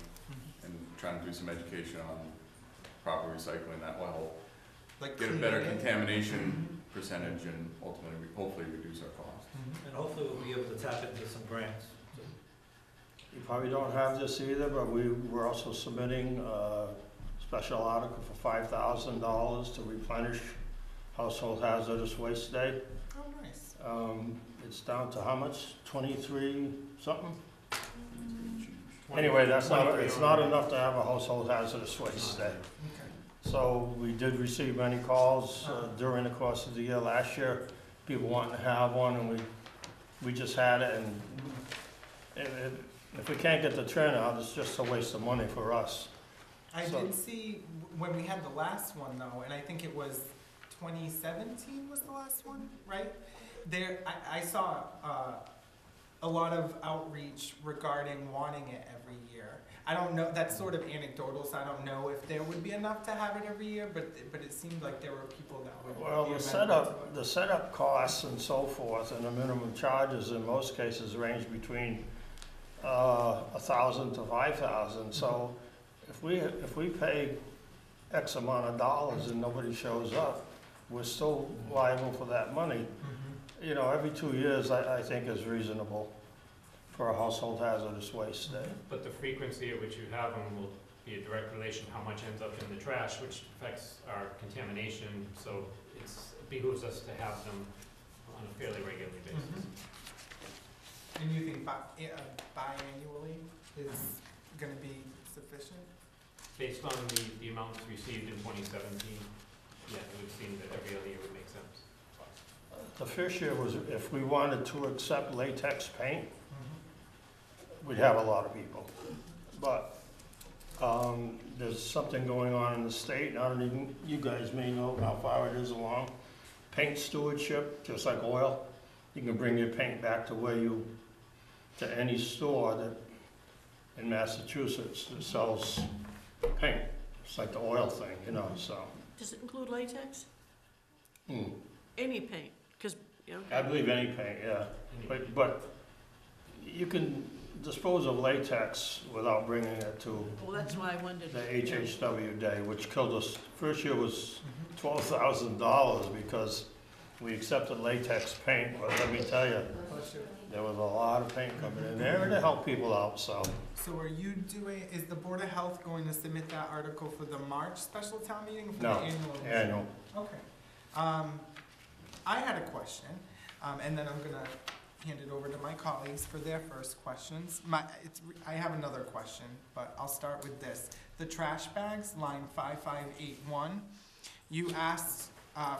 and trying to do some education on proper recycling. That will help Like get a better cleaning it? percentage and ultimately, hopefully reduce our costs. Mhm. And hopefully we'll be able to tap into some grants. You probably don't have this either, but we're also submitting a special article for $5,000 to replenish Household Hazardous Waste Day. Oh, nice. It's down to how much? 23 something? Anyway, it's not enough to have a Household Hazardous Waste Day. Okay. So we did receive many calls during the course of the year last year, people wanting to have one, and we just had it, and if we can't get the turnout, it's just a waste of money for us. I So- did see when we had the last one though, and I think it was 2017 was the last one, right? I saw a lot of outreach regarding wanting it every year. I don't know, that's sort of anecdotal, so I don't know if there would be enough to have it every year, but it seemed like there were people that would Well, be the amenable to it. setup costs and so forth, and the minimum charges in most cases range between 1,000 to 5,000. So if we pay X amount of dollars and nobody shows up, we're still liable for that money. Mhm. You know, every 2 years, I think is reasonable for a household hazardous waste day. But the frequency at which you have them will be a direct relation to how much ends up in the trash, which affects our contamination, so it behooves us to have them on a fairly regular basis. Mhm. And you think biannually is gonna be sufficient? Based on the amounts received in 2017, yeah, it would seem that every other year would make sense. The first year was, if we wanted to accept latex paint, Mhm. we'd have a lot of people. But there's something going on in the state, and I don't even, you guys may know how far it is along. Paint stewardship, just like oil, you can bring your paint back to any store that, in Massachusetts, that sells paint. It's like the oil thing, you know, so. Does it include latex? Hmm. Any paint? Because, you know. I believe any paint, yeah. But you can dispose of latex without bringing it to Well, that's why I wondered. the HHW day, which killed us. First year was Mhm. $12,000 because we accepted latex paint, but let me tell you, there was a lot of paint coming in there to help people out, so. So are you is the Board of Health going to submit that article for the March special town meeting or for No, the annual? Annual. Okay. I had a question, and then I'm gonna hand it over to my colleagues for their first questions. I have another question, but I'll start with this. The trash bags, line 5581, you asked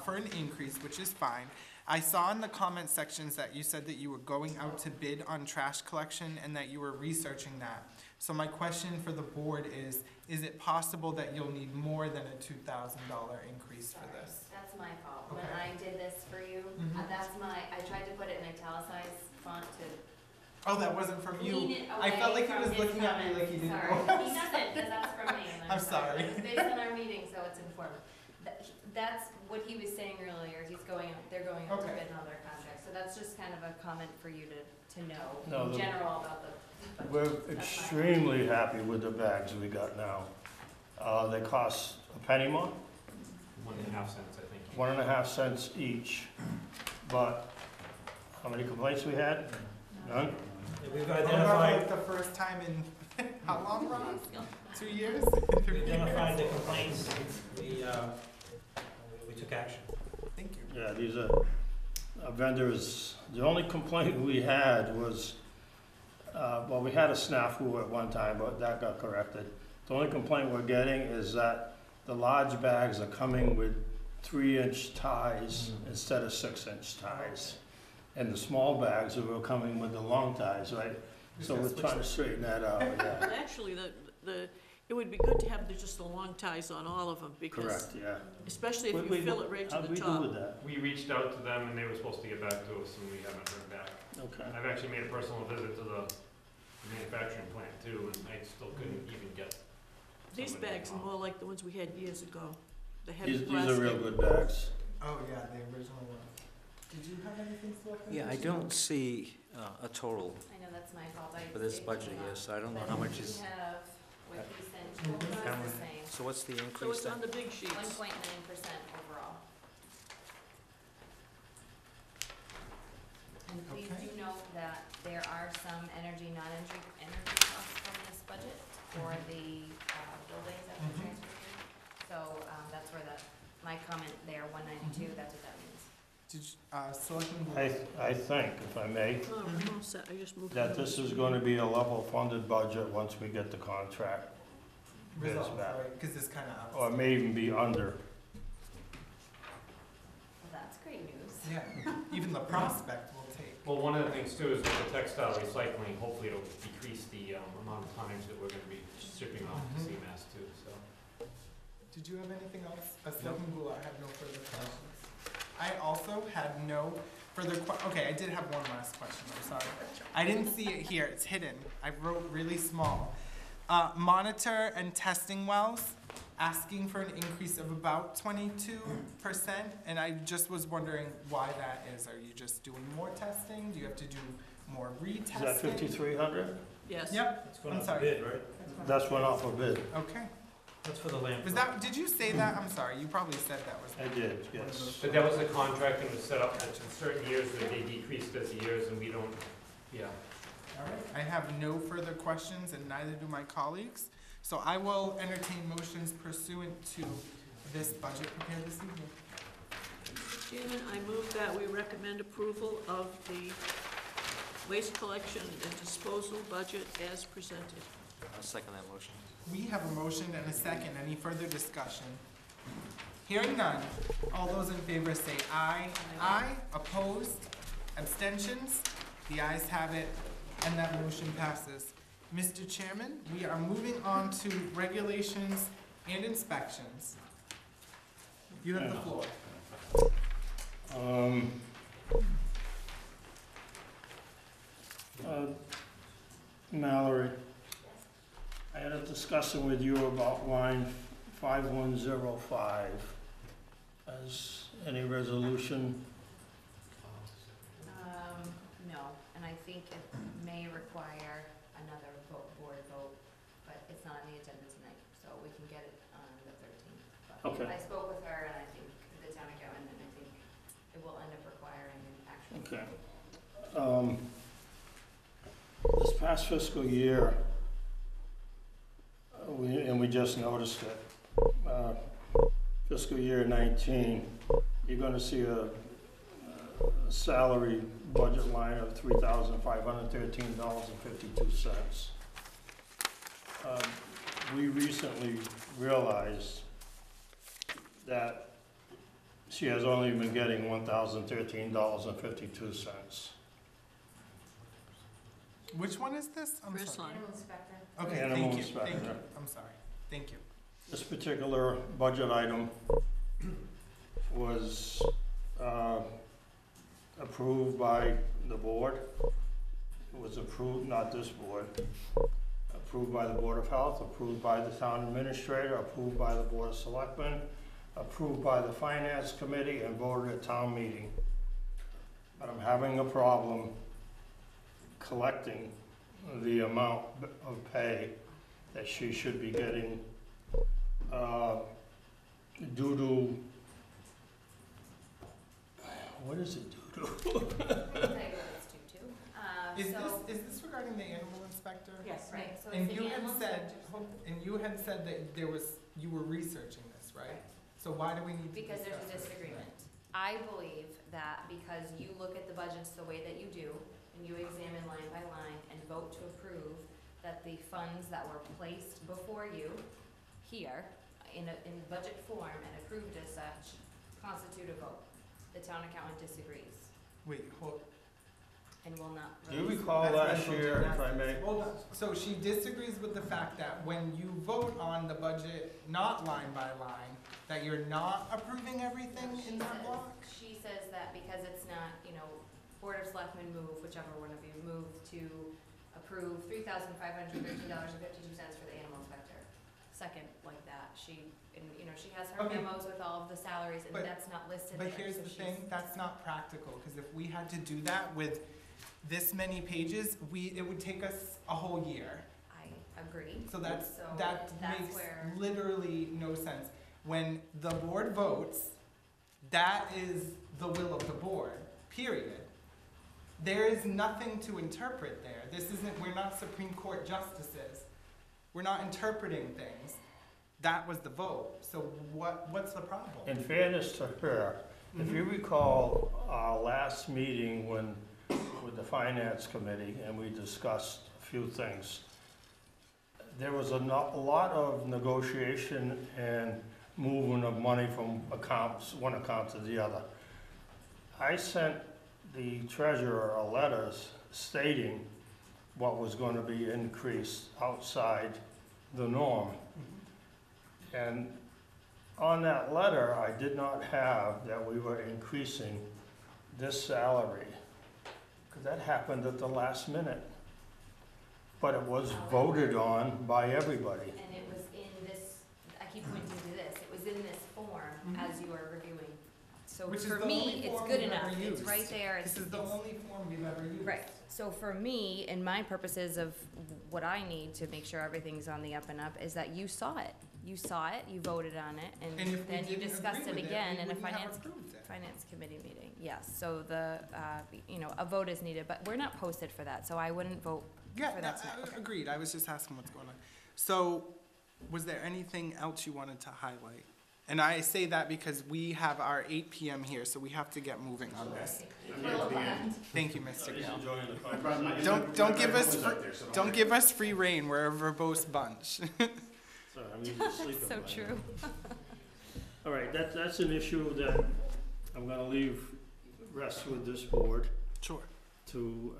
for an increase, which is fine. I saw in the comment sections that you said that you were going out to bid on trash collection and that you were researching that. So my question for the board is it possible that you'll need more than a $2,000 increase for this? That's my fault. When Okay. I did this for you, Mhm. I tried to put it in italicized font to Oh, that wasn't from clean you. it I away felt like he from was his looking at me comments. like he didn't Sorry. know. He doesn't, because that's from me, and I'm sorry. It's based on our meeting, so it's informed. That's what he was saying earlier, they're going out to Okay. bid on other contracts, so that's just kind of a comment for you to know No, in the- general about the budget. We're That's my extremely happy with the bags we got now. They cost a penny more, 1.5 cents, I think. 1.5 cents each. But how many complaints we had? None? We've What about identified, like the first time in, how long, Ron? 2 years? we identified the complaints, we took action. Thank you. Yeah, these are vendors. The only complaint we had was, well, we had a snafu at one time, but that got corrected. The only complaint we're getting is that the large bags are coming with 3-inch ties instead of 6-inch ties. And the small bags are coming with the long ties, right? So we're trying to straighten that out, yeah. Actually, it would be good to have just the long ties on all of them, because, Correct, yeah. especially if you fill it right to How'd the we do top. with that? We reached out to them and they were supposed to get back to us and we haven't heard back. Okay. I've actually made a personal visit to the manufacturing plant too, and I still couldn't even get. These somebody bags are involved. more like the ones we had years ago, the heavy These plastic. are real good bags. Oh, yeah, the original one. Did you have anything, Selectman? Yeah, I don't see a total I know, that's my fault. for this budget year, so I don't know how much is, We have what he sent, Mhm. it's the same, so what's the So increase it's then? on the big sheets. 1.9% overall. And please Okay. do note that there are some non-energy costs from this budget for the buildings that we Mhm. transferred to. So that's where my comment there, 192, that's what that means. Did you, Selectman Gould? I think, if I may, Oh, I'm all set. I just moved. that this is gonna be a level funded budget once we get the contract, bids Results, back. right? Because this kind of. Or may even be under. Well, that's great news. Yeah, even the prospect will take. Well, one of the things too is with the textile recycling, hopefully it'll decrease the amount of times that we're gonna be shipping off to Mhm. CMAS too, so. Did you have anything else? Selectman Gould, I have no further questions. I also had no okay, I did have one last question, I'm sorry. I didn't see it here, it's hidden. I wrote really small. Monitor and testing wells, asking for an increase of about 22%, and I just was wondering why that is. Are you just doing more testing? Do you have to do more retesting? Is that 5,300? Yes. Yep, It's going I'm out for sorry. bid, right? That's went out for bid. Okay. That's for the land. Was that, did you say that? I'm sorry, you probably said that was. I did, yes. But that was the contract and was set up at certain years that they decreased as the years and we don't, yeah. All right, I have no further questions and neither do my colleagues. So I will entertain motions pursuant to this budget prepared this evening. Mr. Chairman, I move that we recommend approval of the waste collection and disposal budget as presented. I'll second that motion. We have a motion and a second. Any further discussion? Hearing none. All those in favor say aye. Aye. Opposed? Abstentions? The ayes have it, and that motion passes. Mr. Chairman, we are moving on to regulations and inspections. You have the floor. Mallory, I had a discussion with you about line 5105. Has any resolution? No, and I think it may require another board vote, but it's not on the agenda tonight, so we can get it on the 13th. Okay. I spoke with her and I think the town accountant, and I think it will end up requiring an actual. Okay. This past fiscal year, we just noticed it, fiscal year 19, you're gonna see a salary budget line of $3,513.52. We recently realized that she has only been getting $1,013.52. Which one is this? I'm First sorry. line. Animal inspector. Okay, Animal thank you, inspector. thank you. I'm sorry. Thank you. This particular budget item was approved by the board. It was approved, not this board, approved by the Board of Health, approved by the town administrator, approved by the Board of Selectmen, approved by the Finance Committee, and voted at town meeting. But I'm having a problem collecting the amount of pay that she should be getting due to, what is it due to? I'll tell you what it's due to. Is this regarding the animal inspector? Yes. Right, so And it's you the had animal said, inspector's. and you had said that you were researching this, right? So why do we need to Because there's a discuss this? disagreement. I believe that because you look at the budgets the way that you do, and you examine line by line and vote to approve that the funds that were placed before you here in budget form and approved as such constitute a vote. The town accountant disagrees Wait, hold. and will not. Do you release- recall That's last mental year, if I may? gymnastics. Hold on. So she disagrees with the fact that when you vote on the budget, not line by line, that you're not approving everything in that block? She says that because it's not, Board of Selectmen move, whichever one of you move to approve $3,513.52 for the animal inspector. Second, like that, she has her Okay. memos with all of the salaries, and But- that's not listed But there, here's so the she's- thing, that's not practical, because if we had to do that with this many pages, it would take us a whole year. I agree. So that that's makes where- literally no sense. When the board votes, that is the will of the board, period. There is nothing to interpret there. We're not Supreme Court justices. We're not interpreting things. That was the vote. So what's the problem? In fairness to her, if you recall our last meeting with the Finance Committee, and we discussed a few things, there was a lot of negotiation and movement of money from one account to the other. I sent the treasurer a letter stating what was going to be increased outside the norm. And on that letter, I did not have that we were increasing this salary, because that happened at the last minute. But it was voted on by everybody. And it was in this, I keep pointing to this, it was in this form as you are reviewing. So Which is for the me, only it's form good we've enough, ever it's used. right there. This is the it's- only form we've ever used. Right, so for me, in my purposes of what I need to make sure everything's on the up and up, is that you saw it. You saw it, you voted on it, And and if we then you didn't discussed agree it with again we in a wouldn't have finance approved it. Finance committee meeting, yes, so the, a vote is needed, but we're not posted for that, so I wouldn't vote Yeah, for that tonight. Okay. agreed. I was just asking what's going on. So, was there anything else you wanted to highlight? And I say that because we have our 8 PM here, so we have to get moving on this. Thank you, Mr. Gill. Don't give us free reign. We're a verbose bunch. Sorry, I'm usually sleeping. So by true. now. All right, that's an issue that I'm gonna leave rest with this board Sure. to,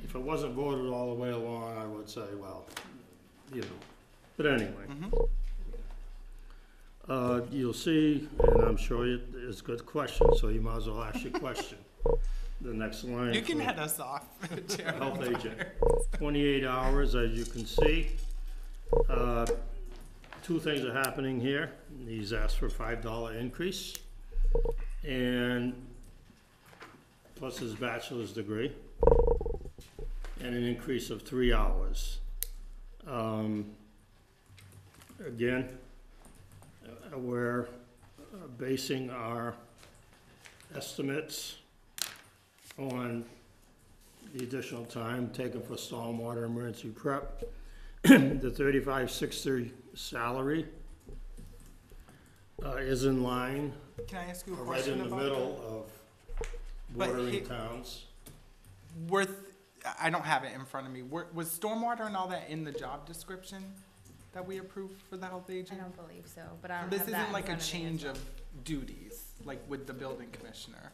if it wasn't voted all the way along, I would say, well, but anyway. Mhm. You'll see, and I'm sure it's a good question, so you might as well ask your question. The next line. You can for head us off, Chairman. Health agent, 28 hours, as you can see. Two things are happening here. He's asked for a $5 increase, and plus his bachelor's degree, and an increase of 3 hours. Again, we're basing our estimates on the additional time taken for stormwater emergency prep. The 3560 salary is in line, Can I ask you a right question in the about middle of But bordering he- towns. I don't have it in front of me. Was stormwater and all that in the job description that we approved for the health I agent? don't believe so, but I don't This have that isn't in like a front of me as change well. of duties, like with the building commissioner.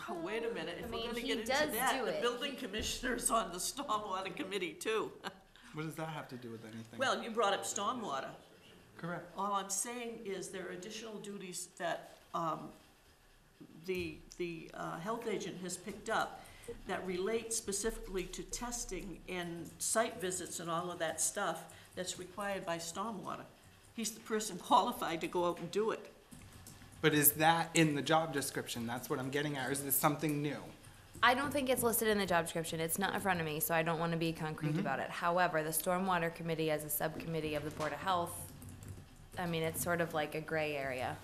Oh, wait a minute, I if mean, we're gonna he get into does that, do the it. building commissioner's on the stormwater committee too. What does that have to do with anything? Well, you brought up stormwater. Correct. All I'm saying is there are additional duties that the health agent has picked up that relate specifically to testing and site visits and all of that stuff that's required by stormwater. He's the person qualified to go out and do it. But is that in the job description? That's what I'm getting at, or is this something new? I don't think it's listed in the job description. It's not in front of me, so I don't want to be concrete about it. However, the Stormwater Committee as a subcommittee of the Board of Health, I mean, it's sort of like a gray area,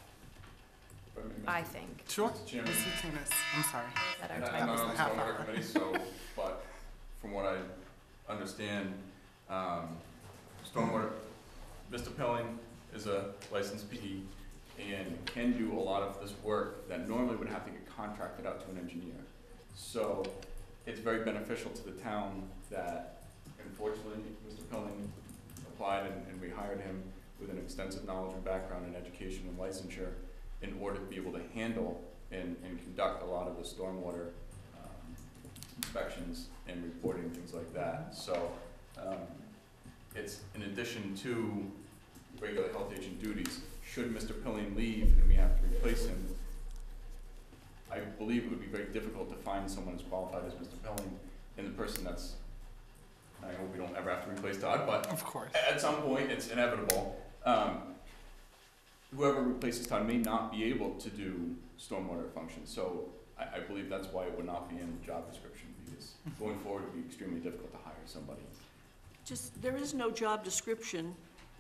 I think. Sure. Mr. Chairman. Mr. Tunis, I'm sorry. That our And time I'm not is on the half stormwater hour. committee, so, but from what I understand, stormwater, Mr. Pelling is a licensed PE and can do a lot of this work that normally would have to get contracted out to an engineer. So it's very beneficial to the town that, unfortunately, Mr. Pelling applied and we hired him with an extensive knowledge and background in education and licensure in order to be able to handle and conduct a lot of the stormwater inspections and reporting, things like that. So it's in addition to regular health agent duties. Should Mr. Pilling leave and we have to replace him, I believe it would be very difficult to find someone as qualified as Mr. Pilling and the person that's, I hope we don't ever have to replace Todd, but Of course. at some point, it's inevitable. Whoever replaces Todd may not be able to do stormwater functions, so I believe that's why it would not be in the job description, because going forward, it would be extremely difficult to hire somebody. Just, there is no job description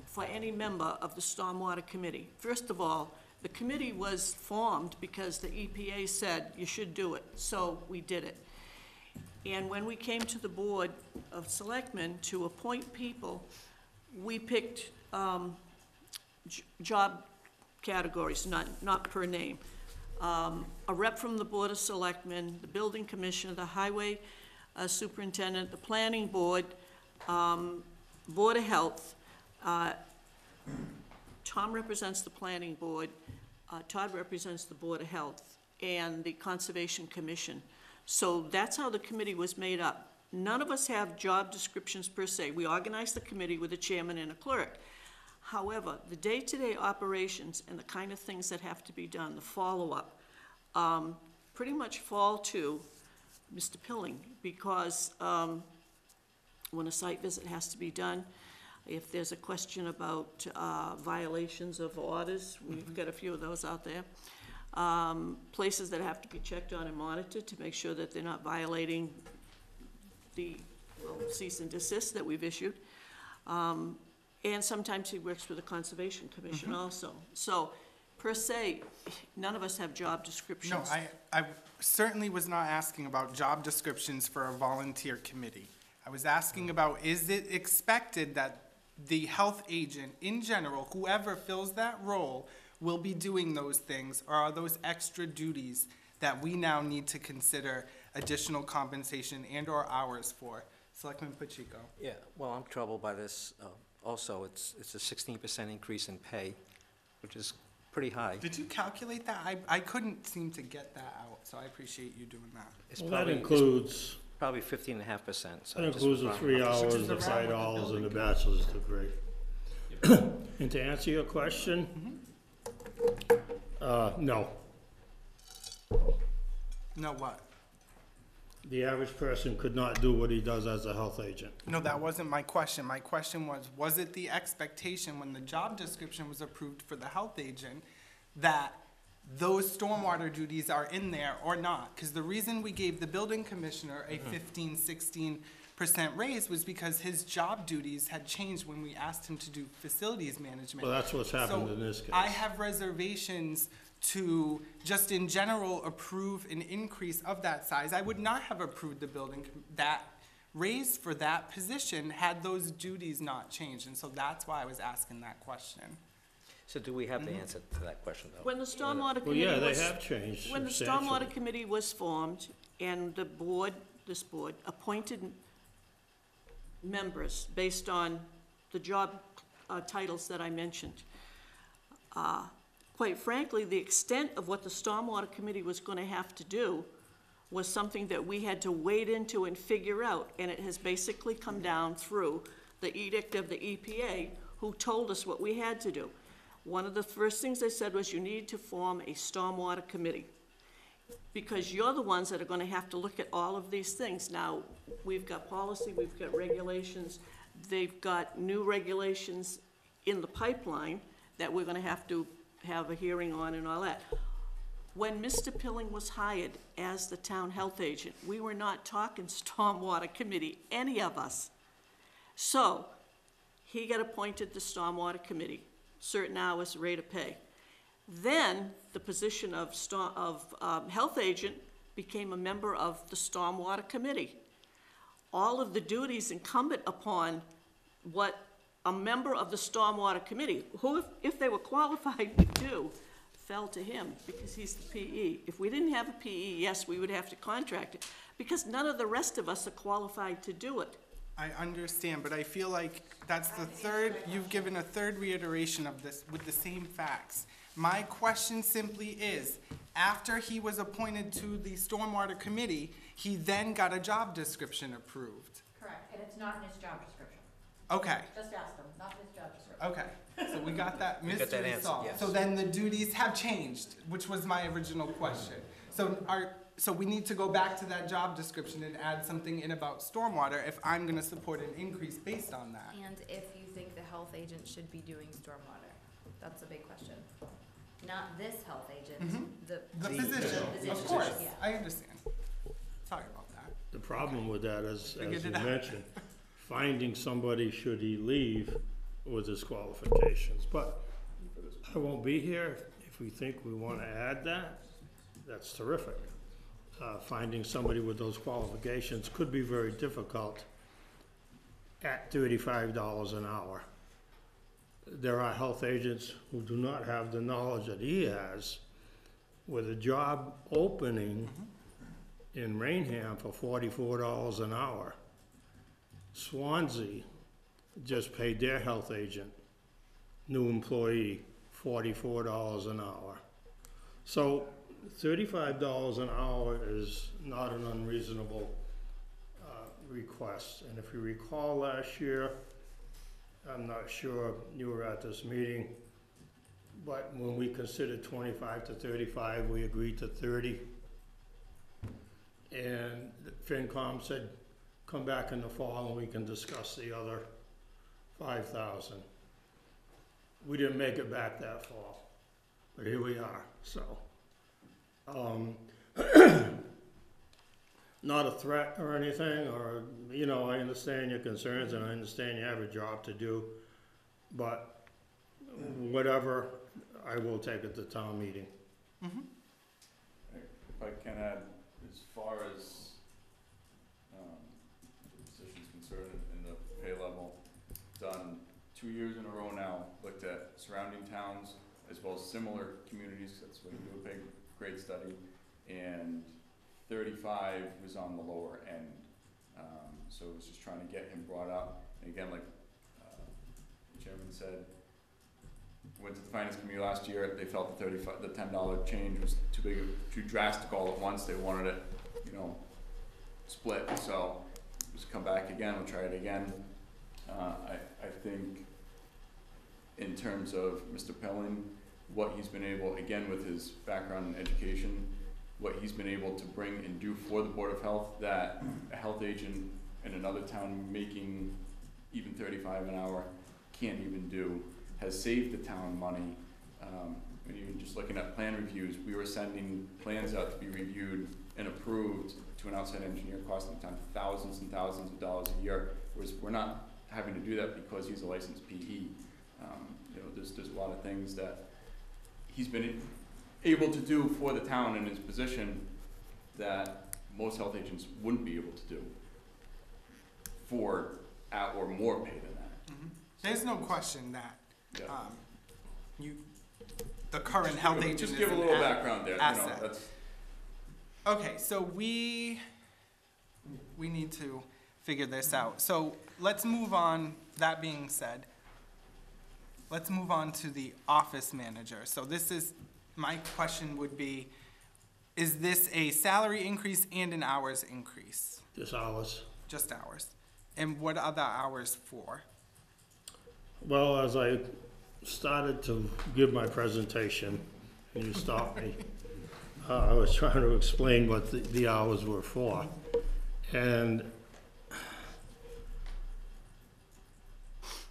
for any member of the Stormwater Committee. First of all, the committee was formed because the EPA said you should do it, so we did it. And when we came to the Board of Selectmen to appoint people, we picked job categories, not per name. A rep from the Board of Selectmen, the Building Commissioner, the Highway Superintendent, the Planning Board, Board of Health. Tom represents the Planning Board, Todd represents the Board of Health, and the Conservation Commission. So that's how the committee was made up. None of us have job descriptions per se. We organize the committee with a chairman and a clerk. However, the day-to-day operations and the kind of things that have to be done, the follow-up, pretty much fall to Mr. Pilling, because when a site visit has to be done, if there's a question about violations of orders, we've got a few of those out there. Places that have to be checked on and monitored to make sure that they're not violating the cease and desist that we've issued. And sometimes he works with the Conservation Commission also. So, per se, none of us have job descriptions. No, I certainly was not asking about job descriptions for a volunteer committee. I was asking about, is it expected that the health agent, in general, whoever fills that role, will be doing those things, or are those extra duties that we now need to consider additional compensation and/or hours for? Selectman Pacheco. Yeah, well, I'm troubled by this. Also, it's a 16% increase in pay, which is pretty high. Did you calculate that? I couldn't seem to get that out, so I appreciate you doing that. It's Well, that probably, includes, probably 15.5%. So that just includes the round 3 up. hours, is the around $5, what the and the building bachelor's degree. And to answer your question, no. No, what? The average person could not do what he does as a health agent. No, that wasn't my question. My question was it the expectation when the job description was approved for the health agent that those stormwater duties are in there or not? Because the reason we gave the building commissioner a 15-16% raise was because his job duties had changed when we asked him to do facilities management. Well, that's what's happened in this case. I have reservations to just in general approve an increase of that size. I would not have approved the that raise for that position had those duties not changed. And so that's why I was asking that question. So do we have the answer to that question, though? When the stormwater Well, committee yeah, they was, have changed when the substantially. stormwater committee was formed and the board, this board, appointed members based on the job titles that I mentioned, quite frankly, the extent of what the stormwater committee was going to have to do was something that we had to wade into and figure out, and it has basically come down through the edict of the EPA, who told us what we had to do. One of the first things they said was you need to form a stormwater committee, because you're the ones that are going to have to look at all of these things. Now, we've got policy, we've got regulations, they've got new regulations in the pipeline that we're going to have a hearing on and all that. When Mr. Pilling was hired as the town health agent, we were not talking stormwater committee, any of us. So, he got appointed to stormwater committee, certain hours, rate of pay. Then, the position of health agent became a member of the stormwater committee. All of the duties incumbent upon what a member of the stormwater committee, who, if they were qualified to do, fell to him, because he's the PE. If we didn't have a PE, yes, we would have to contract it, because none of the rest of us are qualified to do it. I understand, but I feel like that's the third, you've given a third reiteration of this with the same facts. My question simply is, after he was appointed to the stormwater committee, he then got a job description approved. Correct, and it's not in his job description. Okay, Just ask them, not his job description. okay, so we got that We got that mystery answer, solved. yes. So then the duties have changed, which was my original question. So we need to go back to that job description and add something in about stormwater if I'm gonna support an increase based on that. And if you think the health agent should be doing stormwater, that's a big question. Not this health agent, the The The position, position, of course, yeah. I understand. Sorry about that. The problem with that is, Figured as you it out. mentioned, finding somebody should he leave with his qualifications. But I won't be here. If we think we want to add that, that's terrific. Finding somebody with those qualifications could be very difficult at $35 an hour. There are health agents who do not have the knowledge that he has, with a job opening in Rainham for $44 an hour. Swansea just paid their health agent, new employee, $44 an hour. So $35 an hour is not an unreasonable request. And if you recall last year, I'm not sure you were at this meeting, but when we considered 25 to 35, we agreed to 30. And FinCom said, come back in the fall and we can discuss the other 5,000. We didn't make it back that fall, but here we are, so. Not a threat or anything, or, you know, I understand your concerns and I understand you have a job to do, but whatever, I will take it to town meeting. Mm-hmm. If I can add, as far as the position's concerned in the pay level, done 2 years in a row now, looked at surrounding towns as well as similar communities, that's when you do a big grade study, and 35 was on the lower end. So it was just trying to get him brought up. And again, like the chairman said, went to the finance committee last year, they felt the $10 change was too big, too drastic all at once. They wanted it, you know, split. So just come back again, we'll try it again. I think in terms of Mr. Pelling, what he's been able, again with his background in education, what he's been able to bring and do for the Board of Health that a health agent in another town making even 35 an hour can't even do, has saved the town money. And even just looking at plan reviews, we were sending plans out to be reviewed and approved to an outside engineer costing the town thousands and thousands of dollars a year, whereas we're not having to do that because he's a licensed PE. You know, there's a lot of things that he's been able to do for the town in his position that most health agents wouldn't be able to do for or more pay than that. Mm-hmm. There's no question that Yeah. the current health agent just is give a an little background there. asset. You know, that's Okay, so we need to figure this out. So let's move on. That being said, let's move on to the office manager. So this is, my question would be, is this a salary increase and an hours increase? Just hours. Just hours. And what are the hours for? Well, as I started to give my presentation, and you stopped me, I was trying to explain what the hours were for. And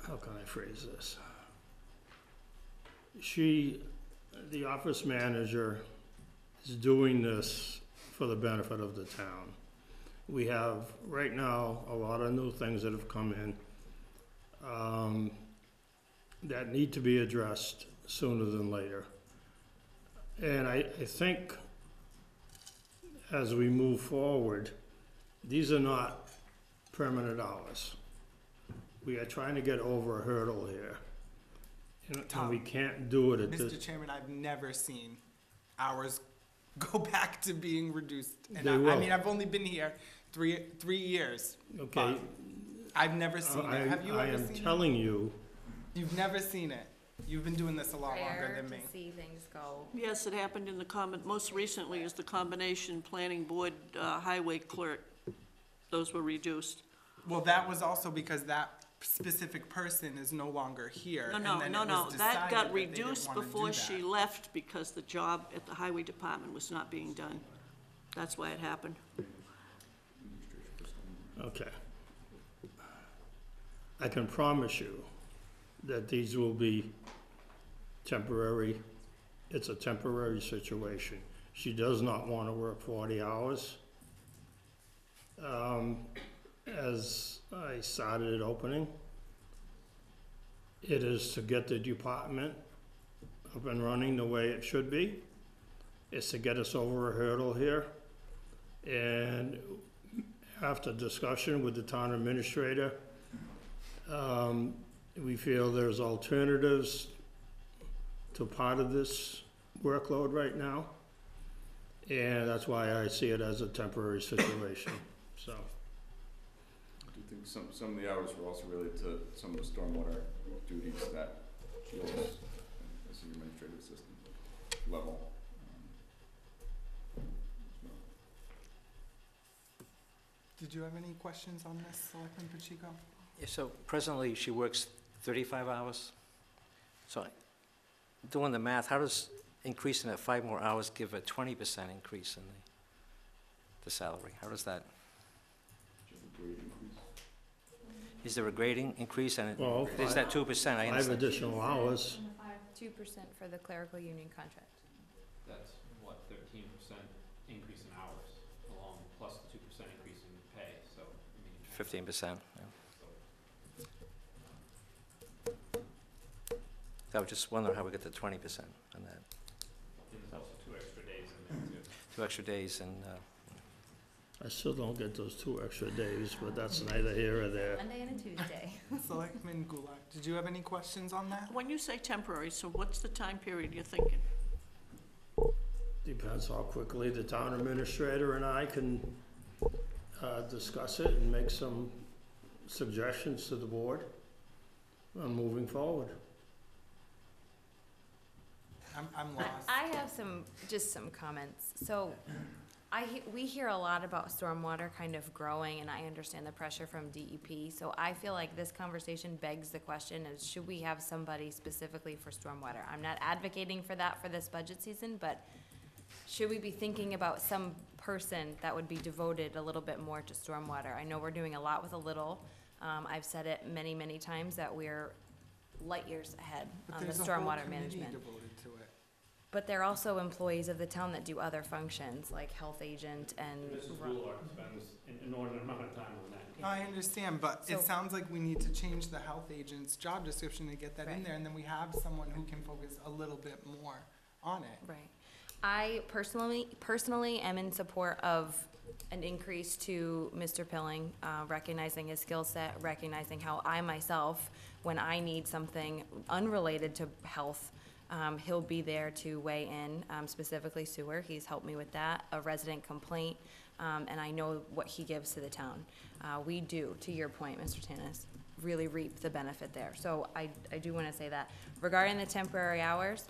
how can I phrase this? The office manager is doing this for the benefit of the town. We have, right now, a lot of new things that have come in that need to be addressed sooner than later. And I think as we move forward, these are not permanent hours. We are trying to get over a hurdle here. And we can't do it at this. Mr. Chairman, I've never seen hours go back to being reduced. And They will. I mean, I've only been here three years. Okay. I've never seen it. Have you I ever am seen telling you, You've never seen it. You've been doing this a lot longer Rare than me. to see things go. Yes, it happened in the most recently is the combination planning board, highway clerk. Those were reduced. Well, that was also because that specific person is no longer here. No, and no, then no, it no, was that decided got they didn't reduced wanna do before that. she left because the job at the highway department was not being done. That's why it happened. okay. I can promise you that these will be temporary. It's a temporary situation. She does not want to work 40 hours. As I started at opening, it is to get the department up and running the way it should be. It's to get us over a hurdle here. And after discussion with the town administrator, we feel there's alternatives to part of this workload right now. And that's why I see it as a temporary situation, so. I do think some of the hours were also related to some of the stormwater duties that she owes as the administrative assistant level. Did you have any questions on this, Selectman Pacheco? Yeah, so presently, she works 35 hours. So doing the math, how does increasing it 5 more hours give a 20% increase in the salary? How does that, Just a grade increase. is there a grading increase, and Well, is that 2%? I 5 understand. additional hours. 2% for the clerical union contract. That's what, 13% increase in hours along, plus the 2% increase in pay, so, I mean. 15%, yeah. I was just wondering how we get to 20% on that. And there's also 2 extra days in there too. 2 extra days, and I still don't get those 2 extra days, but that's neither here or there. Monday and a Tuesday. Selectman Goulart, did you have any questions on that? When you say temporary, so what's the time period you're thinking? Depends how quickly the town administrator and I can discuss it and make some suggestions to the board on moving forward. I'm lost. I have just some comments. So we hear a lot about stormwater kind of growing, and I understand the pressure from DEP. So I feel like this conversation begs the question is, should we have somebody specifically for stormwater? I'm not advocating for that for this budget season, but should we be thinking about some person that would be devoted a little bit more to stormwater? I know we're doing a lot with a little. I've said it many, many times that we're light years ahead But on the there's a whole stormwater committee management. devoted to it. But they're also employees of the town that do other functions, like health agent and. Mrs. Goulart spends an inordinate amount of time on that. I understand, but it So- sounds like we need to change the health agent's job description to get that in Right. there, and then we have someone who can focus a little bit more on it. Right. I personally am in support of an increase to Mr. Pilling, recognizing his skill set, recognizing how I myself, when I need something unrelated to health, he'll be there to weigh in, specifically sewer. He's helped me with that, a resident complaint, and I know what he gives to the town. We do, to your point, Mr. Tanis, really reap the benefit there. So I do want to say that. Regarding the temporary hours,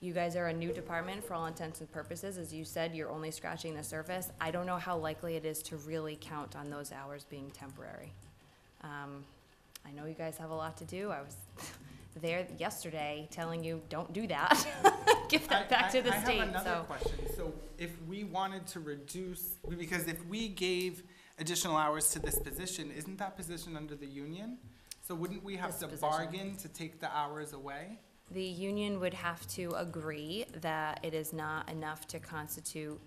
you guys are a new department for all intents and purposes. As you said, you're only scratching the surface. I don't know how likely it is to really count on those hours being temporary. I know you guys have a lot to do. I was there yesterday telling you, don't do that. Give that back to the state, I have another so. question. So if we wanted to reduce, because if we gave additional hours to this position, isn't that position under the union? So wouldn't we have This to position. bargain to take the hours away? The union would have to agree that it is not enough to constitute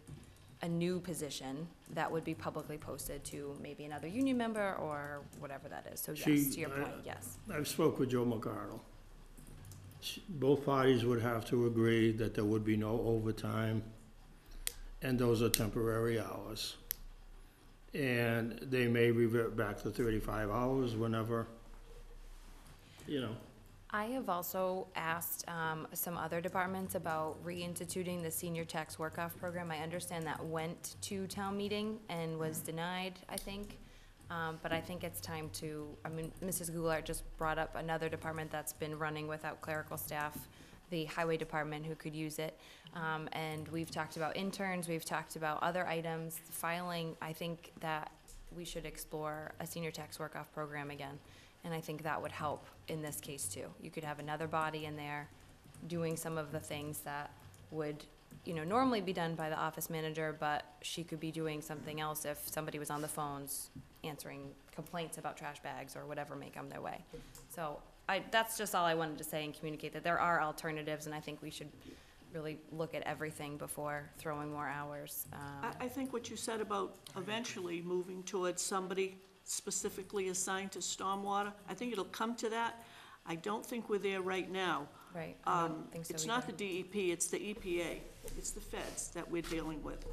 a new position that would be publicly posted to maybe another union member or whatever that is. So yes, She- to your point, yes. I've spoke with Joe McCardle. Both parties would have to agree that there would be no overtime, and those are temporary hours. And they may revert back to 35 hours whenever, you know. I have also asked some other departments about reinstituting the senior tax work-off program. I understand that went to town meeting and was denied, I think. But I think it's time to, I mean, Mrs. Goulart just brought up another department that's been running without clerical staff, the highway department, who could use it. And we've talked about interns, we've talked about other items, filing. I think that we should explore a senior tax work-off program again. And I think that would help in this case too. You could have another body in there doing some of the things that would, you know, normally be done by the office manager, but she could be doing something else if somebody was on the phones answering complaints about trash bags or whatever may come their way. So that's just all I wanted to say and communicate, that there are alternatives, and I think we should really look at everything before throwing more hours. I think what you said about eventually moving towards somebody specifically assigned to stormwater, I think it'll come to that. I don't think we're there right now. Right, I don't think so It's either. not the DEP, it's the EPA, it's the feds that we're dealing with.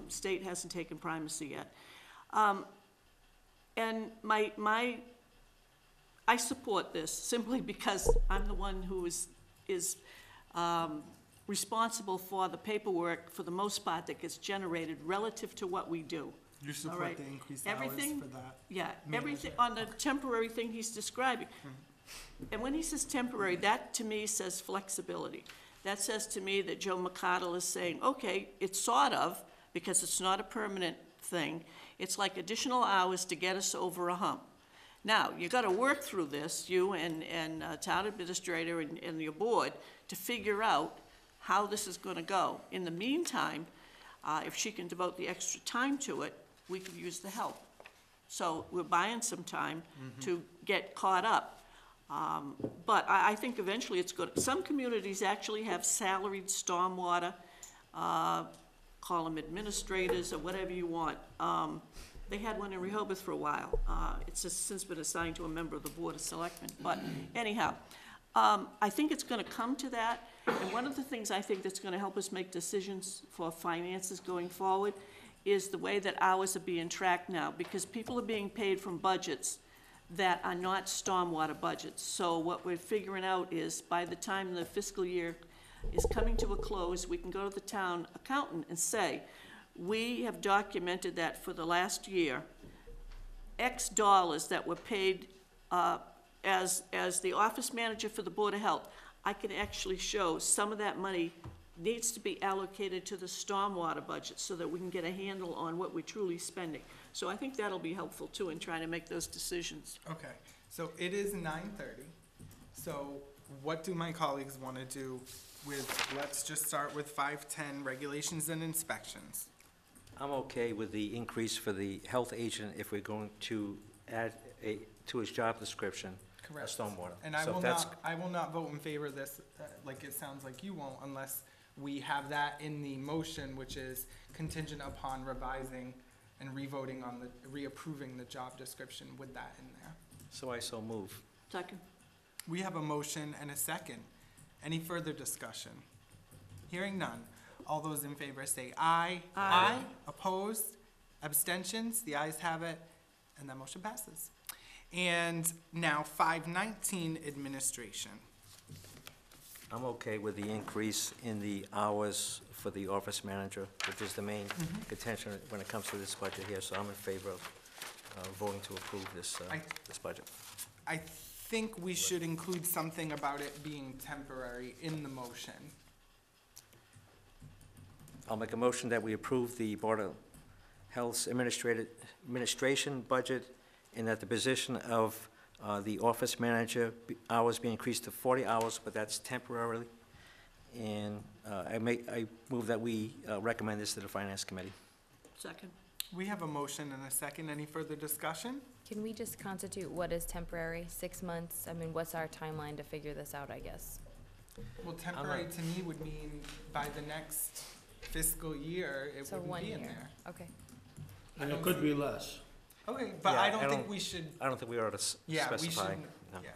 State hasn't taken primacy yet. And I support this simply because I'm the one who is responsible for the paperwork, for the most part, that gets generated relative to what we do. You support right. the increased hours Everything- for that? Yeah, everything, Manage on the temporary thing he's describing. And when he says temporary, that to me says flexibility. That says to me that Joe McCardle is saying, okay, it's sort of, because it's not a permanent thing. It's like additional hours to get us over a hump. Now, you gotta work through this, you and town administrator and your board, to figure out how this is gonna go. In the meantime, if she can devote the extra time to it, we could use the help. So we're buying some time to get caught up. But I think eventually it's good. Some communities actually have salaried stormwater, call them administrators or whatever you want. They had one in Rehoboth for a while. It's just since been assigned to a member of the Board of Selectmen. But anyhow, I think it's gonna come to that. And one of the things I think that's gonna help us make decisions for finances going forward is the way that hours are being tracked now, because people are being paid from budgets that are not stormwater budgets. So what we're figuring out is, by the time the fiscal year is coming to a close, we can go to the town accountant and say, we have documented that for the last year, X dollars that were paid as the office manager for the Board of Health, I can actually show some of that money needs to be allocated to the stormwater budget so that we can get a handle on what we're truly spending. So I think that'll be helpful too in trying to make those decisions. Okay, so it is 9:30. So what do my colleagues want to do with, let's just start with 510, regulations and inspections. I'm okay with the increase for the health agent if we're going to add to his job description, a Correct. stormwater. And I So will if that's- not, I will not vote in favor of this, like it sounds like you won't, unless we have that in the motion, which is contingent upon revising and revoting on the, reapproving the job description with that in there. So I so move. Second? We have a motion and a second. Any further discussion? Hearing none. All those in favor say aye. Aye. Opposed? Abstentions? The ayes have it, and that motion passes. And now 519, administration. I'm okay with the increase in the hours for the office manager, which is the main contention when it comes to this budget here, so I'm in favor of voting to approve this, this budget. I think we should include something about it being temporary in the motion. I'll make a motion that we approve the Board of Health's administration budget, and that the position of the office manager hours be increased to 40 hours, but that's temporarily. And I move that we recommend this to the Finance Committee. Second. We have a motion and a second. Any further discussion? Can we just constitute what is temporary, 6 months? I mean, what's our timeline to figure this out, I guess? Well, temporary to me would mean by the next fiscal year, it So wouldn't 1 be in year. there. Okay. And it could be less. Okay, but Yeah, I I don't think don't- we should, I don't think we ought to yeah, we specify. shouldn't, No. yeah.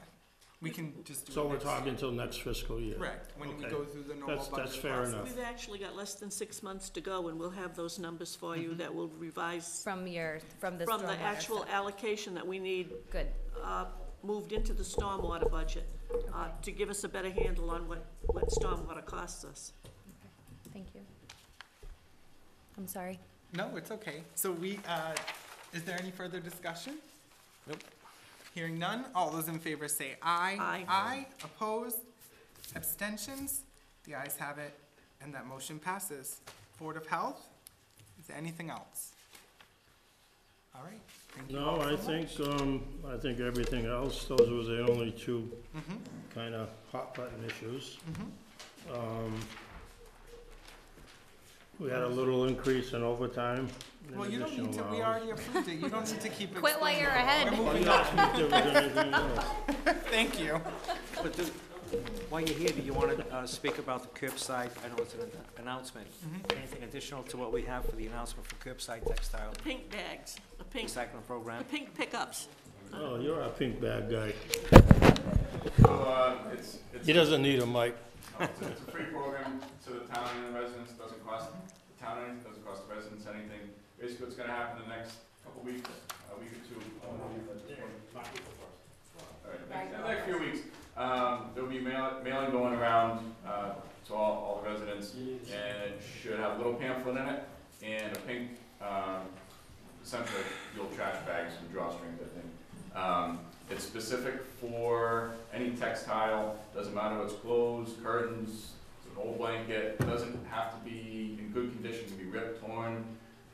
We can just do it So we're next talking year. until next fiscal year. Correct, when we Okay. go through the normal budget That's fair process. enough. We've actually got less than 6 months to go, and we'll have those numbers for you that will revise From the from the stormwater actual stuff. allocation that we need Good. moved into the stormwater budget to give us a better handle on what stormwater costs us. Thank you. I'm sorry. No, it's okay. So is there any further discussion? Nope. Hearing none, all those in favor say aye. Aye. Aye, opposed, abstentions? The ayes have it, and that motion passes. Board of Health, is there anything else? All right, thank you all No, so much. I think everything else, those were the only two Mhm, kind of hot button issues. mhm. We had a little increase in overtime. and Well, you don't need to, additional we hours. already approved it. You don't need to keep it. Quit while you're ahead. We're Oh, moving you on. asked me if there was anything else. Thank you. But while you're here, do you want to speak about the curbside? I know it's an announcement. Anything additional to what we have for the announcement for curbside textile Pink bags, the recycling program? pink pickups. Oh, you're a pink bag guy. So, it's He doesn't need a mic. it's a free program to the town and the residents, doesn't cost the town anything, doesn't cost the residents anything. Basically, what's gonna happen in the next couple weeks, a week or two. All right, in the next few weeks, there'll be mailing going around, to all the residents, and it should have a little pamphlet in it, and a pink, essentially, the old trash bags and drawstrings, I think. It's specific for any textile, doesn't matter what's clothes, curtains, it's an old blanket, it doesn't have to be in good condition, it can be ripped, torn,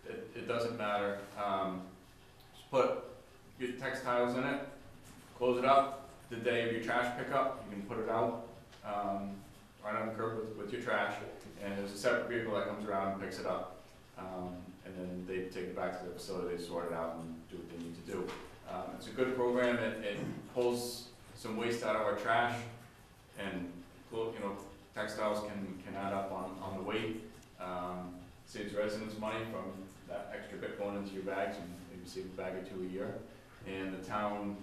it doesn't matter. Just put your textiles in it, close it up the day of your trash pickup, you can put it out, right on the curb with your trash, and there's a separate vehicle that comes around and picks it up. And then they take it back to the facility, they sort it out and do what they need to do. It's a good program, it pulls some waste out of our trash, and, textiles can add up on the weight. Saves residents money from that extra bit going into your bags, and maybe save a bag or two a year. And the town,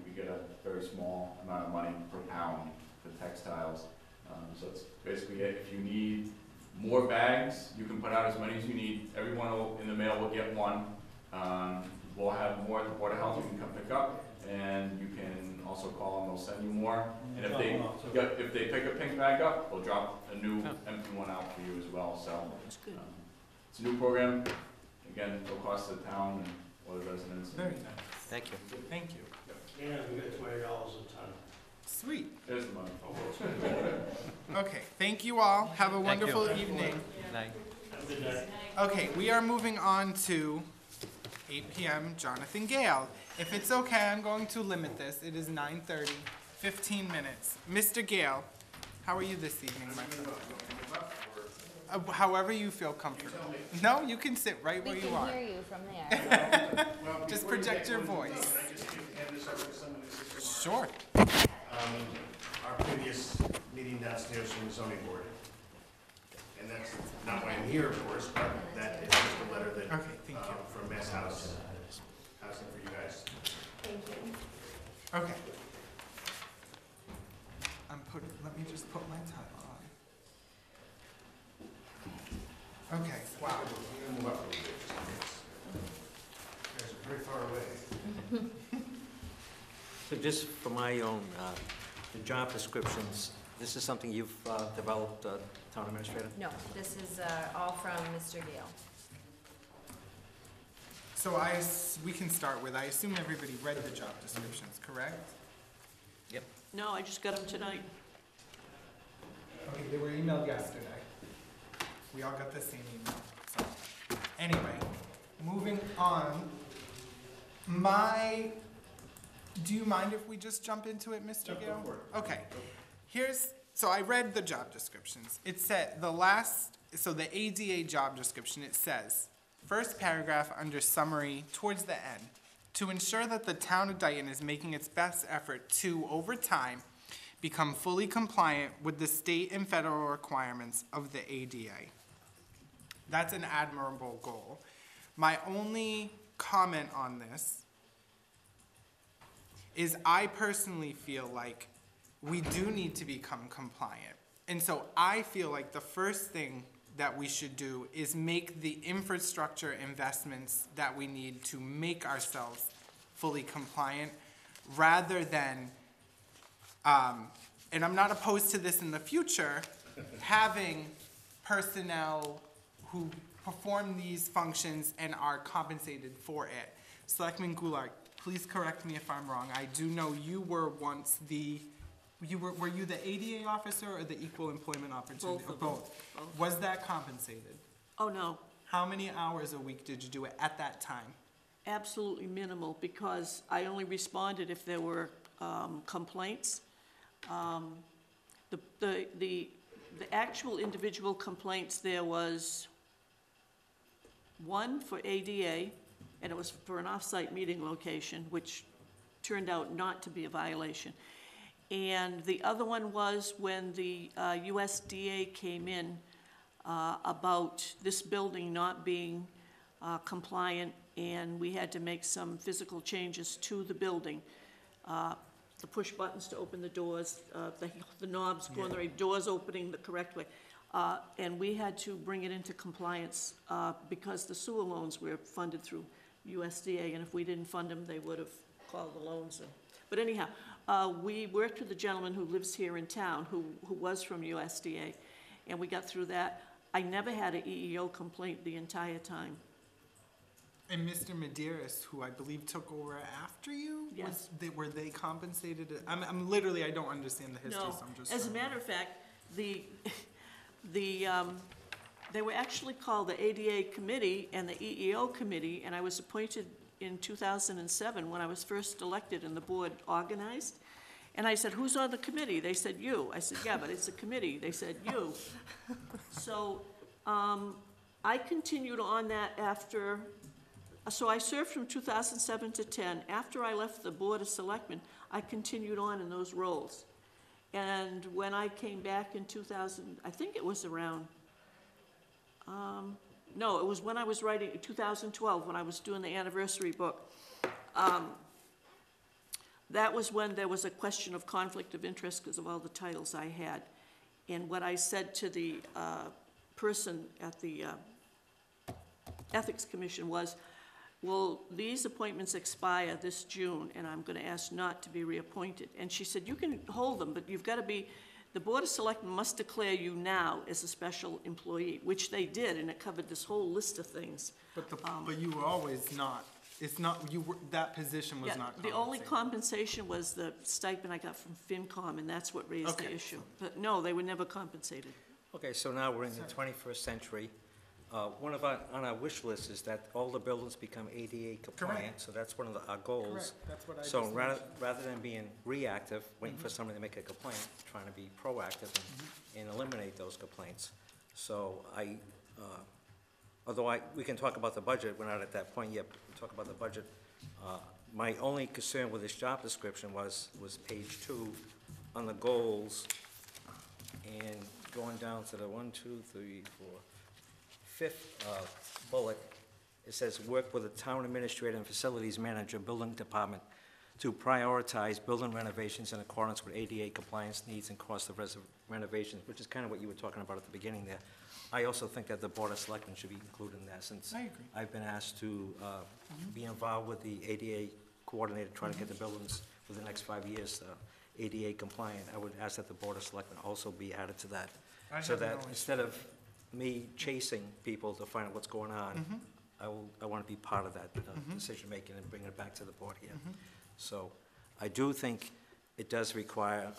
we get a very small amount of money per pound for textiles. So it's basically it. If you need more bags, you can put out as many as you need. Everyone in the mail will get one. We'll have more at the Board of Health you can come pick up, and you can also call and they'll send you more. And if they pick a pink bag up, they'll drop a new empty one out for you as well. So it's a new program. Again, no cost to the town and or the residents. Very nice. Thank you. Thank you. And we got $20 a ton. Sweet. There's the money. Okay, thank you all. Have a wonderful evening. Night. Have a good night. Okay, we are moving on to 8 p.m. Jonathan Gale. If it's okay, I'm going to limit this. It is 9:30, 15 minutes. Mr. Gale, how are you this evening, my friend? However you feel comfortable. No, you can sit right where you are. We can hear you from there. Just project your voice. Can I just hand this over to someone who's assistant? Sure. Our previous meeting downstairs from the zoning board. And that's not why I'm here, of course, but that is just a letter that, Okay, thank you. from Mass House, housing for you guys. Thank you. Okay. Let me just put my title on. Okay, wow. You're gonna move up a little bit, just in case. You guys are very far away. So just for my own, the job descriptions, this is something you've developed, Town Administrator? No, this is all from Mr. Gale. So we can start with, I assume everybody read the job descriptions, correct? No, I just got them tonight. Okay, they were emailed yesterday. We all got the same email, so. Anyway, moving on. Do you mind if we just jump into it, Mr. Gale? Go for it. Okay. So I read the job descriptions. It said, the ADA job description, it says, first paragraph under summary towards the end, to ensure that the town of Dayton is making its best effort to, over time, become fully compliant with the state and federal requirements of the ADA. That's an admirable goal. My only comment on this is I personally feel like we do need to become compliant. And so I feel like the first thing that we should do is make the infrastructure investments that we need to make ourselves fully compliant, rather than, and I'm not opposed to this in the future, having personnel who perform these functions and are compensated for it. Selectman Goulart, please correct me if I'm wrong. I do know you were once were you the ADA officer or the Equal Employment Opportunity? Both of Or them. both. Was that compensated? Oh, no, How many hours a week did you do it at that time? absolutely minimal, because I only responded if there were complaints. The actual individual complaints, there was one for ADA, and it was for an off-site meeting location, which turned out not to be a violation. And the other one was when the USDA came in about this building not being compliant, and we had to make some physical changes to the building. The push buttons to open the doors, the knobs going the right, doors opening the correct way. And we had to bring it into compliance because the sewer loans were funded through USDA, and if we didn't fund them, they would have called the loans. But anyhow, we worked with a gentleman who lives here in town who was from USDA, and we got through that. I never had an EEO complaint the entire time. And Mr. Medeiros, who I believe took over after you? Yes. Were they compensated? I'm literally, I don't understand the history, No, so I'm just. as a matter of fact, they were actually called the ADA committee and the EEO committee, and I was appointed in 2007, when I was first elected and the board organized. And I said, who's on the committee? They said, you. I said, yeah, but it's a committee. They said, you. So I continued on that after, so I served from 2007 to 10. After I left the Board of Selectmen, I continued on in those roles. And when I came back in 2000, I think it was around, no, it was when I was writing, 2012, when I was doing the anniversary book. That was when there was a question of conflict of interest because of all the titles I had. And what I said to the person at the Ethics Commission was, well, these appointments expire this June, and I'm going to ask not to be reappointed. And she said, you can hold them, but you've got to be, the Board of Selectmen must declare you now as a special employee, which they did, and it covered this whole list of things. But you were always not. It's not, that position was not The only compensated. compensation was the stipend I got from FinCom, and that's what raised the Okay. issue. But no, they were never compensated. Okay, so now we're in the 21st century. One of on our wish list is that all the buildings become ADA compliant, Correct. so that's one of our goals. Correct, that's what I So just rather mentioned. than being reactive, waiting for somebody to make a complaint, trying to be proactive and eliminate those complaints. So although we can talk about the budget, we're not at that point yet, we'll talk about the budget. My only concern with this job description was page 2 on the goals, and going down to the 1, 2, 3, 4, 5th bullet. It says, work with the town administrator and facilities manager, building department, to prioritize building renovations in accordance with ADA compliance needs and cost of renovations, which is kind of what you were talking about at the beginning there. I also think that the Board of Selectmen should be included in that, since I agree. I've been asked to be involved with the ADA coordinator, trying to get the buildings for the next 5 years ADA compliant. I would ask that the Board of Selectmen also be added to that, I so have no that issue. instead of me chasing people to find out what's going on, I want to be part of that decision-making and bring it back to the board here. So I do think it does require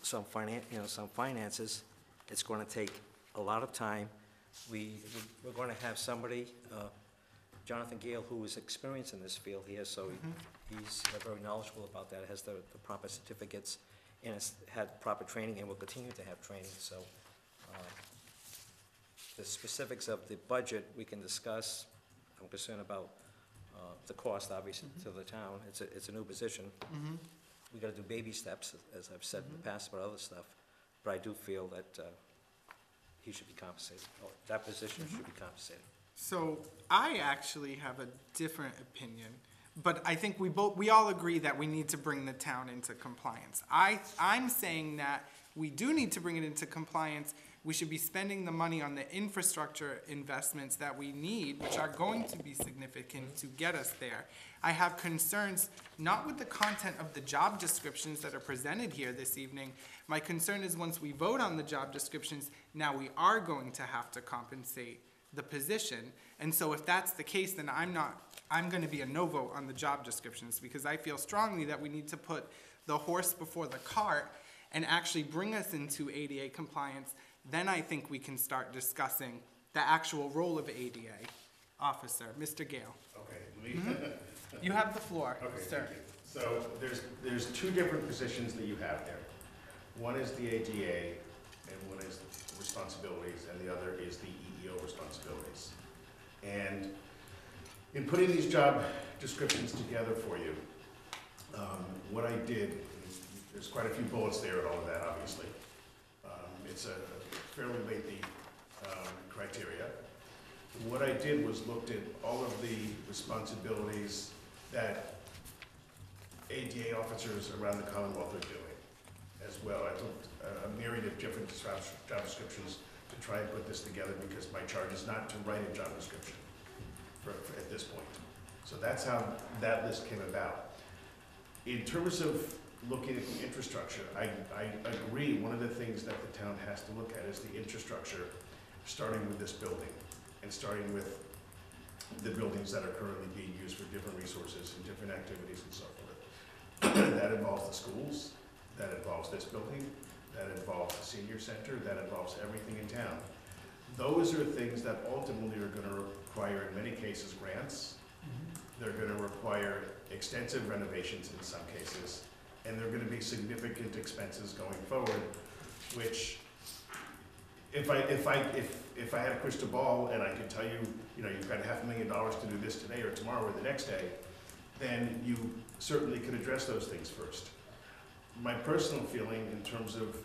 some finances. It's going to take a lot of time. We're going to have somebody, Jonathan Gale, who is experienced in this field here, so he's very knowledgeable about that, has the proper certificates, and has had proper training and will continue to have training. So the specifics of the budget we can discuss. I'm concerned about the cost, obviously, to the town. It's a new position. We gotta do baby steps, as I've said in the past about other stuff, but I do feel that he should be compensated, or that position should be compensated. So I actually have a different opinion, but I think we all agree that we need to bring the town into compliance. I'm saying that we do need to bring it into compliance. We should be spending the money on the infrastructure investments that we need, which are going to be significant to get us there. I have concerns not with the content of the job descriptions that are presented here this evening. My concern is once we vote on the job descriptions, now we are going to have to compensate the position. And so if that's the case, then I'm going to be a no vote on the job descriptions, because I feel strongly that we need to put the horse before the cart and actually bring us into ADA compliance. Then I think we can start discussing the actual role of ADA officer. Mr. Gale. Okay, You have the floor, okay, sir. thank you. So there's two different positions that you have there. One is the ADA, and one is responsibilities, and the other is the EEO responsibilities. And in putting these job descriptions together for you, what I did, there's quite a few bullets there and all of that, obviously. It's a fairly lengthy criteria. What I did was looked at all of the responsibilities that ADA officers around the Commonwealth are doing as well. I looked at a myriad of different job descriptions to try and put this together, because my charge is not to write a job description at this point. So that's how that list came about. In terms of looking at the infrastructure, I agree, one of the things that the town has to look at is the infrastructure, starting with this building, and starting with the buildings that are currently being used for different resources and different activities and so forth. That involves the schools, that involves this building, that involves the senior center, that involves everything in town. Those are things that ultimately are gonna require, in many cases, grants, they're gonna require extensive renovations in some cases, and there are gonna be significant expenses going forward, which, if I had a crystal ball and I could tell you, you know, you've got $500,000 to do this today or tomorrow or the next day, then you certainly could address those things first. My personal feeling in terms of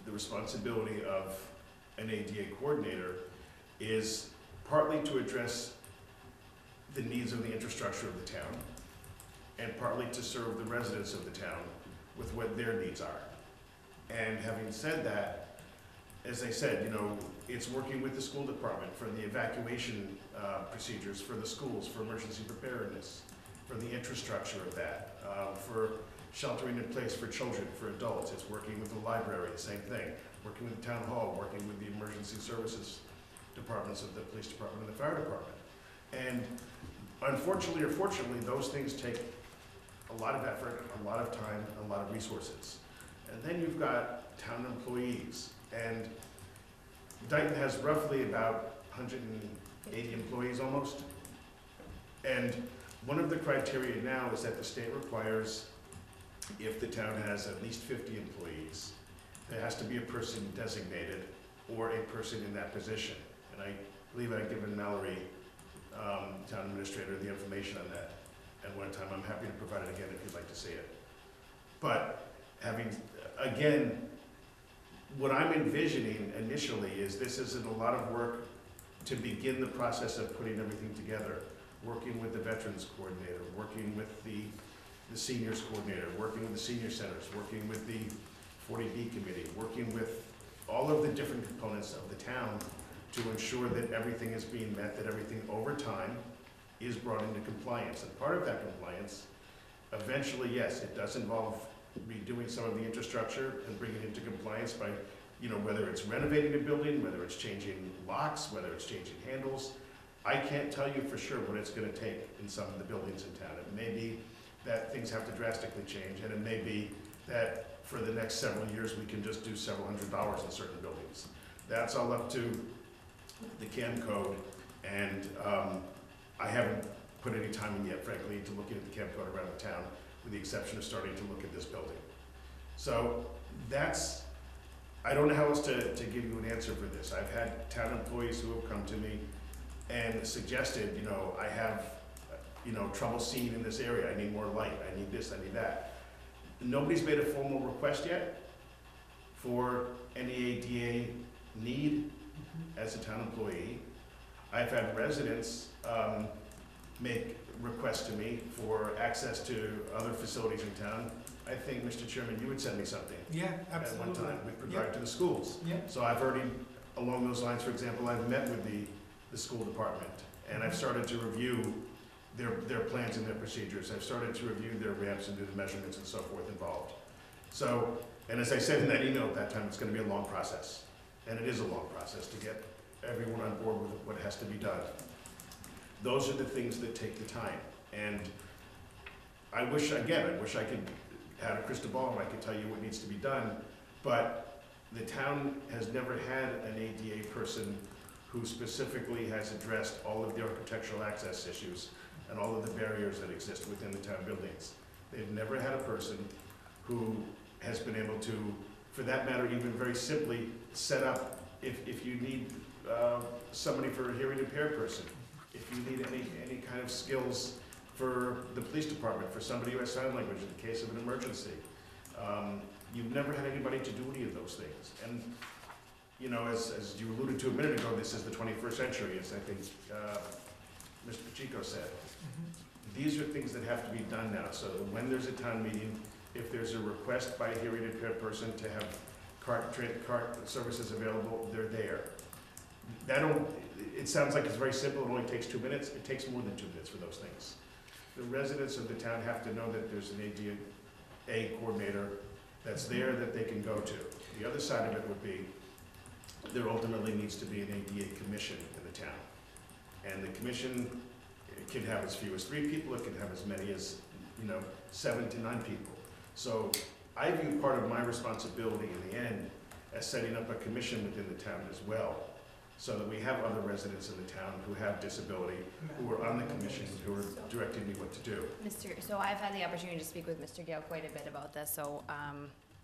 the responsibility of an ADA coordinator is partly to address the needs of the infrastructure of the town, and partly to serve the residents of the town with what their needs are. And having said that, as I said, you know, it's working with the school department for the evacuation procedures for the schools, for emergency preparedness, for the infrastructure of that, for sheltering in place for children, for adults. It's working with the library, the same thing. Working with the town hall, working with the emergency services departments of the police department and the fire department. And unfortunately or fortunately, those things take a lot of effort, a lot of time, a lot of resources. And then you've got town employees. And Dayton has roughly about 180 employees almost. And one of the criteria now is that the state requires, if the town has at least 50 employees, there has to be a person designated or a person in that position. And I believe I've given Mallory, town administrator, the information on that at one time. I'm happy to provide it again if you'd like to see it. But having, again, what I'm envisioning initially is this isn't a lot of work to begin the process of putting everything together, working with the veterans coordinator, working with the seniors coordinator, working with the senior centers, working with the 40B committee, working with all of the different components of the town to ensure that everything is being met, that everything over time is brought into compliance. And part of that compliance, eventually, yes, it does involve redoing some of the infrastructure and bringing it into compliance by, you know, whether it's renovating a building, whether it's changing locks, whether it's changing handles. I can't tell you for sure what it's gonna take in some of the buildings in town. It may be that things have to drastically change, and it may be that for the next several years, we can just do several $100s in certain buildings. That's all up to the CAM code, and I haven't put any time in yet, frankly, into looking at the CAM code around the town, with the exception of starting to look at this building. So that's, I don't know how else to give you an answer for this. I've had town employees who have come to me and suggested, you know, I have, you know, trouble seeing in this area. I need more light. I need this, I need that. Nobody's made a formal request yet for any ADA need as a town employee. I've had residents make requests to me for access to other facilities in town. I think, Mr. Chairman, you would send me something Yeah, at absolutely. one time with regard to the schools. Yeah. So I've already, along those lines, for example, I've met with the school department, and I've started to review their plans and their procedures. I've started to review their ramps and do the measurements and so forth involved. So, and as I said in that email at that time, it's gonna be a long process. And it is a long process to get everyone on board with what has to be done. Those are the things that take the time. And I wish I could have a crystal ball and I could tell you what needs to be done, but the town has never had an ADA person who specifically has addressed all of the architectural access issues and all of the barriers that exist within the town buildings. They've never had a person who has been able to, for that matter, even very simply, set up, if you need somebody for a hearing impaired person, if you need any kind of skills for the police department, for somebody who has sign language in the case of an emergency. You've never had anybody to do any of those things. And, you know, as you alluded to a minute ago, this is the 21st century, as I think Mr. Pacheco said. These are things that have to be done now, so that when there's a town meeting, if there's a request by a hearing impaired person to have cart services available, they're there. It sounds like it's very simple, it only takes 2 minutes. It takes more than 2 minutes for those things. The residents of the town have to know that there's an ADA coordinator that's there that they can go to. The other side of it would be, there ultimately needs to be an ADA commission in the town. And the commission, it can have as few as 3 people, it can have as many as, 7 to 9 people. So I view part of my responsibility in the end as setting up a commission within the town as well, so that we have other residents in the town who have disability, who are on the commission, who are directing me what to do. So I've had the opportunity to speak with Mr. Gale quite a bit about this, so,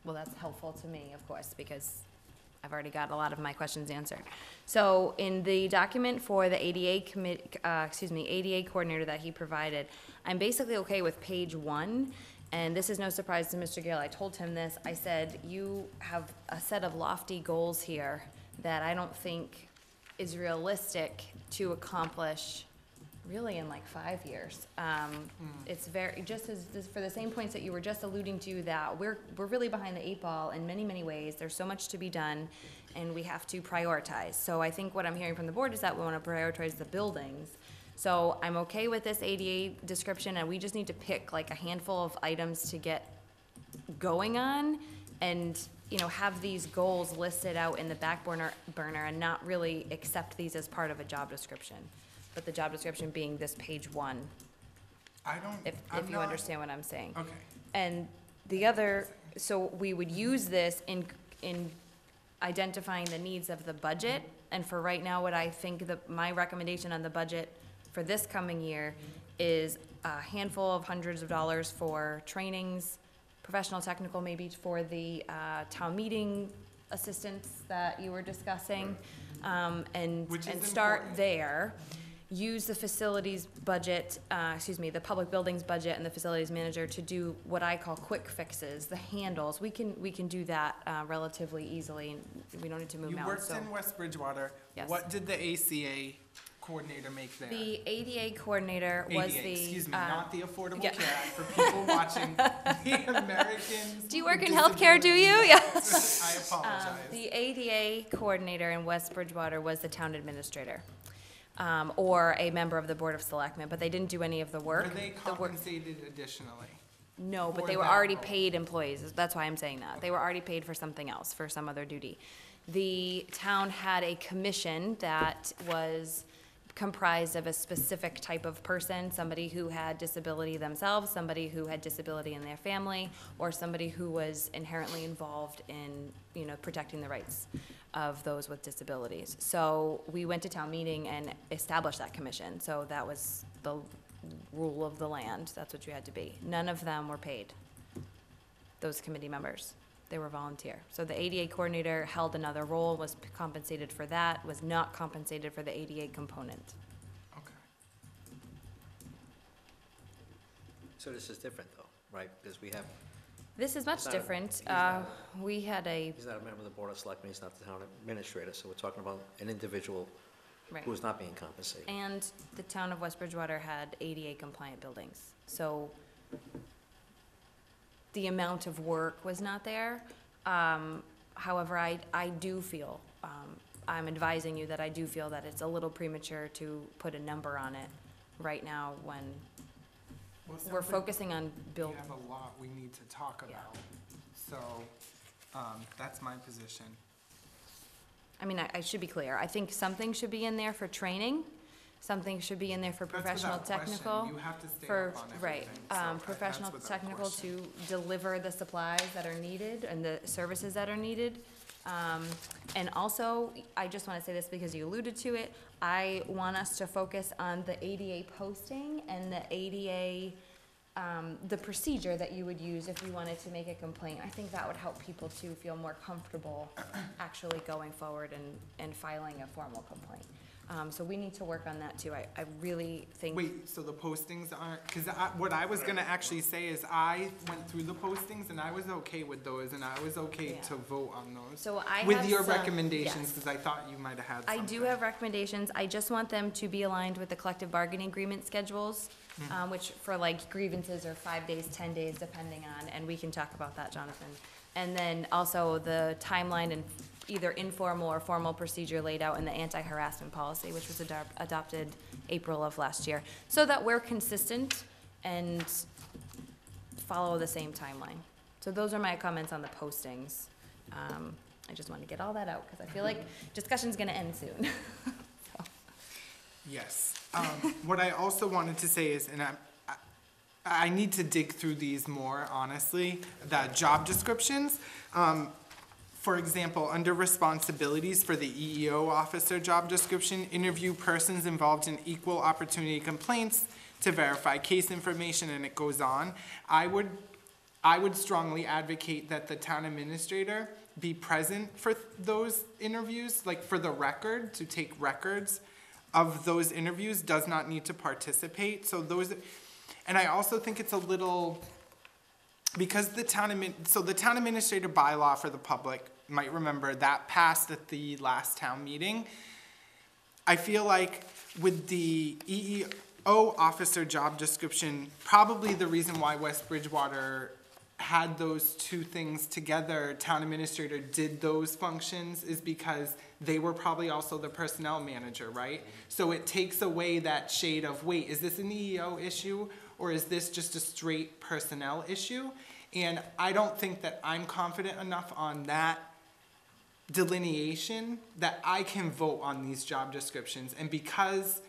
well, that's helpful to me, of course, because I've already got a lot of my questions answered. So in the document for the ADA ADA coordinator that he provided, I'm basically okay with page 1, and this is no surprise to Mr. Gale. I told him this. I said, you have a set of lofty goals here that I don't think is realistic to accomplish really in like 5 years. It's very, just as, for the same points that you were just alluding to, that we're really behind the 8 ball in many, many ways. There's so much to be done, and we have to prioritize. So I think what I'm hearing from the board is that we want to prioritize the buildings. So I'm okay with this ADA description, and we just need to pick like a handful of items to get going on, and, you know, have these goals listed out in the back burner and not really accept these as part of a job description. But the job description being this page 1, if you understand what I'm saying. Okay. And the other, so we would use this in identifying the needs of the budget, and for right now, what I think my recommendation on the budget for this coming year is a handful of hundreds of dollars for trainings, professional technical maybe for the town meeting assistants that you were discussing, and start there. Use the facilities budget, the public buildings budget and the facilities manager to do what I call quick fixes, the handles. We can do that relatively easily, and we don't need to move mountains. You worked in West Bridgewater. Yes. What did the ACA coordinator make there? The ADA coordinator was ADA, the. excuse me, not the Affordable yeah. Care Act, for people watching the Americans. Do you work in with healthcare, do you? Disabilities. Yeah. I apologize. The ADA coordinator in West Bridgewater was the town administrator, or a member of the Board of Selectmen, but they didn't do any of the work. Were they compensated additionally? No, but for they were that already role? paid employees. That's why I'm saying that. They were already paid for something else, for some other duty. The town had a commission that was comprised of a specific type of person, somebody who had disability themselves, somebody who had disability in their family, or somebody who was inherently involved in, you know, protecting the rights of those with disabilities. So we went to town meeting and established that commission. So that was the rule of the land. That's what you had to be. None of them were paid, those committee members. They were volunteer. So the ADA coordinator held another role, was compensated for that, was not compensated for the ADA component. Okay. So this is different though, right? Because we have, This is much He's not- different. he's not- We had a, he's not a member of the Board of Selectmen, he's not the town administrator, so we're talking about an individual right. who is not being compensated. And the town of West Bridgewater had ADA compliant buildings. So the amount of work was not there. However, I do feel, I'm advising you that I do feel that it's a little premature to put a number on it right now when Well, it we're sounds like focusing on we build. have a lot we need to talk Yeah. about. So, that's my position. I mean, I should be clear. I think something should be in there for training. Something should be in there for That's professional without question. technical. You have to stay For, up on right, everything. So that's professional without technical question. to deliver the supplies that are needed and the services that are needed. And also, I just wanna say this because you alluded to it, I want us to focus on the ADA posting and the ADA, the procedure that you would use if you wanted to make a complaint. I think that would help people to feel more comfortable actually going forward and filing a formal complaint. So we need to work on that too. I really think. Wait, so the postings aren't, because what I was gonna actually say is I went through the postings and I was okay with those and I was okay Yeah. to vote on those. So I have With your some- recommendations, yes. because I thought you might have had I something. do have recommendations. I just want them to be aligned with the collective bargaining agreement schedules, which for like grievances are 5 days, 10 days, depending on, and we can talk about that, Jonathan. And then also the timeline and either informal or formal procedure laid out in the anti-harassment policy, which was adopted April of last year, so that we're consistent and follow the same timeline. So those are my comments on the postings. I just want to get all that out, because I feel like discussion's gonna end soon. Yes. What I also wanted to say is, and I need to dig through these more, honestly, the job descriptions. For example, under responsibilities for the EEO officer job description, interview persons involved in equal opportunity complaints to verify case information, and it goes on. I would strongly advocate that the town administrator be present for those interviews, like for the record, to take records of those interviews, does not need to participate. So those, and I also think it's a little, because the town administrator bylaw for the public, might remember, that passed at the last town meeting. I feel like with the EEO officer job description, probably the reason why West Bridgewater had those two things together, town administrator did those functions, is because they were probably also the personnel manager, right? So it takes away that shade of, wait, is this an EEO issue, or is this just a straight personnel issue? And I don't think that I'm confident enough on that delineation that I can vote on these job descriptions. And because,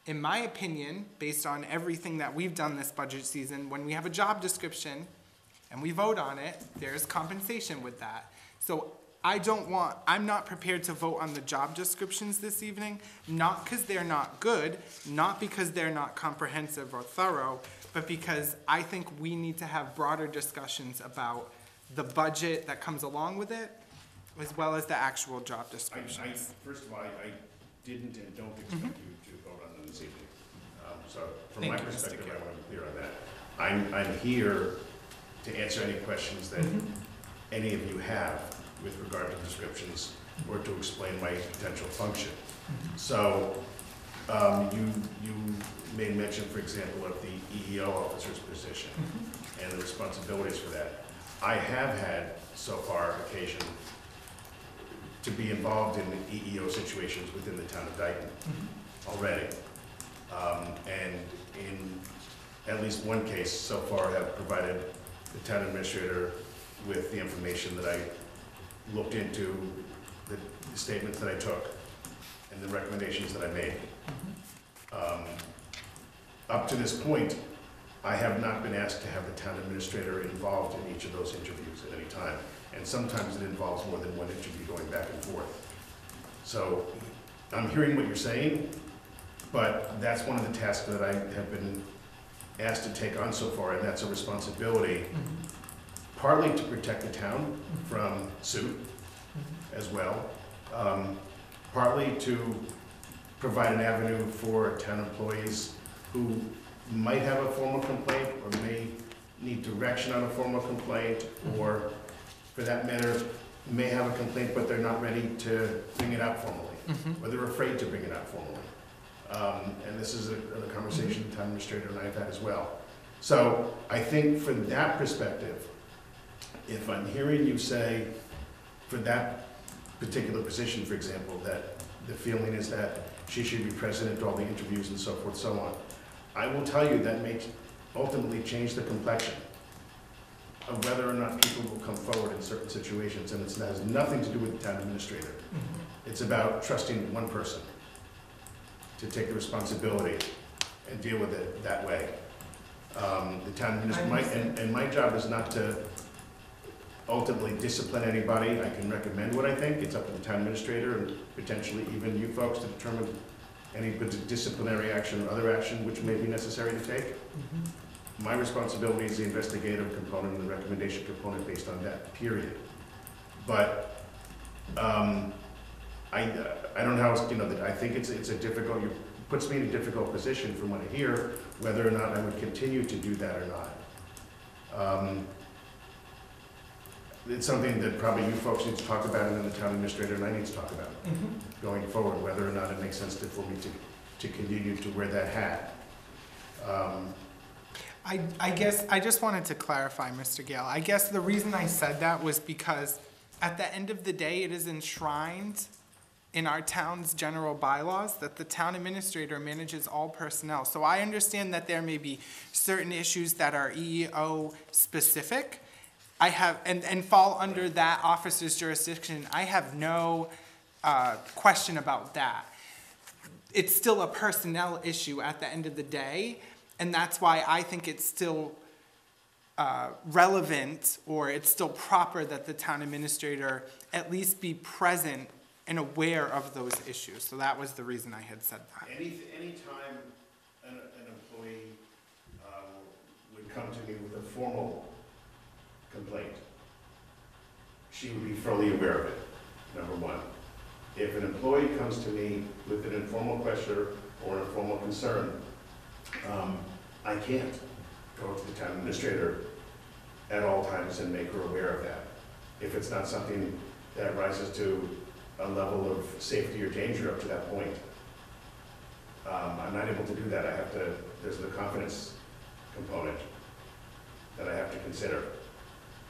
in my opinion, based on everything that we've done this budget season, when we have a job description and we vote on it, there's compensation with that. So I'm not prepared to vote on the job descriptions this evening, not because they're not good, not because they're not comprehensive or thorough, but because I think we need to have broader discussions about the budget that comes along with it, as well as the actual job descriptions. First of all, I didn't and don't expect you to vote on them this evening. So from Thank my you, Mr. perspective, I Gill. want to be clear on that. I'm here to answer any questions that any of you have with regard to descriptions or to explain my potential function. So you made mention, for example, of the EEO officer's position and the responsibilities for that. I have had so far occasion to be involved in the EEO situations within the town of Dayton already. And in at least one case so far have provided the town administrator with the information that I looked into, the statements that I took, and the recommendations that I made. Up to this point, I have not been asked to have the town administrator involved in each of those interviews at any time. And sometimes it involves more than one interview going back and forth. So I'm hearing what you're saying, but that's one of the tasks that I have been asked to take on so far, and that's a responsibility, partly to protect the town from suit as well, partly to provide an avenue for town employees who might have a formal complaint or may need direction on a formal complaint, or for that matter, may have a complaint but they're not ready to bring it up formally, or they're afraid to bring it up formally. And this is a conversation the town administrator and I have had as well. So I think from that perspective, if I'm hearing you say for that particular position, for example, that the feeling is that she should be present at all the interviews and so forth, so on, I will tell you that may ultimately change the complexion of whether or not people will come forward in certain situations, and it has nothing to do with the town administrator. It's about trusting one person to take the responsibility and deal with it that way. The town administrator, and my job is not to ultimately discipline anybody. I can recommend what I think. It's up to the town administrator and potentially even you folks to determine any disciplinary action or other action which may be necessary to take. My responsibility is the investigative component and the recommendation component based on that, period. But I don't know how else, that I think it's a difficult, it puts me in a difficult position from what I hear, whether or not I would continue to do that or not. It's something that probably you folks need to talk about, and then the town administrator and I need to talk about going forward, whether or not it makes sense for me to continue to wear that hat. I guess I just wanted to clarify, Mr. Gale. I guess the reason I said that was because at the end of the day, it is enshrined in our town's general bylaws that the town administrator manages all personnel. So I understand that there may be certain issues that are EEO specific. I have, and fall under that officer's jurisdiction. I have no question about that. It's still a personnel issue at the end of the day, and that's why I think it's still relevant, or it's still proper that the town administrator at least be present and aware of those issues. So that was the reason I had said that. Any time an employee would come to me with a formal complaint, she would be fully aware of it, number one. If an employee comes to me with an informal question or an informal concern, I can't go to the town administrator at all times and make her aware of that. If it's not something that rises to a level of safety or danger up to that point, I'm not able to do that. I have to, there's the confidence component that I have to consider.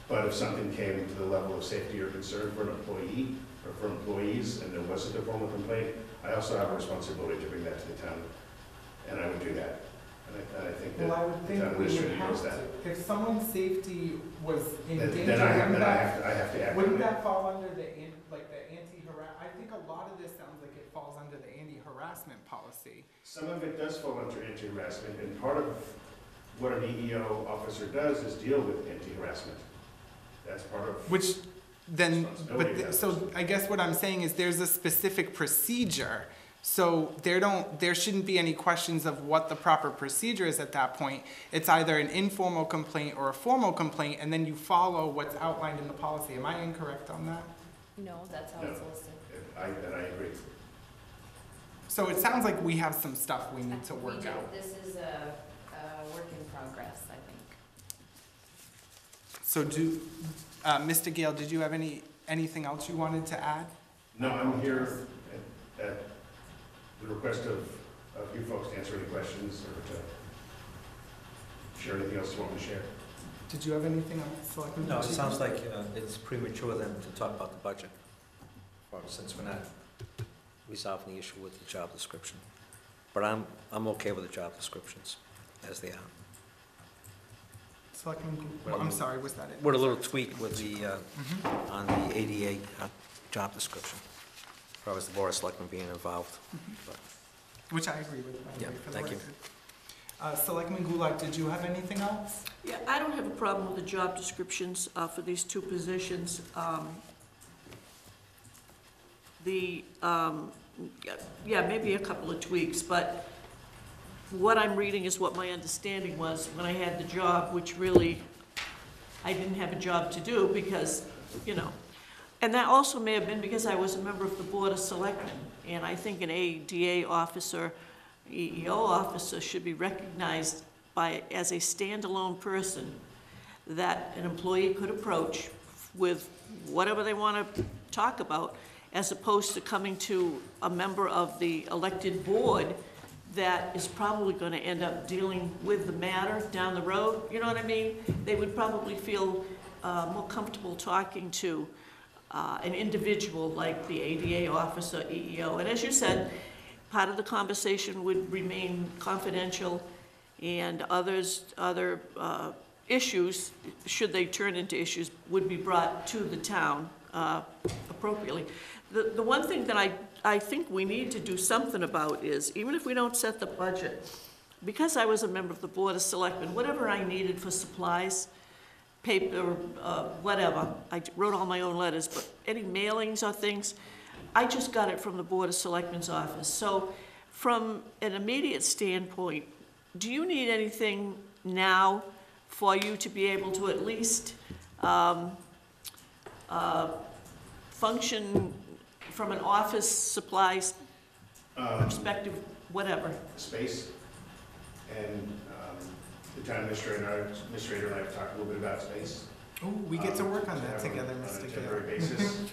But if something came to the level of safety or concern for an employee or for employees and there wasn't a formal complaint, I also have a responsibility to bring that to the town, and I would do that. And I think that Well, I would the think town we would administrator have knows that. to. If someone's safety was in danger, Then I have to act. wouldn't that fall under the I think a lot of this sounds like it falls under the anti-harassment policy. Some of it does fall under anti-harassment, and part of what an EEO officer does is deal with anti-harassment. That's part of. Which then, responsibility of that so person. I guess what I'm saying is there's a specific procedure. So there shouldn't be any questions of what the proper procedure is at that point. It's either an informal complaint or a formal complaint, and then you follow what's outlined in the policy. Am I incorrect on that? No, that's how it's listed. I agree. So it sounds like we have some stuff we need to We work do. out. This is a work in progress, I think. So Mr. Gale, did you have anything else you wanted to add? No, I'm here at the request of you folks to answer any questions or to share anything else you want me to share. Did you have anything else, Selectman? No, it Pacheco? sounds like it's premature then to talk about the budget, since we're not resolving the issue with the job description. But I'm okay with the job descriptions as they are. Selectman, I'm sorry, was that it? With a little tweak with the, on the ADA job description, as far as the board of selectmen being involved. But Which I agree with, by the Yeah, way, for the thank you. record. Selectman Goulart, did you have anything else? Yeah, I don't have a problem with the job descriptions for these two positions. Yeah, maybe a couple of tweaks, but what I'm reading is what my understanding was when I had the job, which really, I didn't have a job to do because, and that also may have been because I was a member of the Board of Selectmen, and I think an ADA officer, EEO officer should be recognized as a standalone person that an employee could approach with whatever they want to talk about, as opposed to coming to a member of the elected board that is probably going to end up dealing with the matter down the road. You know what I mean? They would probably feel more comfortable talking to an individual like the ADA officer, EEO. And as you said, part of the conversation would remain confidential, and other issues, should they turn into issues, would be brought to the town appropriately. The one thing that I think we need to do something about is, even if we don't set the budget, because I was a member of the Board of Selectmen, whatever I needed for supplies, paper, whatever, I wrote all my own letters, but any mailings or things, I just got it from the Board of Selectmen's office. So from an immediate standpoint, do you need anything now for you to be able to at least function from an office supplies perspective, whatever? Space, and the town administrator and I have talked a little bit about space. Oh, we get to work on that have together, on Mr. a Gale. temporary basis.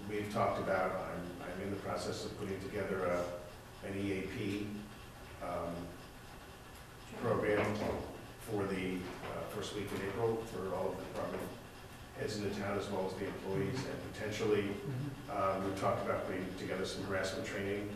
We've talked about, I'm in the process of putting together an EAP program for the first week in April for all of the department heads in the town as well as the employees, and potentially we've talked about putting together some harassment training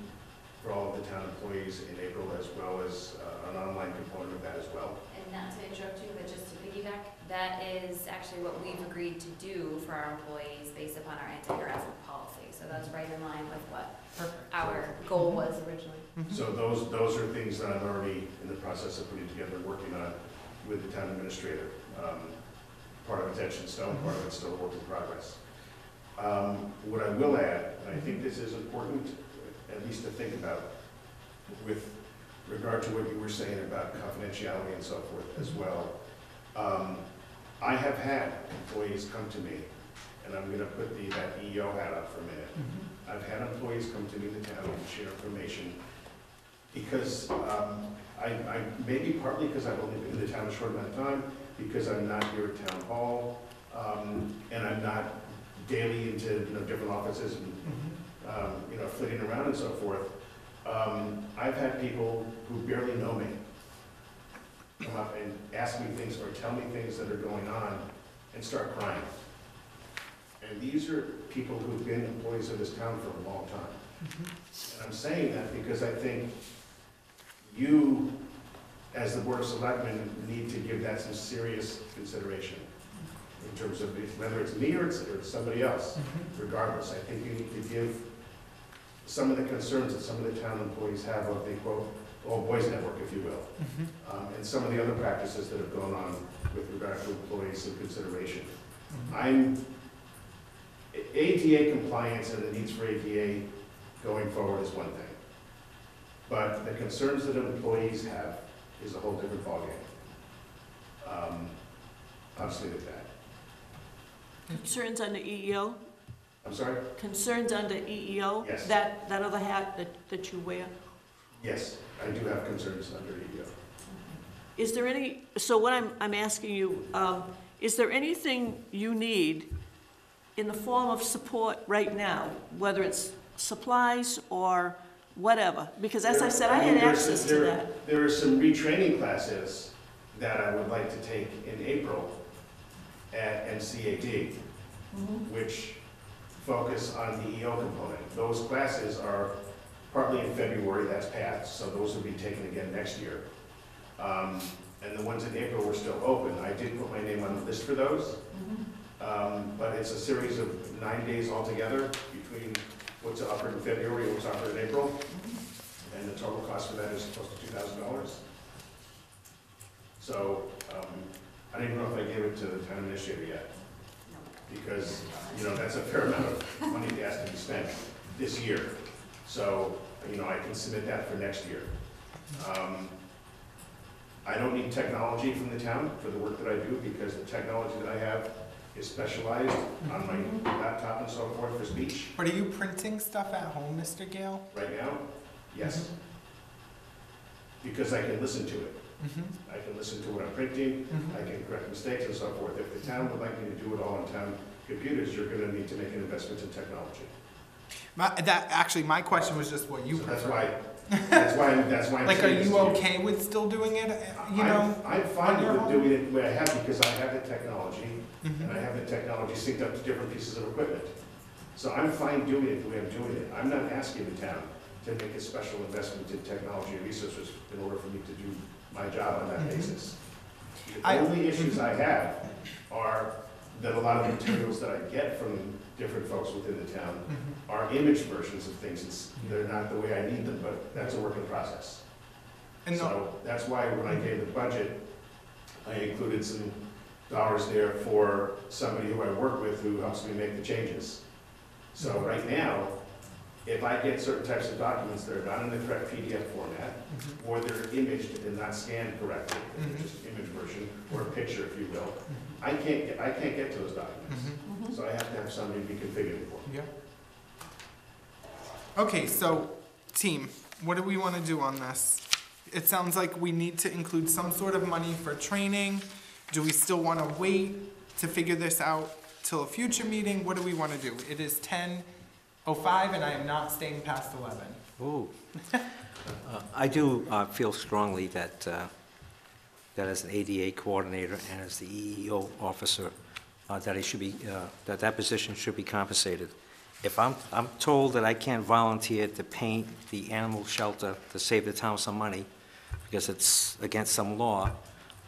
for all of the town employees in April, as well as an online component of that as well. And not to interrupt you, but just to piggyback, that is actually what we've agreed to do for our employees based upon our anti-harassment policy. So that's right in line with what our goal was originally. So those are things that I'm already in the process of putting together, working on, with the town administrator. Part of it's etched in stone, part of it's still a work in progress. What I will add, and I think this is important, at least to think about, with regard to what you were saying about confidentiality and so forth as well. I have had employees come to me, and I'm gonna put that EEO hat up for a minute. I've had employees come to me in the town and share information because maybe partly because I've only been in the town a short amount of time, because I'm not here at town hall, and I'm not daily into different offices and flitting around and so forth. I've had people who barely know me come up and ask me things or tell me things that are going on and start crying. And these are people who've been employees of this town for a long time. And I'm saying that because I think you, as the Board of Selectmen, need to give that some serious consideration in terms of whether it's me or it's somebody else. Regardless, I think you need to give some of the concerns that some of the town employees have of the quote, old boys network, if you will, and some of the other practices that have gone on with regard to employees in consideration. ADA compliance and the needs for ADA going forward is one thing, but the concerns that employees have is a whole different ballgame. I'll just leave it at that. Concerns under EEO? I'm sorry? Concerns under EEO? Yes. That other hat that you wear? Yes, I do have concerns under EEO. Is there any, so what I'm asking you, is there anything you need in the form of support right now, whether it's supplies or whatever? Because as I said, I had access to that. There are some retraining classes that I would like to take in April at NCAD, which focus on the EO component. Those classes are partly in February, that's passed, so those will be taken again next year. And the ones in April were still open. I did put my name on the list for those. But it's a series of 9 days altogether between what's offered in February and what's offered in April. And the total cost for that is close to $2,000. So I don't even know if I gave it to the town administrator yet. Because, that's a fair amount of money that has to be spent this year. So, I can submit that for next year. I don't need technology from the town for the work that I do because the technology that I have is specialized on my laptop and so forth for speech. But are you printing stuff at home, Mr. Gale? Right now, yes. Because I can listen to it. I can listen to what I'm printing, I can correct mistakes and so forth. If the town would like me to do it all on town computers, you're gonna need to make an investment in technology. My question was just what you So prefer. that's why I'm Like, are saying this you to okay with still doing it, I'm fine on your with home? doing it the way I have because I have the technology and I have the technology synced up to different pieces of equipment. So I'm fine doing it the way I'm doing it. I'm not asking the town to make a special investment in technology and resources in order for me to do my job on that basis. The only issues I have are that a lot of the materials that I get from different folks within the town are image versions of things. They're not the way I need them, but that's a work in process. And So that's why when I gave the budget, I included some dollars there for somebody who I work with who helps me make the changes. So right now, if I get certain types of documents that are not in the correct PDF format, or they're imaged and not scanned correctly, just an image version, or a picture, if you will, I can't get to those documents. So I have to have somebody reconfigure it for me. Yeah. Okay, so team, what do we want to do on this? It sounds like we need to include some sort of money for training. Do we still want to wait to figure this out till a future meeting? What do we want to do? It is 10:05 and I am not staying past 11. Ooh. I do feel strongly that that as an ADA coordinator and as the EEO officer, that he should be, that position should be compensated. If I'm told that I can't volunteer to paint the animal shelter to save the town some money because it's against some law,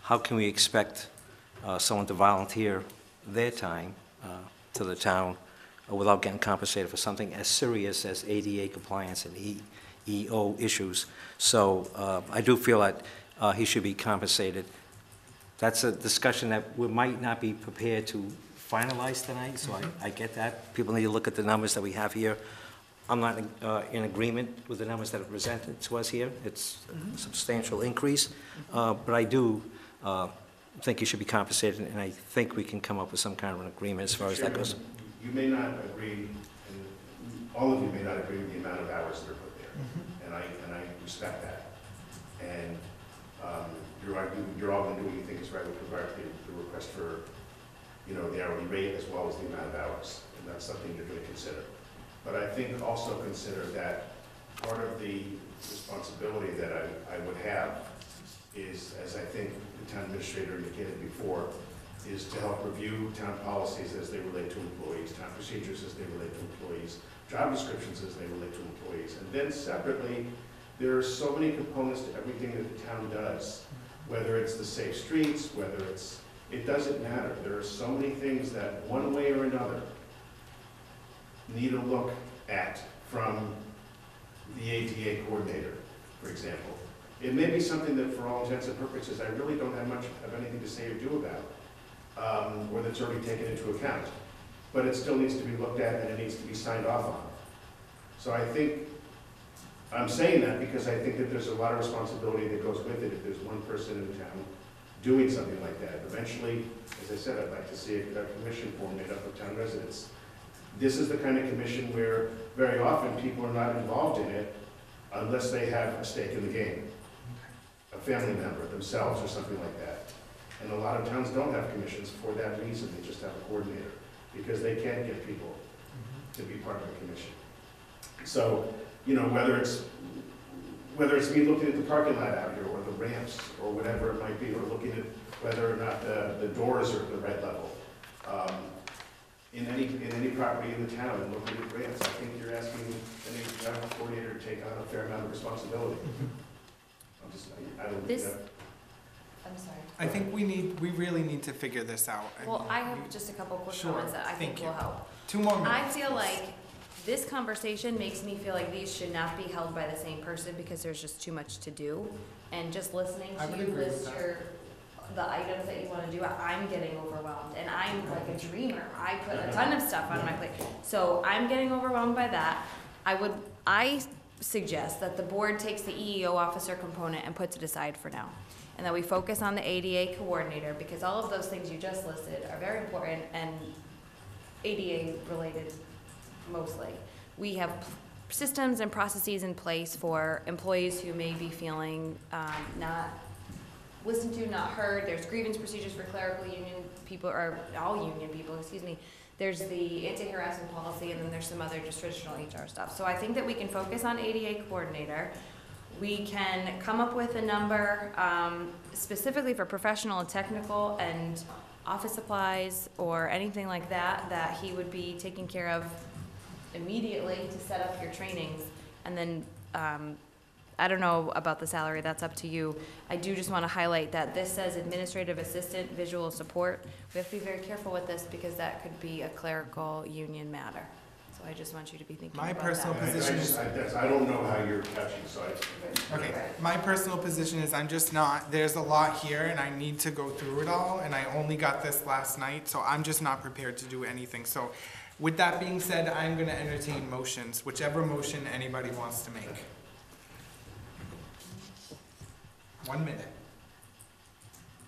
how can we expect someone to volunteer their time to the town without getting compensated for something as serious as ADA compliance and EO issues? So I do feel that he should be compensated. that's a discussion that we might not be prepared to finalize tonight, so I get that. People need to look at the numbers that we have here. I'm not in agreement with the numbers that are presented to us here. It's a substantial increase, but I do think you should be compensated, and I think we can come up with some kind of an agreement as far as that goes. You may not agree, and all of you may not agree with the amount of hours that are put there, and I respect that. And you're all gonna do what you think is right with regard to the request for, the hourly rate as well as the amount of hours, and that's something you're gonna consider. But I think also consider that part of the responsibility that I would have is, as I think the town administrator indicated before, is to help review town policies as they relate to employees, town procedures as they relate to employees, job descriptions as they relate to employees. And then separately, there are so many components to everything that the town does, whether it's the safe streets, whether it doesn't matter. There are so many things that one way or another need a look at from the ADA coordinator, for example. It may be something that for all intents and purposes, I really don't have anything to say or do about, or that's already taken into account. But it still needs to be looked at and it needs to be signed off on. So I think, I'm saying that because I think that there's a lot of responsibility that goes with it if there's one person in the town doing something like that. Eventually, as I said, I'd like to see a commission formed made up of town residents. This is the kind of commission where very often people are not involved in it unless they have a stake in the game. A family member, themselves, or something like that. And a lot of towns don't have commissions for that reason. They just have a coordinator because they can't get people to be part of a commission. So, whether it's me looking at the parking lot out here or the ramps or whatever it might be, or looking at whether or not the doors are at the right level. In any property in the town and looking at grants, I think you're asking any general coordinator to take on a fair amount of responsibility. I don't think that. I'm sorry. I think we really need to figure this out. Well, I have just a couple quick Sure, comments that I think thank will you. help. 2 more minutes. I feel like this conversation makes me feel like these should not be held by the same person because there's just too much to do. And just listening I would to you agree with list that. the items that you wanna do, I'm getting overwhelmed. And I'm like a dreamer. I put a ton of stuff on my plate. So I'm getting overwhelmed by that. I suggest that the board takes the EEO officer component and puts it aside for now. And that we focus on the ADA coordinator because all of those things you just listed are very important and ADA related mostly. We have systems and processes in place for employees who may be feeling not listened to, not heard. There's grievance procedures for clerical union people, or all union people, excuse me. There's the anti-harassment policy, and then there's some other just traditional HR stuff. So I think that we can focus on ADA coordinator. We can come up with a number specifically for professional and technical and office supplies or anything like that, that he would be taking care of immediately to set up your trainings. And then, I don't know about the salary, that's up to you. I do just wanna highlight that this says administrative assistant, visual support. We have to be very careful with this because that could be a clerical union matter. So I just want you to be thinking My about personal that. position is, I don't know how you're catching, so okay, my personal position is I'm just not, there's a lot here and I need to go through it all, and I only got this last night, so I'm just not prepared to do anything. So with that being said, I'm gonna entertain motions, whichever motion anybody wants to make. 1 minute.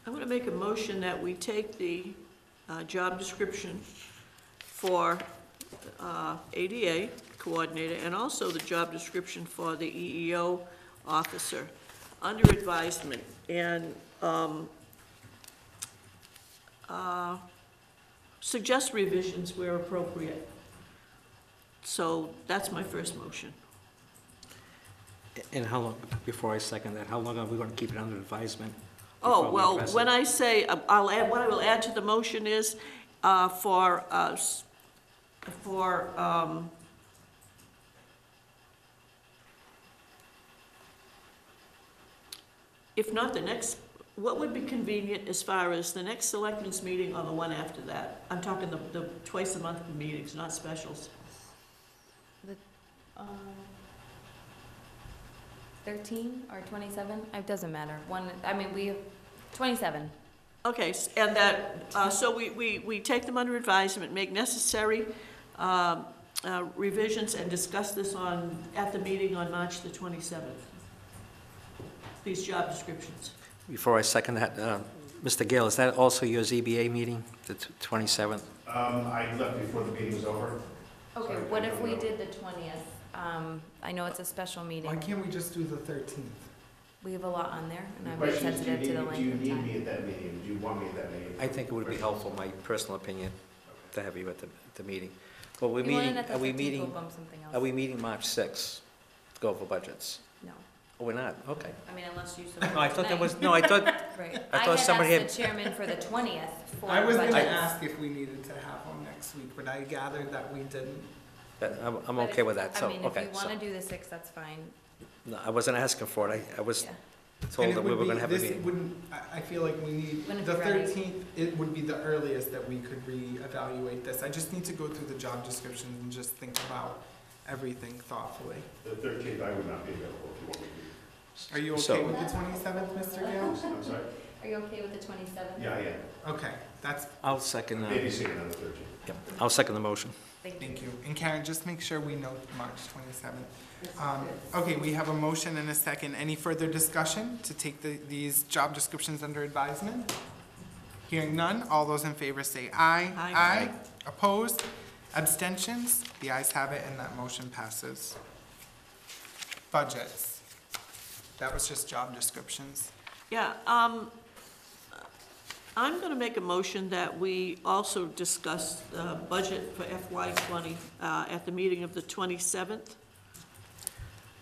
I'm going to make a motion that we take the job description for ADA coordinator and also the job description for the EEO officer under advisement and suggest revisions where appropriate. So that's my first motion. And how long, before I second that, how long are we gonna keep it under advisement? Oh, before we well, address when it? I say, I'll add, what I will add to the motion is, if not the next, what would be convenient as far as the next selectmen's meeting or the one after that? I'm talking the twice a month meetings, not specials. 13 or 27, it doesn't matter. We have 27. Okay, and that, so we take them under advisement, make necessary revisions, and discuss this at the meeting on March the 27th. These job descriptions. Before I second that, Mr. Gale, is that also your ZBA meeting, the 27th? I left before the meeting was over. Okay, Sorry, what I if don't we know. did the 20th? I know it's a special meeting. Why can't we just do the 13th? We have a lot on there, and The I'm very question is, sensitive to the do length you of need time. me at that meeting? Do you want me at that meeting? I think it would be helpful, my personal opinion, to have you at the meeting. Well, we're If you want meeting, it at the are we 13th, meeting, we'll bump something else. are we meeting March 6th to go over budgets? No, Oh, we're not, okay. I mean, unless you support No, I thought that tonight. was, no, I thought, Right. I thought somebody had had- asked the chairman for the 20th for I was gonna budgets. ask if we needed to have one next week, but I gathered that we didn't. I'm But okay if- with that, so, I mean, okay. if you wanna do the 6th, that's fine. No, I wasn't asking for it, I was Yeah. told And it that we would were be- gonna have a this meeting. wouldn't, I feel like we need, Wouldn't the be ready. 13th, it would be the earliest that we could reevaluate this. I just need to go through the job descriptions and just think about everything thoughtfully. The 13th, I would not be available if you want me to. Are you So- okay with the 27th, Mr. Gale? I'm sorry? Are you okay with the 27th? Yeah, I am. Okay, that's, I'll second, Babysitting on the 13th. yep, I'll second the motion. thank you. And Karen, just make sure we note March 27th. Okay, we have a motion and a second. Any further discussion to take these job descriptions under advisement? Hearing none, all those in favor say aye. Aye. Opposed? Abstentions? The ayes have it and that motion passes. Budgets. That was just job descriptions. Yeah, I'm gonna make a motion that we also discuss the budget for FY '20 at the meeting of the 27th.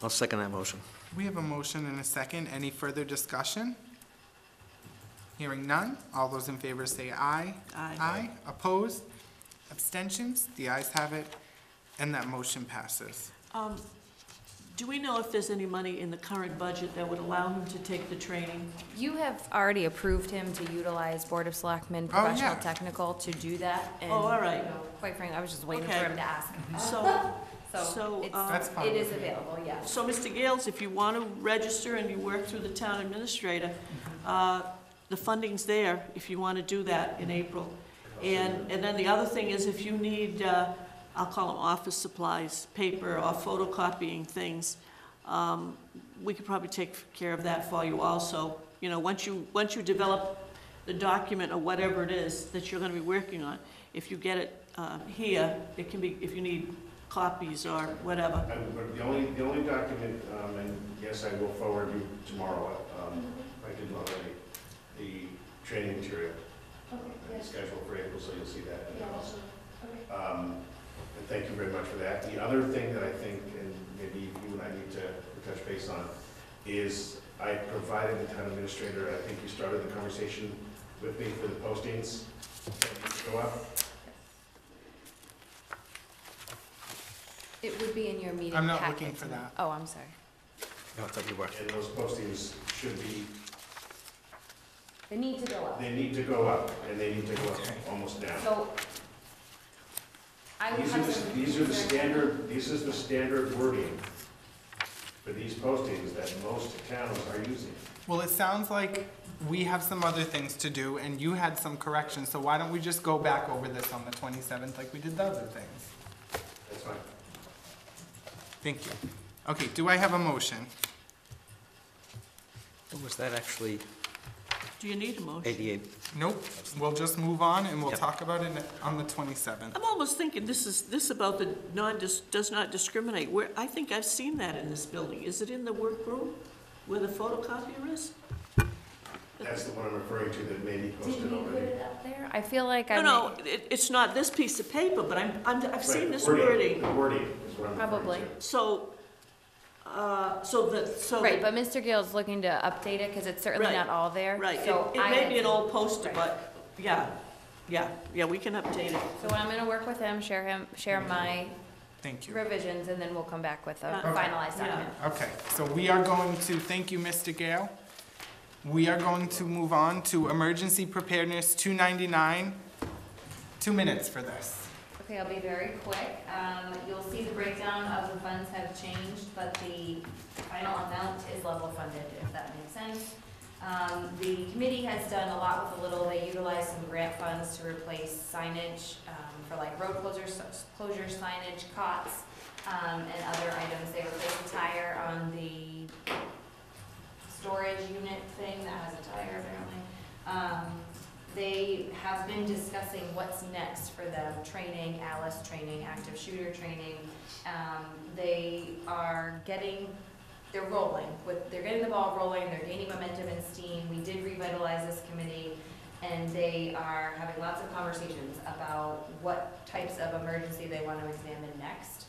I'll second that motion. We have a motion and a second. Any further discussion? Hearing none, all those in favor say aye. Aye. Opposed? Abstentions? The ayes have it, and that motion passes. Do we know if there's any money in the current budget that would allow him to take the training? You have already approved him to utilize Board of Selectmen Oh, professional yeah. technical to do that, and, Oh, all right. you know, quite frankly, I was just waiting Okay. for him to ask. So, So it's, That's fine. it is available, yes. so Mr. Gales, if you want to register and you work through the town administrator, the funding's there if you want to do that in April. And then the other thing is if you need, I'll call them office supplies, paper or photocopying things, we could probably take care of that for you also. You know, once you develop the document or whatever it is that you're gonna be working on, if you get it, here, it can be, if you need copies or whatever. The only document, and yes, I will forward you tomorrow, I didn't already, the training material. It's scheduled for April, so you'll see that. And thank you very much for that. The other thing that I think, and maybe you and I need to touch base on, is I provided the town administrator, I think you started the conversation with me for the postings that need to go up. It would be in your meeting I'm packet. not looking for that. Oh, I'm sorry. No, I thought you were. And those postings should be, They need to go up. they need to go up, and they need to go up Okay. almost down. So I will These have are some. these are the standard, this is the standard wording for these postings that most towns are using. Well, it sounds like we have some other things to do, and you had some corrections, so why don't we just go back over this on the 27th like we did the other things? That's fine. Thank you. Okay, do I have a motion? Was that actually Do you need a motion? 88? Nope, we'll just move on and we'll Yep. talk about it on the 27th. I'm almost thinking this about the does not discriminate. Where, I think I've seen that in this building. Is it in the workroom where the photocopier is? That's the one I'm referring to that may be Did posted we put already. it up there? I feel like I No, it's not this piece of paper, but I've seen Right, this the wording. The wording is what I'm referring Probably. to. So, Right, but Mr. Gill's looking to update it, cause it's certainly Right, not all there. right, So it I may had be an to- old poster, Right. but, yeah, we can update it. So I'm gonna work with him, share my Thank you. revisions, and then we'll come back with a Okay. finalized Yeah. document. Okay, so we are going to, thank you, Mr. Gale. We are going to move on to Emergency Preparedness 299. 2 minutes for this. Okay, I'll be very quick. You'll see the breakdown of the funds have changed, but the final amount is level funded, if that makes sense. The committee has done a lot with a little. They utilize some grant funds to replace signage for like road closure signage, cots, and other items. They replaced a tire on the storage unit thing that has a tire apparently. They have been discussing what's next for them, training, Alice training, active shooter training. They're rolling, they're getting the ball rolling, they're gaining momentum and steam. We did revitalize this committee, and they are having lots of conversations about what types of emergency they want to examine next.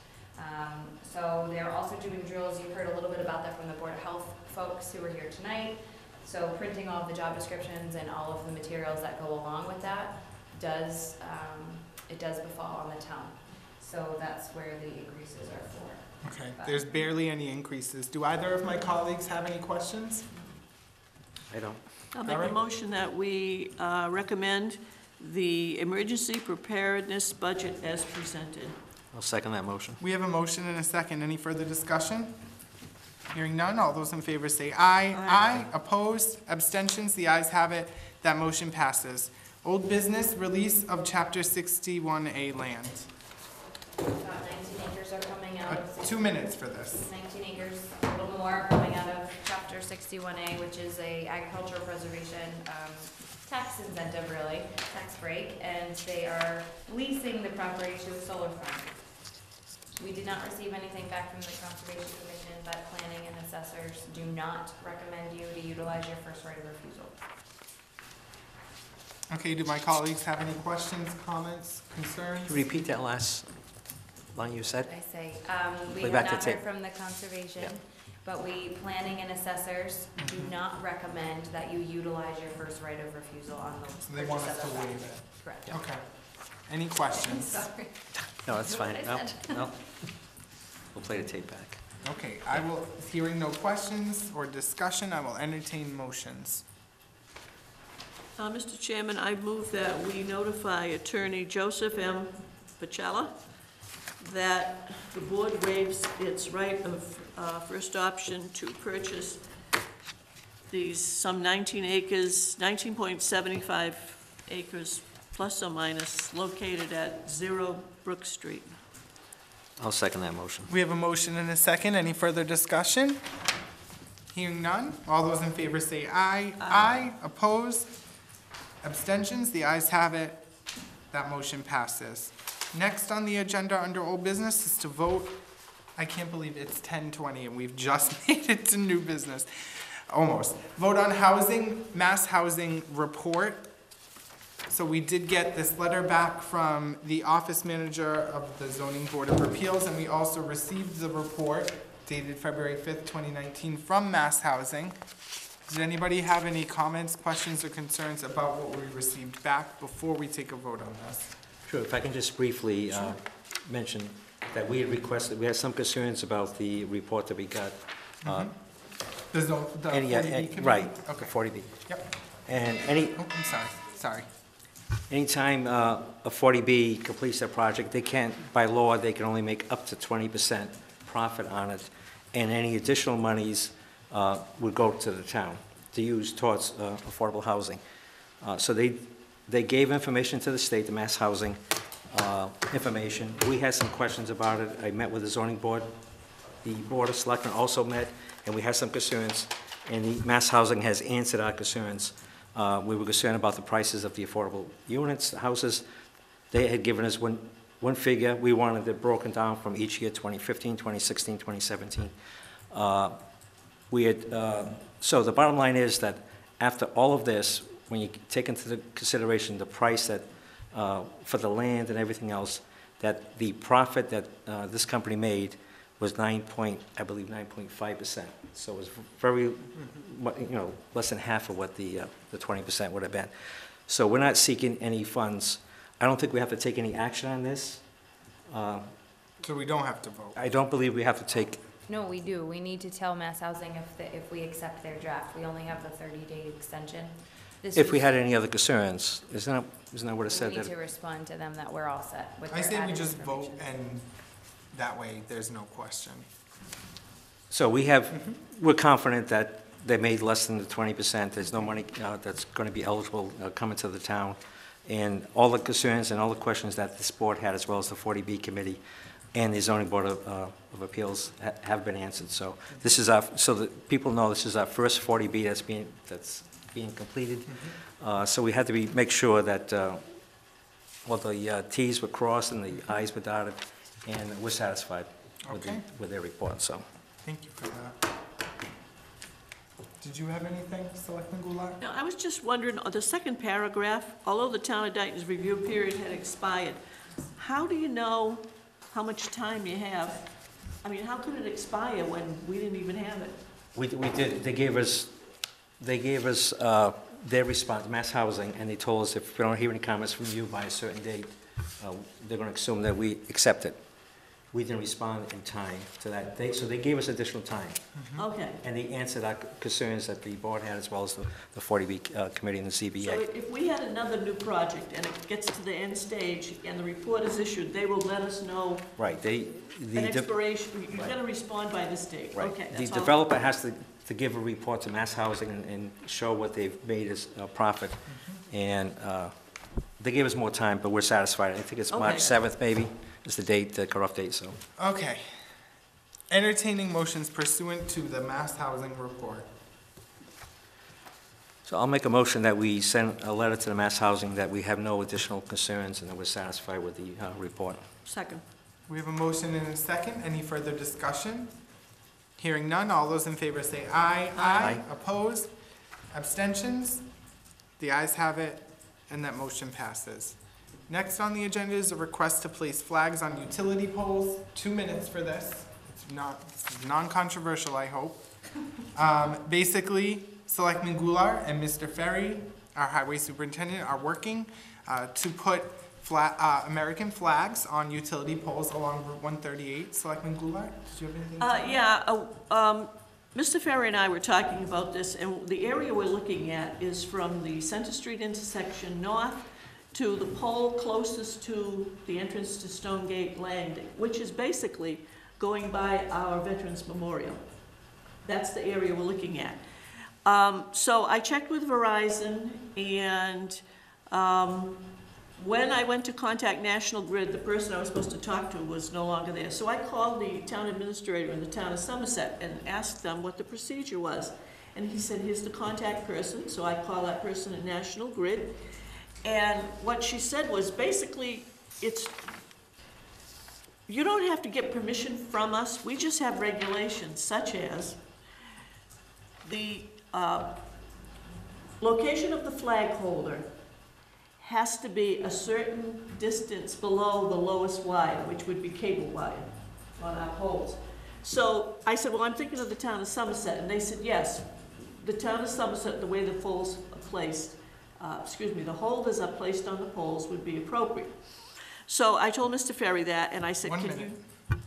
So they're also doing drills. You heard a little bit about that from the Board of Health folks who were here tonight. So printing all of the job descriptions and all of the materials that go along with that does befall on the town. So that's where the increases are for. Okay, there's barely any increases. Do either of my colleagues have any questions? I don't. I'll make All right. a motion that we recommend the emergency preparedness budget as presented. I'll second that motion. We have a motion and a second. Any further discussion? Hearing none, all those in favor say aye. Aye. Opposed? Abstentions? The ayes have it. That motion passes. Old business, release of Chapter 61A land. About 19 acres are coming out of 2 minutes for this. 19 acres, a little more, coming out of Chapter 61A, which is a agricultural preservation tax incentive, really, tax break, and they are leasing the property to a solar farm. We did not receive anything back from the Conservation Commission, but planning and assessors do not recommend you to utilize your first right of refusal. Okay, do my colleagues have any questions, comments, concerns? Can you repeat that last line you said? I say, we Play have back not the heard tape. from the conservation, Yeah. but planning and assessors do Mhm. not recommend that you utilize your first right of refusal on the So they want us purchase to of that. waive it. Correct. Okay. Any I'm questions? sorry. No, that's Know what fine. I No, said. no. We'll play the tape back. Okay, hearing no questions or discussion, I will entertain motions. Mr. Chairman, I move that we notify Attorney Joseph M. Pacella that the board waives its right of first option to purchase these some 19 acres, 19.75 acres plus or minus, located at 0 Brook Street. I'll second that motion. We have a motion and a second. Any further discussion? Hearing none, all those in favor say aye. Aye. Opposed? Abstentions? The ayes have it. That motion passes. Next on the agenda under old business is to vote. I can't believe it's 10:20 and we've just made it to new business. Almost. Vote on housing, mass housing report. So we did get this letter back from the office manager of the Zoning Board of Appeals, and we also received the report dated February 5th, 2019 from Mass Housing. Did anybody have any comments, questions, or concerns about what we received back before we take a vote on this? Sure, if I can just briefly mention that we had some concerns about the report that we got. The 40B committee? Right, Okay. the 40B. Yep. And Oh, I'm sorry. anytime a 40B completes their project, they can't, by law, they can only make up to 20% profit on it, and any additional monies would go to the town to use towards affordable housing. So they gave information to the state, the Mass Housing information. We had some questions about it. I met with the zoning board. The Board of Selectmen also met, and we had some concerns, and the Mass Housing has answered our concerns. We were concerned about the prices of the affordable units, the houses. They had given us one figure. We wanted it broken down from each year, 2015, 2016, 2017. So the bottom line is that after all of this, when you take into consideration the price that, for the land and everything else, that the profit that this company made was 9.5%. So it was very, less than half of what the 20% would have been. So we're not seeking any funds. I don't think we have to take any action on this. So we don't have to vote. I don't believe we have to take, No, we do. We need to tell Mass Housing if we accept their draft. We only have the 30-day extension. if we had any other concerns. Isn't that what it said? We need that- to respond to them that we're all set with I their say we added just vote, information. and that way, there's no question. So we're confident that they made less than the 20%. There's no money that's going to be eligible coming to the town. And all the concerns and all the questions that this board had, as well as the 40B committee and the zoning board of appeals have been answered. So this is so that people know this is our first 40B that's being completed. So we had to make sure that all the Ts were crossed and the Is were dotted, and we're satisfied with their report, so. Thank you for that. Did you have anything, Selectman Goulart? Now, I was just wondering, on the second paragraph, although the town of Dayton's review period had expired, how do you know how much time you have? I mean, how could it expire when we didn't even have it? We did, they gave us their response, Mass Housing, and they told us if we don't hear any comments from you by a certain date, they're gonna assume that we accept it. We didn't respond in time to that date, so they gave us additional time. Okay. And they answered our concerns that the board had, as well as the 40B committee and the So CBA. if we had another new project and it gets to the end stage and the report is issued, they will let us know Right, an expiration, you're Right. gonna respond by this date? Right. Okay, The that's all. developer has to give a report to Mass Housing and show what they've made as a profit. And they gave us more time, but we're satisfied. I think it's March Okay. 7th, maybe, is the date, the cutoff date, so. Okay. Entertaining motions pursuant to the Mass Housing Report. So I'll make a motion that we send a letter to the Mass Housing that we have no additional concerns and that we're satisfied with the report. Second. We have a motion and a second. Any further discussion? Hearing none, all those in favor say aye. Aye. Opposed? Abstentions? The ayes have it, and that motion passes. Next on the agenda is a request to place flags on utility poles. 2 minutes for this. It's non-controversial, I hope. Basically, Selectman Goulart and Mr. Ferry, our highway superintendent, are working to put American flags on utility poles along Route 138. Selectman Goulart, did you have anything to say? Mr. Ferry and I were talking about this, and the area we're looking at is from the Center Street intersection north to the pole closest to the entrance to Stonegate Landing, which is basically going by our Veterans Memorial. That's the area we're looking at. So I checked with Verizon, and when I went to contact National Grid, the person I was supposed to talk to was no longer there. So I called the town administrator in the town of Somerset and asked them what the procedure was. And he said, here's the contact person. So I called that person at National Grid. And what she said was, basically, you don't have to get permission from us. We just have regulations, such as the location of the flag holder has to be a certain distance below the lowest wire, which would be cable wire on our poles. So I said, well, I'm thinking of the town of Somerset, and they said, yes, the town of Somerset, the way the poles are placed, the holders are placed on the poles would be appropriate. So I told Mr. Ferry that, and I said, 1 can minute. you?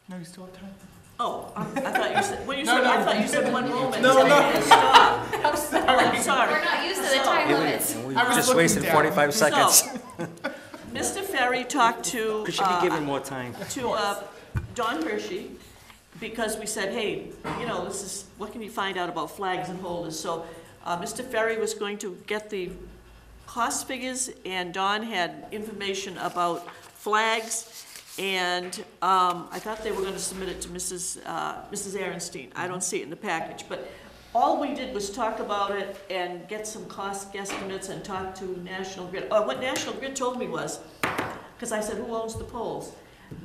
No, you still have time. Oh, I thought you said, when you No, said, no. I thought you said 1 moment. No, so I no. had to stop. I'm sorry. I'm sorry. We're not used to the time limits. And we I was just looking wasted down. 45 seconds. Mr. Ferry talked to, We should be given more time. Don Hershey, because we said, hey, this is, what can you find out about flags and holders? So, Mr. Ferry was going to get the cost figures, and Don had information about flags, and I thought they were gonna submit it to Mrs. Aaronstein. I don't see it in the package, but all we did was talk about it and get some cost guesstimates and talk to National Grid. What National Grid told me was, because I said, who owns the poles?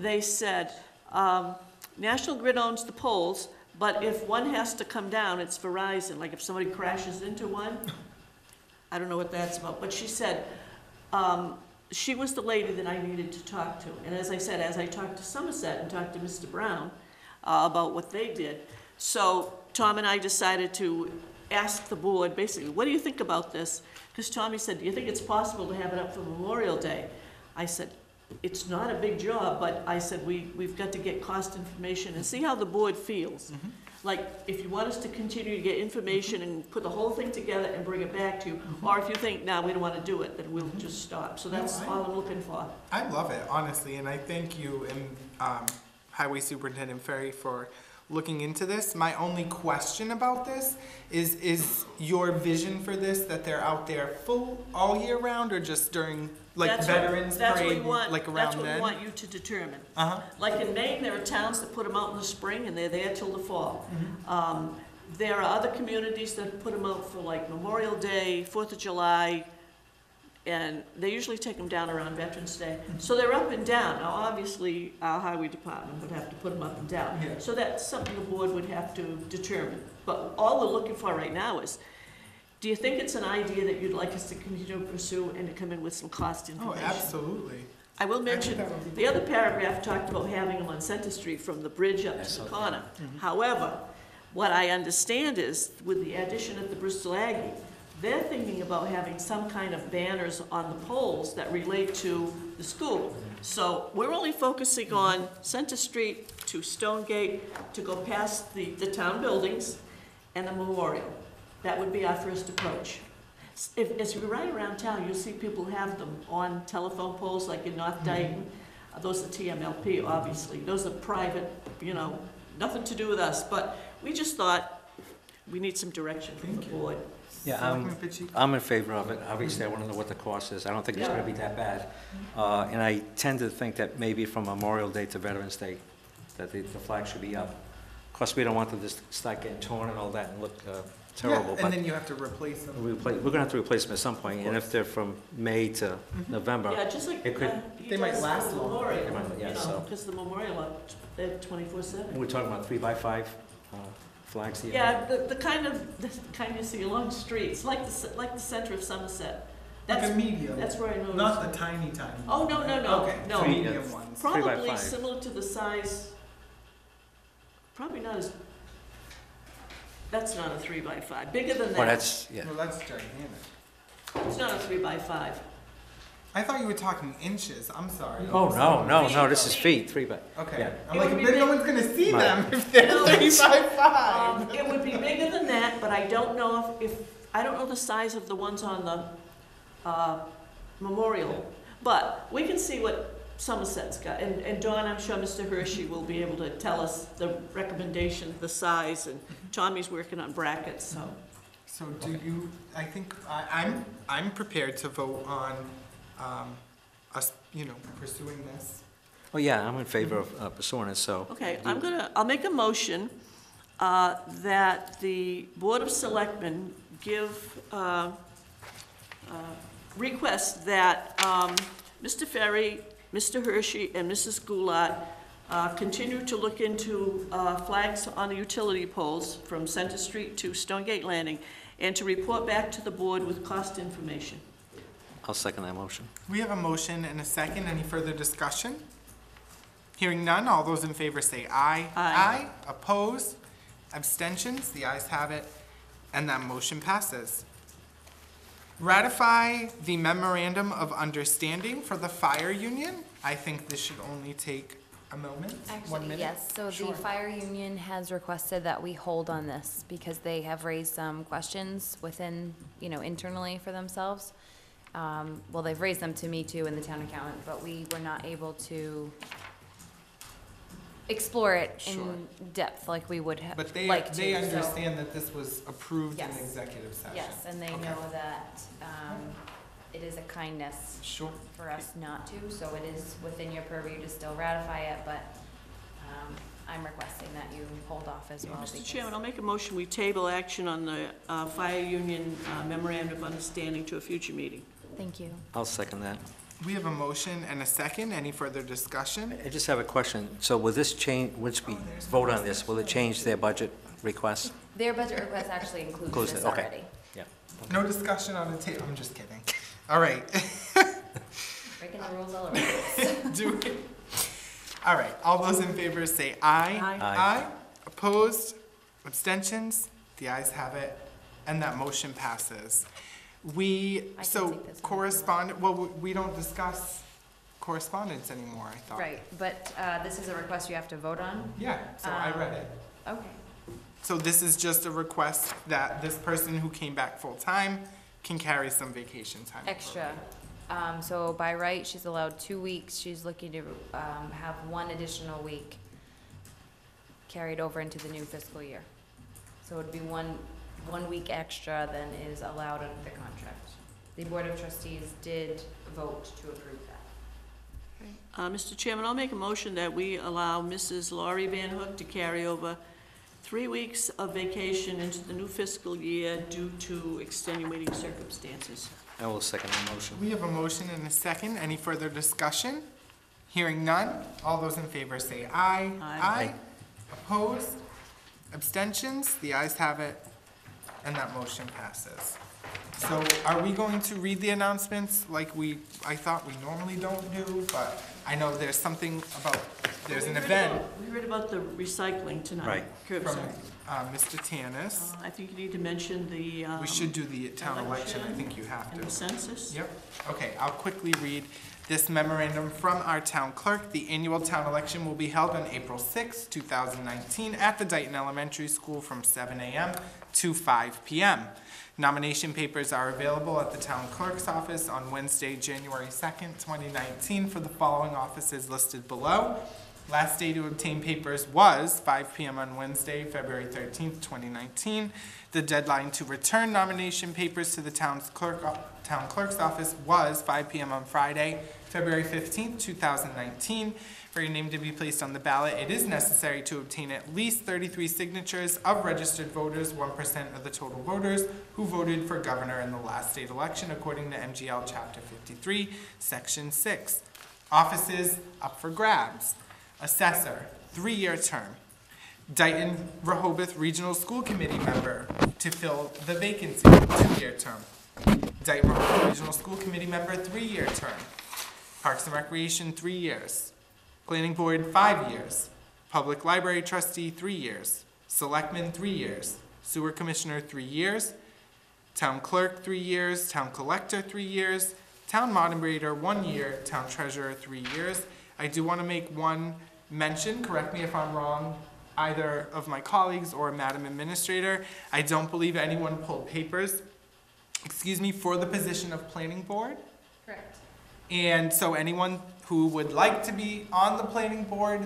They said, National Grid owns the poles, but if one has to come down, it's Verizon. Like if somebody crashes into one, I don't know what that's about. But she said, she was the lady that I needed to talk to. And as I said, as I talked to Somerset and talked to Mr. Brown about what they did, so Tom and I decided to ask the board, basically, what do you think about this? Because Tommy said, do you think it's possible to have it up for Memorial Day? I said, it's not a big job, but I said, we've got to get cost information and see how the board feels. Mhm. Like, if you want us to continue to get information and put the whole thing together and bring it back to you, or if you think, nah, we don't want to do it, then we'll just stop. So that's No, all I'm looking for. I love it, honestly, and I thank you and Highway Superintendent Ferry for looking into this. My only question about this is your vision for this that they're out there full all year round or just during like That's what- Veterans that's what we Parade, want- like around That's what then? we want you to determine. Uh-huh. Like in Maine, there are towns that put them out in the spring and they're there till the fall. Mhm. There are other communities that put them out for like Memorial Day, 4th of July, and they usually take them down around Veterans Day. So they're up and down. Now, obviously, our highway department would have to put them up and down. Yeah. So that's something the board would have to determine. But all we're looking for right now is, do you think it's an idea that you'd like us to continue to pursue and to come in with some cost Oh, information? absolutely. I will mention, that would be- the other paragraph talked about having them on Center Street from the bridge up to the corner. Mhm. However, what I understand is, with the addition of the Bristol Aggie, they're thinking about having some kind of banners on the poles that relate to the school. So we're only focusing on Center Street to Stonegate, to go past the town buildings and the memorial. That would be our first approach. As you ride around town, you'll see people have them on telephone poles, like in North Dayton. Those are TMLP, obviously. Those are private, nothing to do with us. But we just thought we need some direction from the Thank you. board. Yeah, Selectman Pacheco? I'm in favor of it. Obviously, I want to know what the cost is. I don't think it's Yeah. going to be that bad. And I tend to think that maybe from Memorial Day to Veterans Day, that the flag should be up. Of course, we don't want them to start getting torn and all that and look terrible, Yeah, but and then you have to replace them. we're going to have to replace them at some point. And if they're from May to November, Yeah, just like It could- he They might does last the longer. memorial, They might, yeah, so- because the memorial, they're 24/7. we're talking about 3x5 flags here. Yeah, the kind you see along the streets, like the center of Somerset. Like That's, a medium, that's where I noticed. not the tiny. Oh, no, no, no, Okay, no. the Three, medium yeah. ones. 3 by Probably 5. similar to the size, probably not as, that's not a 3x5, bigger than Well, that. that's, yeah. Well, that's gigantic. It's not a 3x5. I thought you were talking inches. I'm sorry. Oh, no, this is feet, 3 by, Okay. yeah. I'm It like, would be but no big- one's gonna see Right. them if they're No, 3 by 5. It would be bigger than that, but I don't know I don't know the size of the ones on the memorial. But we can see what Somerset's got, and Dawn, I'm sure Mr. Hershey will be able to tell us the recommendation, the size, and Tommy's working on brackets, so. So do you, I think, I'm prepared to vote on, us, pursuing this. Oh, yeah, I'm in favor of pursuing it, so. Okay, I'll make a motion that the Board of Selectmen request that Mr. Ferry, Mr. Hershey, and Mrs. Goulart continue to look into flags on the utility poles from Center Street to Stonegate Landing, and to report back to the board with cost information. I'll second that motion. We have a motion and a second. Any further discussion? Hearing none, all those in favor say aye. Aye. Opposed? Abstentions? The ayes have it, and that motion passes. Ratify the memorandum of understanding for the fire union. I think this should only take a moment, 1 Actually, minute. yes, so Sure. the fire union has requested that we hold on this because they have raised some questions within, internally for themselves. Well, they've raised them to me too and the town accountant, but we were not able to explore it Sure. in depth like we would have But liked to. they so- understand that this was approved in Yes. executive session. Yes, and they Okay. know that, it is a kindness Sure. for us not to, so it is within your purview to still ratify it, but, I'm requesting that you hold off as well. Mr. because- Chairman, I'll make a motion, we table action on the fire union memorandum of understanding to a future meeting. Thank you. I'll second that. We have a motion and a second. Any further discussion? I just have a question. So will this change, once we vote on this, will it change their budget request? Their budget request actually includes Includes this it, okay. already. No discussion on the table. I'm just kidding. All right. Breaking the rules all over the place. Do it. All right. All those in favor say aye. Aye. Aye. Opposed? Abstentions? The ayes have it, and that motion passes. I can So take this one. correspond, we don't discuss correspondence anymore, I thought. Right, but, this is a request you have to vote on? Yeah, so I read it. Okay. So this is just a request that this person who came back full-time can carry some vacation time. Extra. So by right, she's allowed 2 weeks. She's looking to, have 1 additional week. carried over into the new fiscal year. So it would be one week extra than is allowed under the contract. The Board of Trustees did vote to approve that. Mr. Chairman, I'll make a motion that we allow Mrs. Laurie Van Hook to carry over 3 weeks of vacation into the new fiscal year due to extenuating circumstances. I will second the motion. We have a motion and a second. Any further discussion? Hearing none. All those in favor say aye. Aye. Opposed? Abstentions? The ayes have it, and that motion passes. So are we going to read the announcements like I thought we normally don't do, but I know there's something about, there's an event We heard about the recycling tonight. Right. from Curbside. Mr. Tanis. I think you need to mention the, We should do the town election, I think you have and the to. census. Yep, okay, I'll quickly read this memorandum from our town clerk. The annual town election will be held on April 6, 2019 at the Dayton Elementary School from 7 a.m. to 5 p.m. Nomination papers are available at the town clerk's office on Wednesday, January 2nd, 2019 for the following offices listed below. Last day to obtain papers was 5 p.m. on Wednesday, February 13th, 2019. The deadline to return nomination papers to the town clerk's office was 5 p.m. on Friday, February 15th, 2019. For your name to be placed on the ballot, it is necessary to obtain at least 33 signatures of registered voters, 1% of the total voters who voted for governor in the last state election, according to MGL Chapter 53, Section 6. Offices up for grabs. Assessor, 3-year term. Dayton Rehoboth Regional School Committee member to fill the vacancy, 2-year term. Dayton Rehoboth Regional School Committee member, 3-year term. Parks and Recreation, 3 years. Planning Board, 5 years. Public Library Trustee, 3 years. Selectmen, 3 years. Sewer Commissioner, 3 years. Town Clerk, 3 years. Town Collector, 3 years. Town Moderator, 1 year. Town Treasurer, 3 years. I do want to make one mention, correct me if I'm wrong, either of my colleagues or Madam Administrator. I don't believe anyone pulled papers, for the position of Planning Board. Correct. And so anyone who would like to be on the planning board,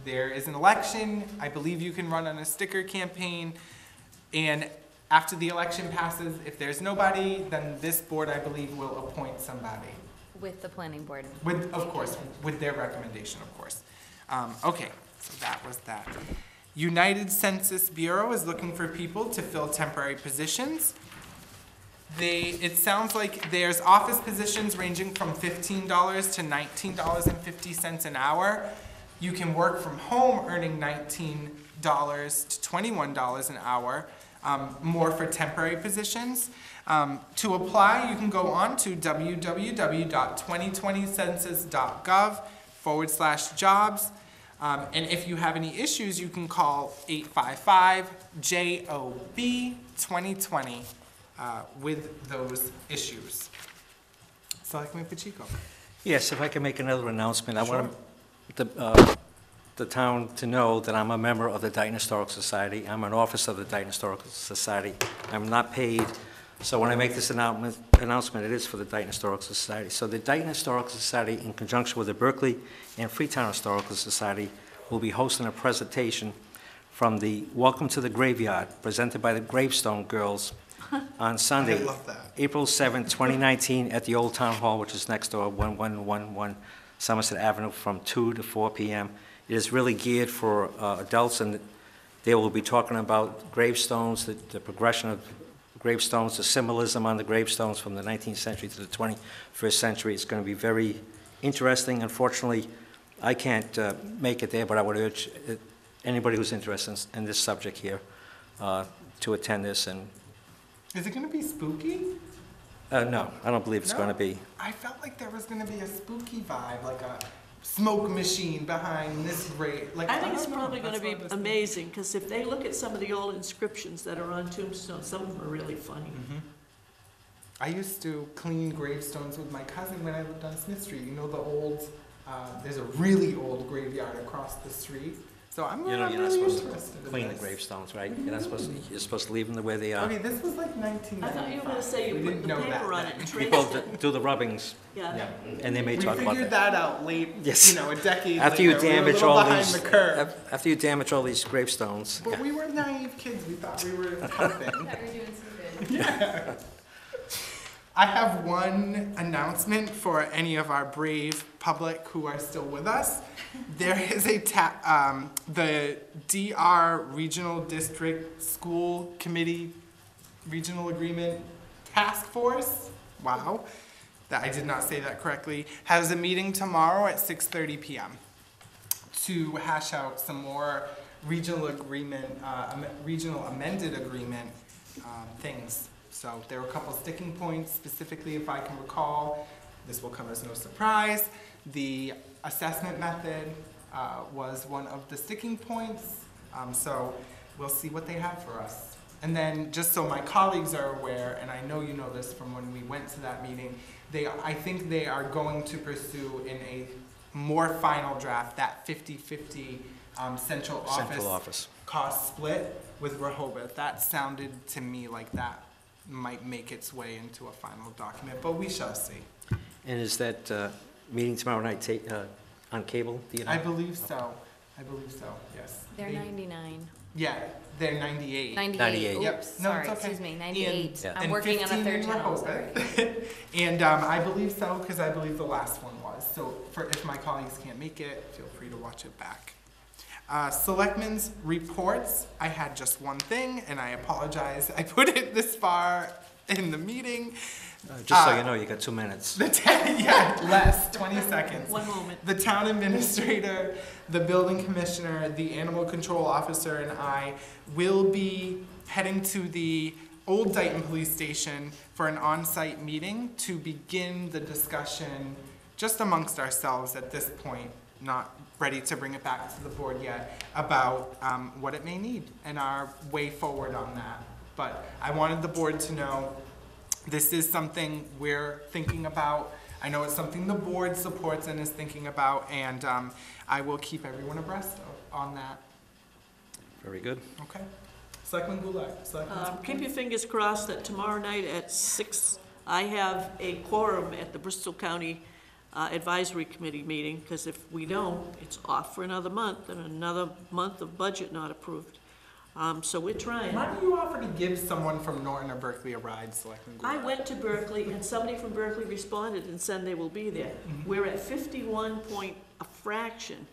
there is an election. I believe you can run on a sticker campaign. And after the election passes, if there's nobody, then this board, I believe, will appoint somebody. With the planning board. Of course, with their recommendation, of course. Okay, so that was that. United Census Bureau is looking for people to fill temporary positions. It sounds like there's office positions ranging from $15 to $19.50 an hour. You can work from home earning $19 to $21 an hour, more for temporary positions. To apply, you can go on to www.2020census.gov/jobs. And if you have any issues, you can call 855-JOB-2020 with those issues. Selectman Pacheco. Yes, if I can make another announcement, I want the town to know that I'm a member of the Dayton Historical Society. I'm an officer of the Dayton Historical Society. I'm not paid, so when I make this announcement, it is for the Dayton Historical Society. So the Dayton Historical Society, in conjunction with the Berkeley and Freetown Historical Society, will be hosting a presentation from the Welcome to the Graveyard, presented by the Gravestone Girls, on Sunday, I love that. April 7, 2019, at the Old Town Hall, which is next door, 1111 Somerset Avenue, from 2 to 4 p.m. It is really geared for adults, and they will be talking about gravestones, the progression of gravestones, the symbolism on the gravestones from the 19th century to the 21st century. It's going to be very interesting. Unfortunately, I can't make it there, but I would urge anybody who's interested in this subject here to attend this. And Is it going to be spooky? no, I don't believe it's going to be. I felt like there was going to be a spooky vibe, like a smoke machine behind this grave. Like, I think it's don't know. probably gonna That's be what I was amazing, because if they look at some of the old inscriptions that are on tombstones, some of them are really funny. thinking. I used to clean gravestones with my cousin when I lived on Smith Street. You know the old, there's a really old graveyard across the street So I'm You know, I'm you're not really supposed to interested in clean the this. gravestones, right? You're supposed to leave them the way they are. Okay, this was like 1995. I thought you were gonna say you We put didn't the know paper that on then. it and People traced it. do the rubbings, Yeah. and they may We talk about figured that. that out late, Yes. you know, a decade After you later. We were a damage little all behind these, the curve. after you damage all these gravestones, But we were naive kids. We thought we were helping. I thought we were doing some good. Yeah. I have one announcement for any of our brave public who are still with us. There is the DR Regional District School Committee Regional Agreement Task Force, wow, that I did not say that correctly, has a meeting tomorrow at 6:30 p.m. to hash out some more regional agreement, regional amended agreement things. So there were a couple sticking points, specifically if I can recall. This will come as no surprise. The assessment method was one of the sticking points. So we'll see what they have for us. And then just so my colleagues are aware, and I know you know this from when we went to that meeting, I think they are going to pursue in a more final draft that 50-50 central office cost split with Rehoboth. That sounded to me like that might make its way into a final document, but we shall see. and is that meeting tomorrow night on cable? Do you know? I believe so. I believe so, yes. They're They- 99. Yeah, they're 98. 98. Yep. Oops, No, sorry, it's okay. excuse me, 98. Yeah. I'm And working on a 15 third in channel, Rehoboth. sorry. And I believe so, because I believe the last one was. So if my colleagues can't make it, feel free to watch it back. Selectmen's reports, I had just one thing, and I apologize. I put it this far in the meeting. Just so you know, you got 2 minutes. Yeah, less, 20 seconds. One moment. The town administrator, the building commissioner, the animal control officer, and I will be heading to the Old Dayton Police Station for an on-site meeting to begin the discussion just amongst ourselves at this point, not ready to bring it back to the board yet, about what it may need and our way forward on that. But I wanted the board to know this is something we're thinking about. I know it's something the board supports and is thinking about, and I will keep everyone abreast on that. Very good. Okay. Selectman Goulart. Selectman's Keep your reports? fingers crossed that tomorrow night at 6, I have a quorum at the Bristol County Advisory Committee meeting, because if we don't, it's off for another month, and another month of budget not approved. So we're trying. Why don't you offer to give someone from Norton or Berkeley a ride, Selectman I Goulart? went to Berkeley, and somebody from Berkeley responded and said they will be there. Mhm. We're at 51 point a fraction.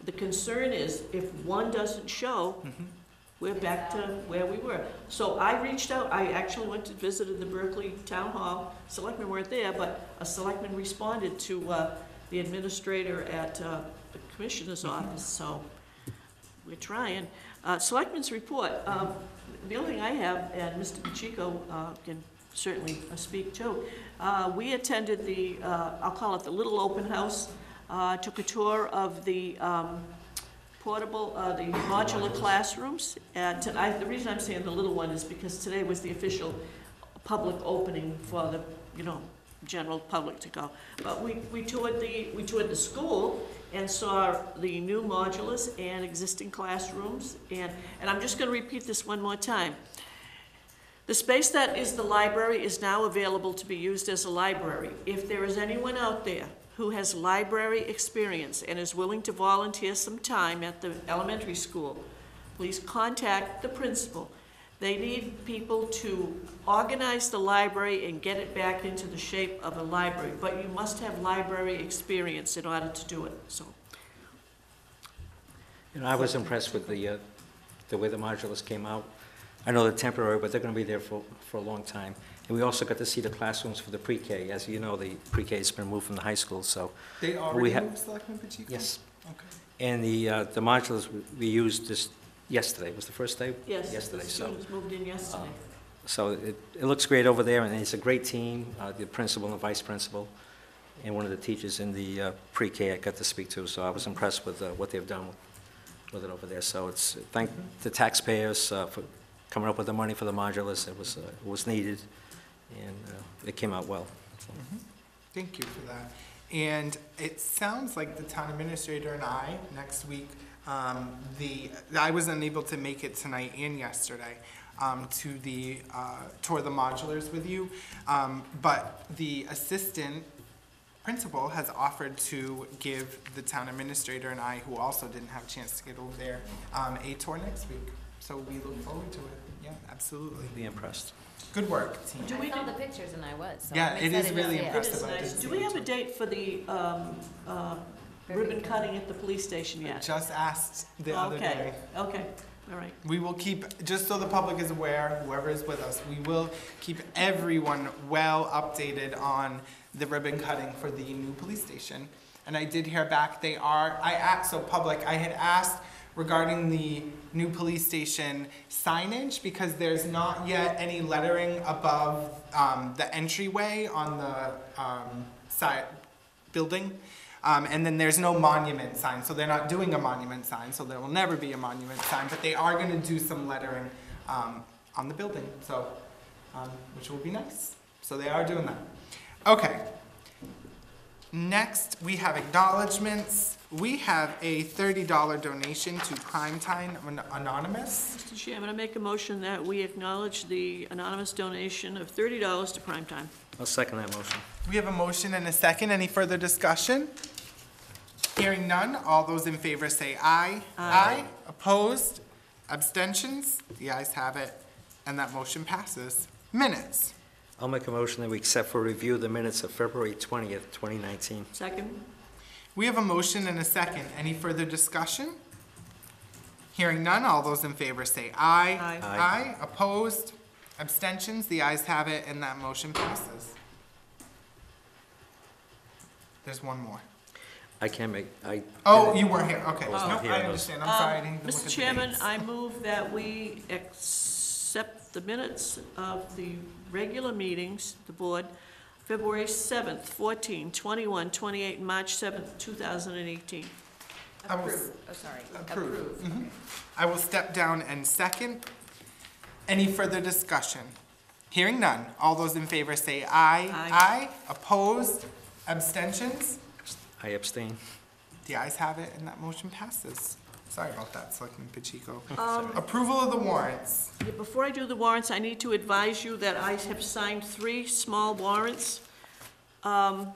The concern is, if one doesn't show, Mhm. we're back to where we were. So I reached out, I actually went to visited the Berkeley Town Hall. Selectmen weren't there, but a selectman responded to the administrator at the commissioner's office, so we're trying. Selectmen's report, the only thing I have, and Mr. Pacheco can certainly speak to, we attended the, I'll call it the Little Open House, took a tour of the portable, the modular classrooms. And the reason I'm saying the little one is because today was the official public opening for the, general public to go. But we toured the school and saw the new modulars and existing classrooms. And I'm just gonna repeat this one more time. The space that is the library is now available to be used as a library. If there is anyone out there who has library experience and is willing to volunteer some time at the elementary school, please contact the principal. They need people to organize the library and get it back into the shape of a library, but you must have library experience in order to do it, so. I was impressed with the way the modulars came out. I know they're temporary, but they're gonna be there for a long time. And we also got to see the classrooms for the pre-K. As you know, the pre-K has been moved from the high school, so. They We already have- moved Selectman Pacheco? Yes. Okay. And the modulars we used this yesterday, was the first day? Yes, Yesterday, the so. students moved in yesterday. So it looks great over there, and it's a great team, the principal and vice principal, and one of the teachers in the pre-K I got to speak to, so I was impressed with what they've done with it over there. So thank the taxpayers for coming up with the money for the modulars. It was needed, and it came out well. So. Thank you for that. And it sounds like the town administrator and I, next week, I was unable to make it tonight and yesterday to the tour the modulars with you, but the assistant principal has offered to give the town administrator and I, who also didn't have a chance to get over there, a tour next week. So we look forward to it. Yeah, absolutely. Be impressed. Good work, team. Do we I saw do- the pictures and I was, so Yeah, I'm it is excited to really see it. It impressive. is I nice. didn't Do see we it have a too. date for the ribbon cutting at the police station I yet? just asked the other day. Okay, all right. We will keep, just so the public is aware, whoever is with us, we will keep everyone well updated on the ribbon cutting for the new police station. And I did hear back, I had asked regarding the new police station signage, because there's not yet any lettering above the entryway on the side building. And then there's no monument sign, so they're not doing a monument sign, so there will never be a monument sign, but they are gonna do some lettering on the building, so, which will be nice. So they are doing that. Okay. Next, we have acknowledgements. We have a $30 donation to Primetime Anonymous. Mr. Chairman, I make a motion that we acknowledge the anonymous donation of $30 to Primetime. I'll second that motion. We have a motion and a second. Any further discussion? Hearing none, all those in favor say aye. Aye. Opposed? Abstentions? The ayes have it, and that motion passes. Minutes. I'll make a motion that we accept for review the minutes of February 20th, 2019. Second? We have a motion and a second. Any further discussion? Hearing none, all those in favor say aye. Aye. Aye. Opposed? Abstentions? The ayes have it, and that motion passes. There's one more. I can't make, Oh, you weren't here, okay. I was No, not here, I no. understand, I'm sorry, I didn't even look at Mr. the Chairman, dates. I move that we accept the minutes of the regular meetings, the board, February 7th, 14, 21, 28, and March 7th, 2018. I will Approve, oh, sorry, Approve. approve. Mhm. I will step down and second. Any further discussion? Hearing none, all those in favor say aye. Aye. Opposed? Abstentions? I abstain. The ayes have it, and that motion passes. Sorry about that, Selectman Pacheco. Um, Approval of the warrants. Yeah, before I do the warrants, I need to advise you that I have signed 3 small warrants. One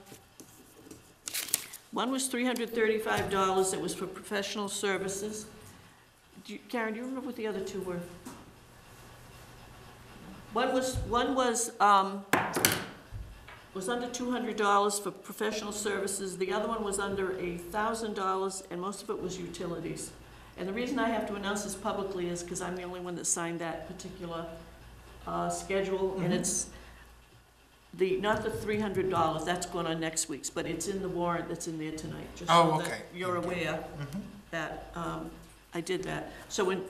was $335, it was for professional services. Karen, do you remember what the other 2 were? One was under $200 for professional services, the other one was under $1,000, and most of it was utilities. And the reason I have to announce this publicly is because I'm the only one that signed that particular schedule, and it's not the $300, that's going on next week's, but it's in the warrant that's in there tonight, just Oh, so that okay. you're aware Mhm. that I did that. So when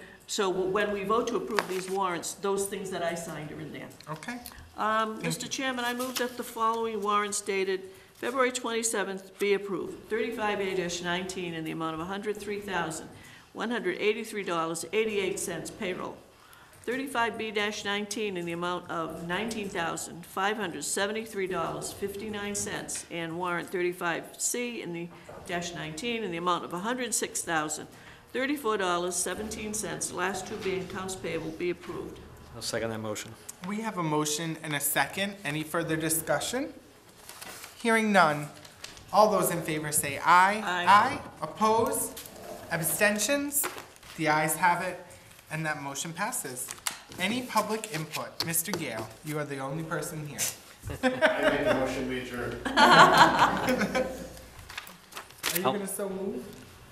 we vote to approve these warrants, those things that I signed are in there. Okay. Mr. Chairman, I move that the following warrants dated February 27th be approved. 35A-19 in the amount of $103,183.88 payroll. 35B-19 in the amount of $19,573.59, and warrant 35C in the -19 in the amount of $106,034.17, the last 2 being accounts payable, be approved. I'll second that motion. We have a motion and a second. Any further discussion? Hearing none. All those in favor say aye. Aye. Opposed? Abstentions? The ayes have it, and that motion passes. Any public input? Mr. Gale, you are the only person here. I made a motion, we adjourn. Are you Oh. gonna so move?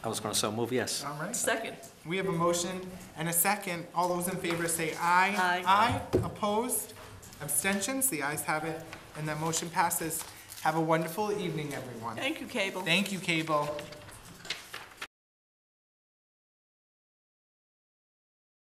I was going to so move, yes. All right. Second. We have a motion and a second. All those in favor say aye. Aye. Aye. Opposed? Abstentions? The ayes have it, and that motion passes. Have a wonderful evening, everyone. Thank you, Cable. Thank you, Cable.